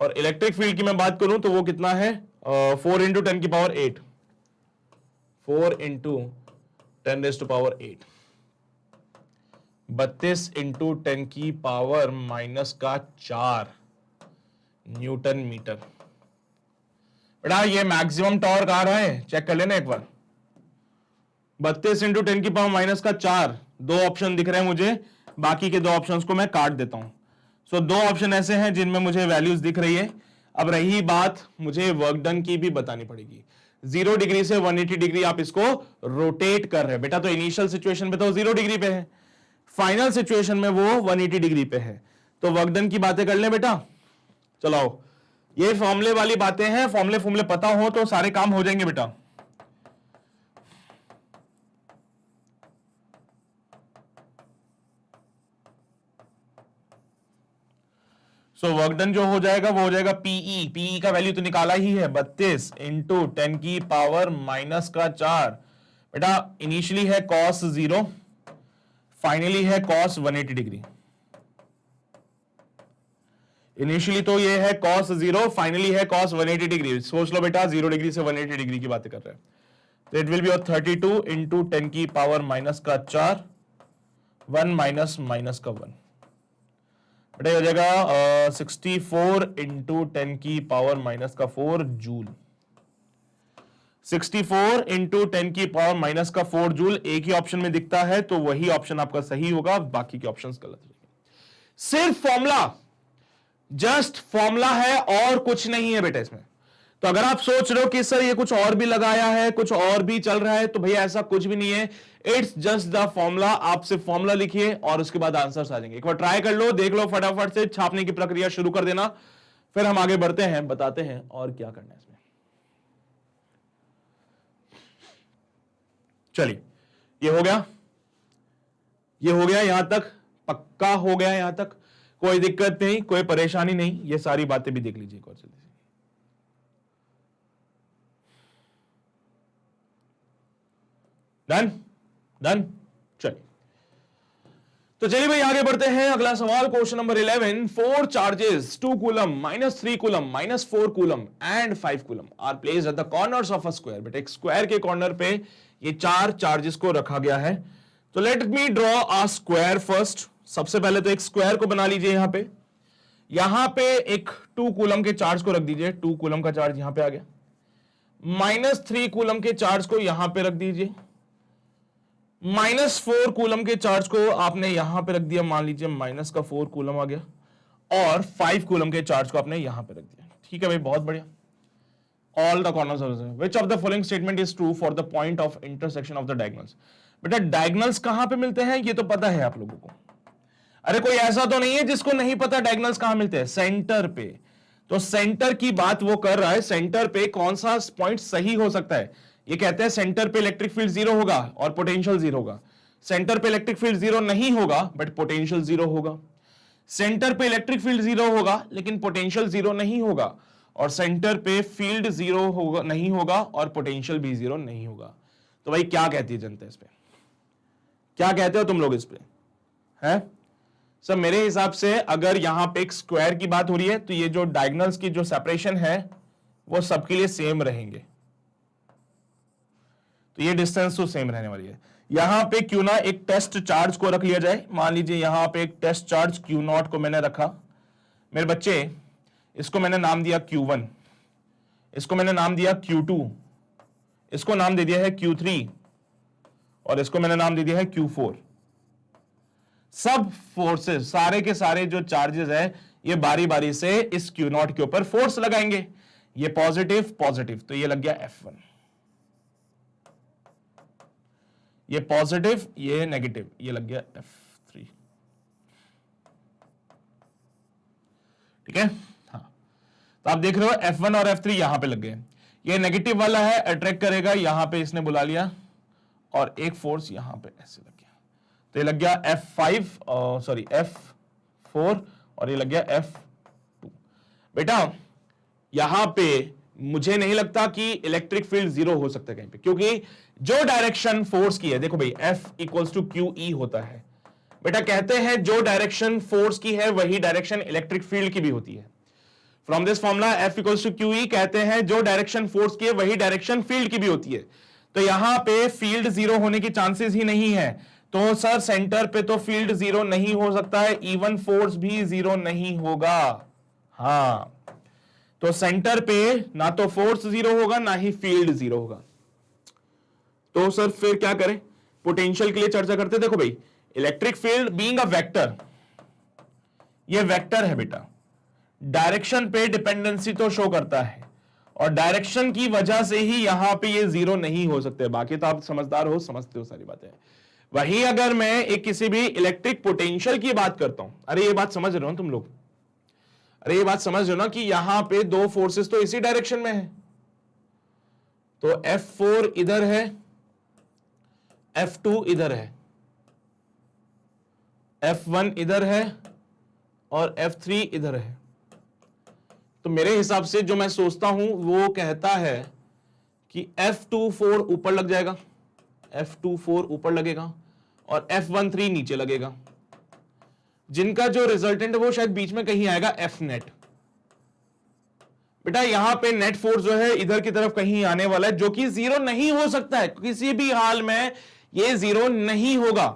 और इलेक्ट्रिक फील्ड की मैं बात करूं तो वो कितना है? 4 × 10⁸ 4 × 10⁻8, 32 × 10⁻⁻4 न्यूटन मीटर। बेटा ये मैक्सिमम टॉर्क आ रहा है, चेक कर लेना एक बार। 32 × 10⁻⁻4, दो ऑप्शन दिख रहे हैं मुझे, बाकी के दो ऑप्शंस को मैं काट देता हूं। सो दो ऑप्शन ऐसे हैं जिनमें मुझे वैल्यूज दिख रही है। अब रही बात मुझे वर्क डन की भी बतानी पड़ेगी। 0 डिग्री से 180 डिग्री आप इसको रोटेट कर रहे हैं बेटा, तो इनिशियल सिचुएशन पे तो 0 डिग्री पे है, फाइनल सिचुएशन में वो 180 डिग्री पे है। तो वर्क डन की बातें कर लें बेटा। चलाओ, ये फॉर्मूले वाली बातें हैं, फॉर्मूले पता हो तो सारे काम हो जाएंगे बेटा। सो वर्क डन जो हो जाएगा वो हो जाएगा PE का वैल्यू तो निकाला ही है, 32 × 10⁻⁻4 बेटा इनिशियली है cos 0, फाइनली है cos 180 डिग्री। इनिशियली तो ये है cos 0, फाइनली है cos 180 डिग्री। सोच लो बेटा 0 डिग्री से 180 डिग्री की बातें कर रहे हैं। तो इट विल बी 32 इंटू 10 की पावर माइनस का 4, 1 माइनस माइनस का 1, बेटा ये हो जाएगा 64 इंटू 10 की पावर माइनस का 4 जूल। 64 इंटू 10 की पावर माइनस का 4 जूल एक ही ऑप्शन में दिखता है, तो वही ऑप्शन आपका सही होगा, बाकी के ऑप्शंस गलत होंगे। सिर्फ फॉर्मूला, जस्ट फॉर्मूला है और कुछ नहीं है बेटा इसमें। तो अगर आप सोच रहे हो कि सर ये कुछ और भी लगाया है, कुछ और भी चल रहा है, तो भैया ऐसा कुछ भी नहीं है। It's just the formula. आप सिर्फ फॉर्मूला लिखिए और उसके बाद आंसर्स आ जाएंगे। एक बार ट्राई कर लो, देख लो, फटाफट से छापने की प्रक्रिया शुरू कर देना, फिर हम आगे बढ़ते हैं, बताते हैं और क्या करना है इसमें। चलिए ये हो गया, ये हो गया, यहां तक पक्का हो गया, यहां तक कोई दिक्कत नहीं, कोई परेशानी नहीं। ये सारी बातें भी देख लीजिए एक और जल्दी से। Done done. चलिए तो चलिए भाई आगे बढ़ते हैं। अगला सवाल question number 11। 4 charges 2 coulomb -3 coulomb -4 coulomb and 5 coulomb are placed at the corners of a square. बेटा एक स्क्वायर के कॉर्नर पे ये 4 चार्जेस को रखा गया है। तो let me draw a square first. सबसे पहले तो एक स्क्वायर को बना लीजिए। यहां पे एक 2 कूलम के चार्ज को रख दीजिए। 2 कूलम का चार्ज यहां पे आ गया। -3 कूलम के चार्ज को यहां पे रख दीजिए। -4 कूलम के चार्ज को आपने यहां पे रख दिया, मान लीजिए -4 कूलम आ गया। और 5 कूलम के चार्ज को आपने यहां पे रख दिया। ठीक है भाई, बहुत बढ़िया। All the corners of which of the following statement is true for the point of intersection of the diagonals. बेटा डायगोनल्स कहां पे मिलते हैं ये तो पता है आप लोगों को। अरे कोई ऐसा तो नहीं है जिसको नहीं पता डायगोनल्स कहां मिलते हैं, सेंटर पे। तो सेंटर की बात वो कर रहा है, सेंटर पे कौन सा पॉइंट सही हो सकता है। ये कहते हैं सेंटर पे इलेक्ट्रिक फील्ड 0 होगा और पोटेंशियल 0 होगा। सेंटर पे इलेक्ट्रिक फील्ड 0 नहीं होगा बट पोटेंशियल 0 होगा। सेंटर पे इलेक्ट्रिक फील्ड 0 होगा लेकिन पोटेंशियल 0 नहीं होगा। और सेंटर पे फील्ड 0 होगा नहीं होगा और पोटेंशियल भी 0 नहीं होगा। तो भाई क्या कहती है जनता इस पे, क्या कहते हो तुम लोग इस पे हैं? सर मेरे हिसाब से अगर यहां पे एक स्क्वायर की बात हो रही है तो ये जो डायगोनल्स की जो सेपरेशन है वो सबके लिए सेम रहेंगे। तो ये डिस्टेंस तो सेम रहने वाली है। यहां पे क्यों ना एक टेस्ट चार्ज को रख लिया जाए। मान लीजिए यहां पे एक टेस्ट चार्ज Q0 को मैंने रखा। मेरे बच्चे इसको मैंने नाम दिया Q1, इसको मैंने नाम दिया Q2, इसको नाम दे दिया है Q3 और इसको मैंने नाम दे दिया है Q4। सब फोर्सेस, सारे के सारे जो चार्जेस है ये बारी बारी से इस Q0 के ऊपर फोर्स लगाएंगे। ये पॉजिटिव पॉजिटिव, तो ये लग गया F1। ये पॉजिटिव, ये नेगेटिव, ये लग गया F3। ठीक है, हाँ। तो आप देख रहे हो F1 और F3 यहां पे लग गए। ये नेगेटिव वाला है, अट्रैक्ट करेगा, यहां पे इसने बुला लिया और एक फोर्स यहां पे ऐसे लग गया। तो ये लग गया F4 और ये लग गया F2। बेटा यहां पे मुझे नहीं लगता कि इलेक्ट्रिक फील्ड 0 हो सकता है कहीं पे, क्योंकि जो डायरेक्शन फोर्स की है, देखो भाई F इक्वल्स टू QE होता है। बेटा कहते हैं जो डायरेक्शन फोर्स की है वही डायरेक्शन इलेक्ट्रिक फील्ड की भी होती है। From this formula F equals to QE कहते हैं जो डायरेक्शन फोर्स की है वही डायरेक्शन फील्ड की भी होती है। तो यहां पे फील्ड 0 होने की चांसेस ही नहीं है। तो सर सेंटर पे तो फील्ड 0 नहीं हो सकता है, इवन फोर्स भी 0 नहीं होगा। हाँ, तो सेंटर पे ना तो फोर्स 0 होगा ना ही फील्ड 0 होगा। तो सर फिर क्या करें, पोटेंशियल के लिए चर्चा करते। देखो भाई electric field being a vector, ये वेक्टर है बेटा, डायरेक्शन पे डिपेंडेंसी तो शो करता है और डायरेक्शन की वजह से ही यहां पे ये 0 नहीं हो सकते। बाकी तो आप समझदार हो, समझते हो सारी बातें। वहीं अगर मैं एक किसी भी इलेक्ट्रिक पोटेंशियल की बात करता हूं, अरे ये बात समझ रहे हो तुम लोग, अरे ये बात समझ रहे हो ना कि यहां पे दो फोर्सेस तो इसी डायरेक्शन में है। तो F4 इधर है, F2 इधर है, F1 इधर है और F3 इधर है। तो मेरे हिसाब से जो मैं सोचता हूं वो कहता है कि F24 ऊपर लग जाएगा, F24 ऊपर लगेगा और F13 नीचे लगेगा, जिनका जो रिजल्टेंट है वो शायद बीच में कहीं आएगा F नेट। बेटा यहां पे नेट फोर्स जो है इधर की तरफ कहीं आने वाला है, जो कि जीरो नहीं हो सकता है, किसी भी हाल में ये जीरो नहीं होगा,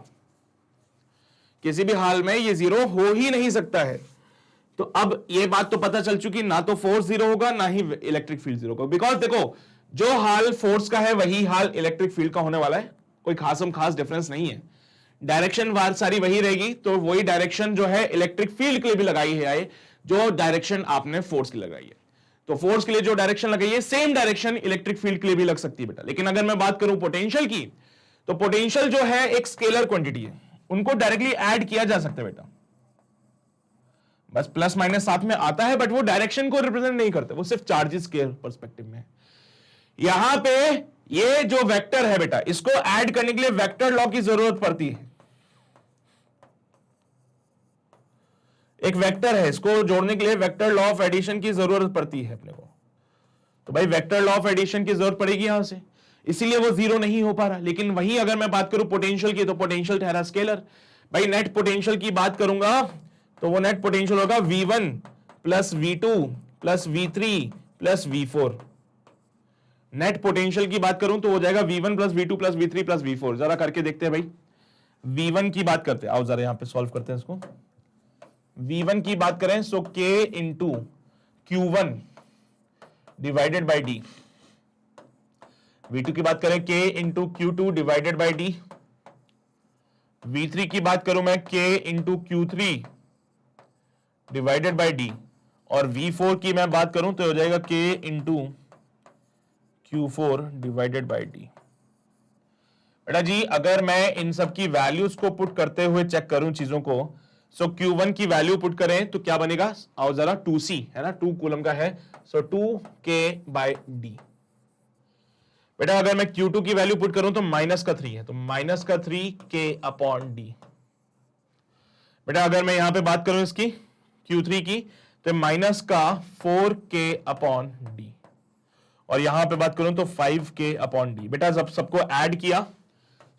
किसी भी हाल में ये जीरो हो ही नहीं सकता है। तो अब ये बात तो पता चल चुकी, ना तो फोर्स जीरो होगा ना ही इलेक्ट्रिक फील्ड जीरो होगा, बिकॉज देखो जो हाल फोर्स का है वही हाल इलेक्ट्रिक फील्ड का होने वाला है, कोई खास डिफरेंस नहीं है, डायरेक्शन वार सारी वही रहेगी। तो वही डायरेक्शन जो है इलेक्ट्रिक फील्ड के लिए भी लगाई है, जो डायरेक्शन आपने फोर्स की लगाई है, तो फोर्स के लिए जो डायरेक्शन लगाई है सेम डायरेक्शन इलेक्ट्रिक फील्ड के लिए भी लग सकती है बेटा। लेकिन अगर मैं बात करूं पोटेंशियल की, तो पोटेंशियल जो है एक स्केलर क्वांटिटी है, उनको डायरेक्टली ऐड किया जा सकता है बेटा, बस प्लस माइनस साथ में आता है, बट वो डायरेक्शन को रिप्रेजेंट नहीं करते, वो सिर्फ चार्जेस के पर्सपेक्टिव में। यहां पे ये जो वेक्टर है बेटा, इसको ऐड करने के लिए वेक्टर लॉ की जरूरत पड़ती है, एक वेक्टर है, इसको जोड़ने के लिए वेक्टर लॉ ऑफ एडिशन की जरूरत पड़ती है अपने को। तो भाई वेक्टर लॉ ऑफ एडिशन की जरूरत पड़ेगी यहां से, इसीलिए वो जीरो नहीं हो पा रहा। लेकिन वहीं अगर मैं बात करूं पोटेंशियल की, तो पोटेंशियल ठहरा स्केलर। भाई नेट पोटेंशियल की बात करूंगा तो वो नेट पोटेंशियल होगा V1 plus V2 plus V3 plus V4। Net potential की बात करूं तो हो जाएगा V1 plus V2 plus V3 plus V4। जरा करके देखते हैं भाई, V1 की बात करते हैं, आओ जरा यहां पे सॉल्व करते हैं इसको। V1 की बात करें सो K into Q1 divided by D। V2 की बात करें K into Q2 divided by D। V3 की बात करूं मैं K into Q3 divided by D। और V4 की मैं बात करूं तो हो जाएगा K into Q4 divided by D। बेटा जी अगर मैं इन सब की वैल्यूज को पुट करते हुए चेक करूं चीजों को, सो Q1 की वैल्यू पुट करें तो क्या बनेगा, आओ जरा 2C है ना, 2 कूलम का है, सो 2K बाई D। बेटा अगर मैं Q2 की वैल्यू पुट करूं तो माइनस का 3 है, तो माइनस का 3K अपॉन D। बेटा अगर मैं यहां पे बात करूं इसकी Q3 की, तो माइनस का 4K अपॉन D। और यहां पे बात करूं तो 5K अपॉन D। बेटा जब सबको ऐड किया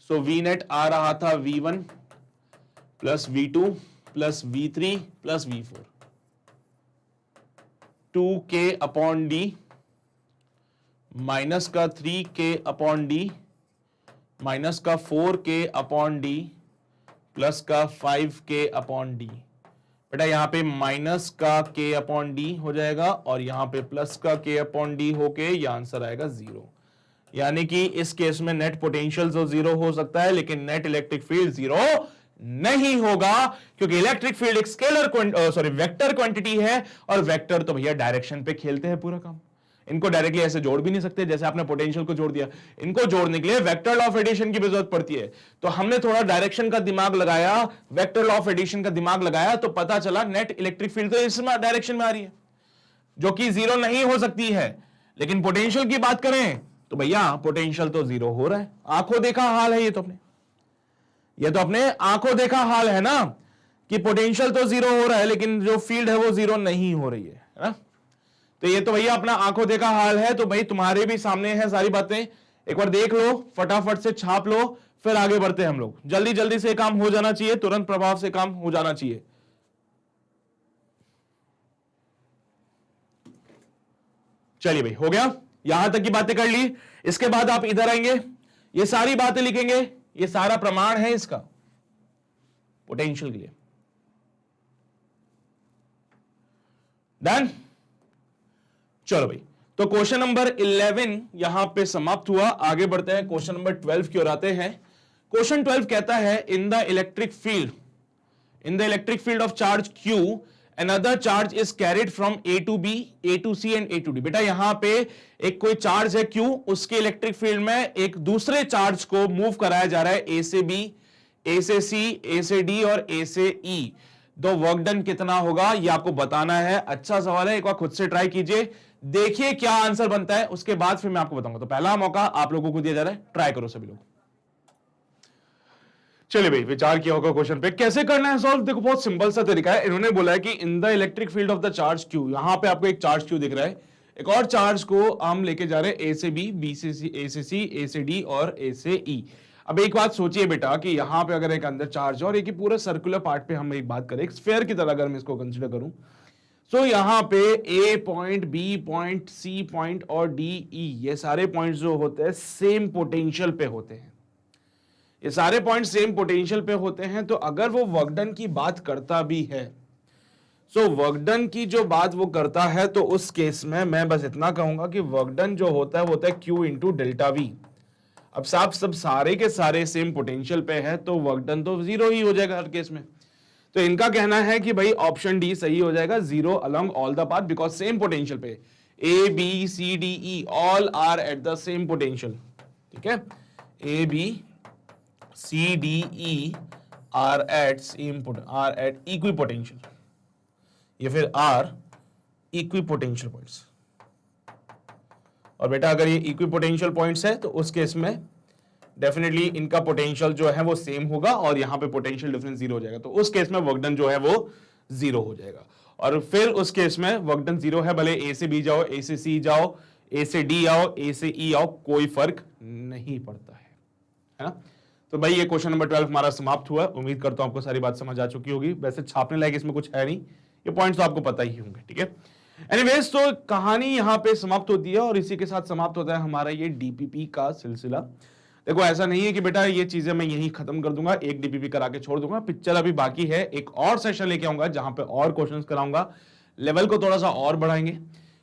सो V नेट आ रहा था V1 plus V2 plus V3 plus V4, 2K upon D minus का 3K अपॉन D माइनस का 4K अपॉन D प्लस का 5K अपॉन D। बेटा यहां पे माइनस का K अपॉन D हो जाएगा और यहां पे प्लस का K अपॉन D होके ये आंसर आएगा 0। यानी कि इस केस में नेट पोटेंशियल जो 0 हो सकता है, लेकिन नेट इलेक्ट्रिक फील्ड 0 नहीं होगा, क्योंकि इलेक्ट्रिक फील्ड एक स्केलर वेक्टर क्वांटिटी है, और वेक्टर तो भैया डायरेक्शन पे खेलते हैं पूरा काम। इनको डायरेक्टली ऐसे जोड़ भी नहीं सकते जैसे आपने पोटेंशियल को जोड़ दिया, इनको जोड़ने के लिए वेक्टर लॉ ऑफ एडिशन की भी जरूरत पड़ती है। तो हमने थोड़ा डायरेक्शन का दिमाग लगाया, वेक्टर लॉ ऑफ एडिशन का दिमाग लगाया, तो पता चला नेट इलेक्ट्रिक फील्ड तो इस डायरेक्शन में आ रही है, जो कि 0 नहीं हो सकती है। लेकिन पोटेंशियल की बात करें तो भैया पोटेंशियल तो 0 हो रहा है, आंखों देखा हाल है ये तो अपने आंखों देखा हाल है ना, कि पोटेंशियल तो 0 हो रहा है लेकिन जो फील्ड है वो 0 नहीं हो रही है ना। तो ये तो भैया अपना आंखों देखा हाल है। तो भाई तुम्हारे भी सामने है सारी बातें, एक बार देख लो, फटाफट से छाप लो, फिर आगे बढ़ते हैं हम लोग। जल्दी जल्दी से काम हो जाना चाहिए, तुरंत प्रभाव से काम हो जाना चाहिए। चलिए भाई हो गया, यहां तक की बातें कर ली। इसके बाद आप इधर आएंगे, ये सारी बातें लिखेंगे, ये सारा प्रमाण है इसका पोटेंशियल के लिए। डन, चलो भाई, तो क्वेश्चन नंबर 11 यहां पे समाप्त हुआ। आगे बढ़ते हैं, क्वेश्चन नंबर 12 की ओर आते हैं। क्वेश्चन 12 कहता है in the electric field of charge Q another charge is carried from A to B, A to C and A to D। बेटा यहां पे एक कोई चार्ज है Q, उसके इलेक्ट्रिक फील्ड में एक दूसरे चार्ज को मूव कराया जा रहा है A से B, A से C, A से D और A से E। दो वर्क डन कितना होगा ये आपको बताना है। अच्छा सवाल है, एक बार खुद से ट्राई कीजिए, देखिए क्या आंसर बनता है, उसके बाद फिर मैं आपको बताऊंगा। तो पहला मौका आप लोगों को दिया जा रहा है, ट्राई करो सभी लोग। चलिए भाई, विचार किया होगा क्वेश्चन पे, कैसे करना है सॉल्व। देखो बहुत सिंपल सा तरीका है। इन्होंने बोला है कि in the electric field of the charge Q, यहां पे आपको एक चार्ज Q दिख रहा है, एक और चार्ज को हम लेके जा रहे हैं A से B, B से C, A से C, A से D और A से E। अब एक बात सोचिए बेटा कि यहां पे अगर एक अंदर चार्ज है और एक पूरा सर्कुलर पार्ट पे हम एक बात करें, एक स्फीयर की तरह अगर मैं इसको कंसिडर करूं, सो यहां पे A point, B point, C point और डी ई, ये सारे पॉइंट्स जो होते हैं सेम पोटेंशियल पे होते हैं। ये सारे पॉइंट सेम पोटेंशियल पे होते हैं, तो अगर वो वर्क डन की बात करता भी है, सो वर्क डन की जो बात वो करता है, तो उस केस में मैं बस इतना कहूंगा कि वर्क डन जो होता है वो होता है Q इंटू डेल्टा वी। अब साफ सब सारे के सारे सेम पोटेंशियल पे है, तो वर्क डन तो जीरो ही हो जाएगा हर केस में। तो इनका कहना है कि भाई ऑप्शन डी सही हो जाएगा, zero along all the path, because same potential पे A B C D E all are at the same potential. ठीक है, A B C D E are at equipotential, या फिर आर इक्वी पोटेंशियल पॉइंट्स। और बेटा अगर ये equi potential points है तो उस केस में डेफिनेटली इनका पोटेंशियल जो है वो सेम होगा और यहां पे पोटेंशियल डिफरेंस जीरो हो जाएगा, तो उस केस में वर्क डन जो है वो जीरो हो जाएगा। और फिर उस केस में वर्क डन जीरो है, भले ए से बी जाओ, ए से सी जाओ, ए से डी आओ, ए से ई आओ, कोई फर्क नहीं पड़ता है ना। तो भाई ये क्वेश्चन नंबर 12 हमारा समाप्त हुआ। उम्मीद करता हूं आपको सारी बात समझ आ चुकी होगी। वैसे छापने लायक इसमें कुछ है नहीं, ये पॉइंट्स तो आपको पता ही होंगे। ठीक है, एनीवेज तो कहानी यहां पे समाप्त होती है और इसी के साथ समाप्त होता है हमारा ये डीपीपी का सिलसिला। देखो ऐसा नहीं है कि बेटा ये चीजें मैं यहीं खत्म कर दूंगा, एक डीपीपी करा के छोड़ दूंगा। पिक्चर अभी बाकी है, एक और सेशन लेके आऊंगा जहां पे और क्वेश्चंस कराऊंगा, लेवल को थोड़ा सा और बढ़ाएंगे,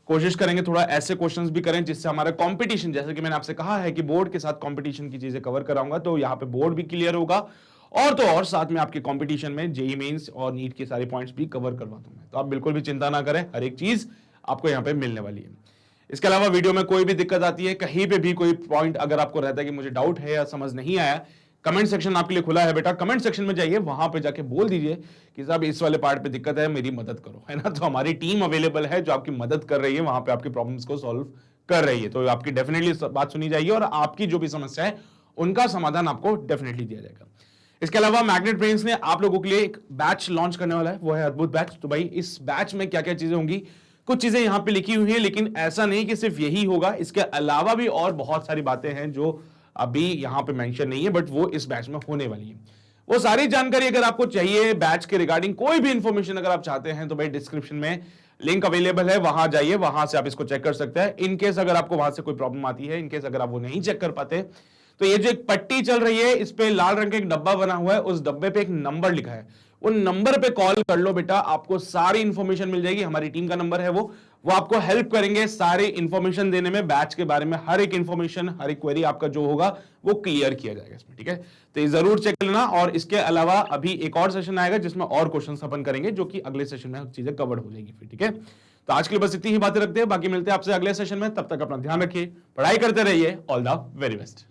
कोशिश करेंगे थोड़ा ऐसे क्वेश्चंस भी करें जिससे हमारा कंपटीशन, जैसे कि मैंने आपसे कहा है कि बोर्ड के साथ कंपटीशन की चीजें कवर कराऊंगा, तो यहाँ पे बोर्ड भी क्लियर होगा और तो और साथ में आपके कंपटीशन में जेईई मेंस और नीट के सारे पॉइंट्स भी कवर करवा दूंगा। तो आप बिल्कुल भी चिंता ना करें, हर एक चीज आपको यहाँ पे मिलने वाली है। इसके अलावा वीडियो में कोई भी दिक्कत आती है, कहीं पे भी कोई पॉइंट अगर आपको रहता है कि मुझे डाउट है या समझ नहीं आया, कमेंट सेक्शन आपके लिए खुला है बेटा। कमेंट सेक्शन में जाइए, वहां पे जाके बोल दीजिए कि साहब इस वाले पार्ट पे दिक्कत है, मेरी मदद करो, है ना। तो हमारी टीम अवेलेबल है जो आपकी मदद कर रही है, वहां पे आपकी प्रॉब्लम्स को सॉल्व कर रही है। तो आपकी डेफिनेटली बात सुनी जाएगी और आपकी जो भी समस्या है उनका समाधान आपको डेफिनेटली दिया जाएगा। इसके अलावा मैग्नेट ब्रेन्स ने आप लोगों के लिए एक बैच लॉन्च करने वाला है, वो है अद्भुत बैच। तो भाई इस बैच में क्या क्या चीजें होंगी, कुछ चीजें यहां पे लिखी हुई हैं, लेकिन ऐसा नहीं कि सिर्फ यही होगा, इसके अलावा भी और बहुत सारी बातें हैं जो अभी यहां पे मेंशन नहीं है, बट वो इस बैच में होने वाली है। वो सारी जानकारी अगर आपको चाहिए बैच के रिगार्डिंग, कोई भी इंफॉर्मेशन अगर आप चाहते हैं, तो भाई डिस्क्रिप्शन में लिंक अवेलेबल है, वहां जाइए, वहां से आप इसको चेक कर सकते हैं। इनकेस अगर आपको वहां से कोई प्रॉब्लम आती है, इनकेस अगर आप वो नहीं चेक कर पाते, तो ये जो एक पट्टी चल रही है, इस पे लाल रंग का एक डब्बा बना हुआ है, उस डब्बे पे एक नंबर लिखा है, उन नंबर पे कॉल कर लो बेटा, आपको सारी इंफॉर्मेशन मिल जाएगी। हमारी टीम का नंबर है वो आपको हेल्प करेंगे सारी इंफॉर्मेशन देने में, बैच के बारे में हर एक इंफॉर्मेशन, हर एक क्वेरी आपका जो होगा वो क्लियर किया जाएगा इसमें। ठीक है, तो ये जरूर चेक लेना। और इसके अलावा अभी एक और सेशन आएगा जिसमें और क्वेश्चन अपन करेंगे, जो कि अगले सेशन में चीजें कवर हो जाएगी फिर। ठीक है, तो आज के लिए बस इतनी ही बातें रखते हैं, बाकी मिलते हैं आपसे अगले सेशन में। तब तक अपना ध्यान रखिए, पढ़ाई करते रहिए। All the very best.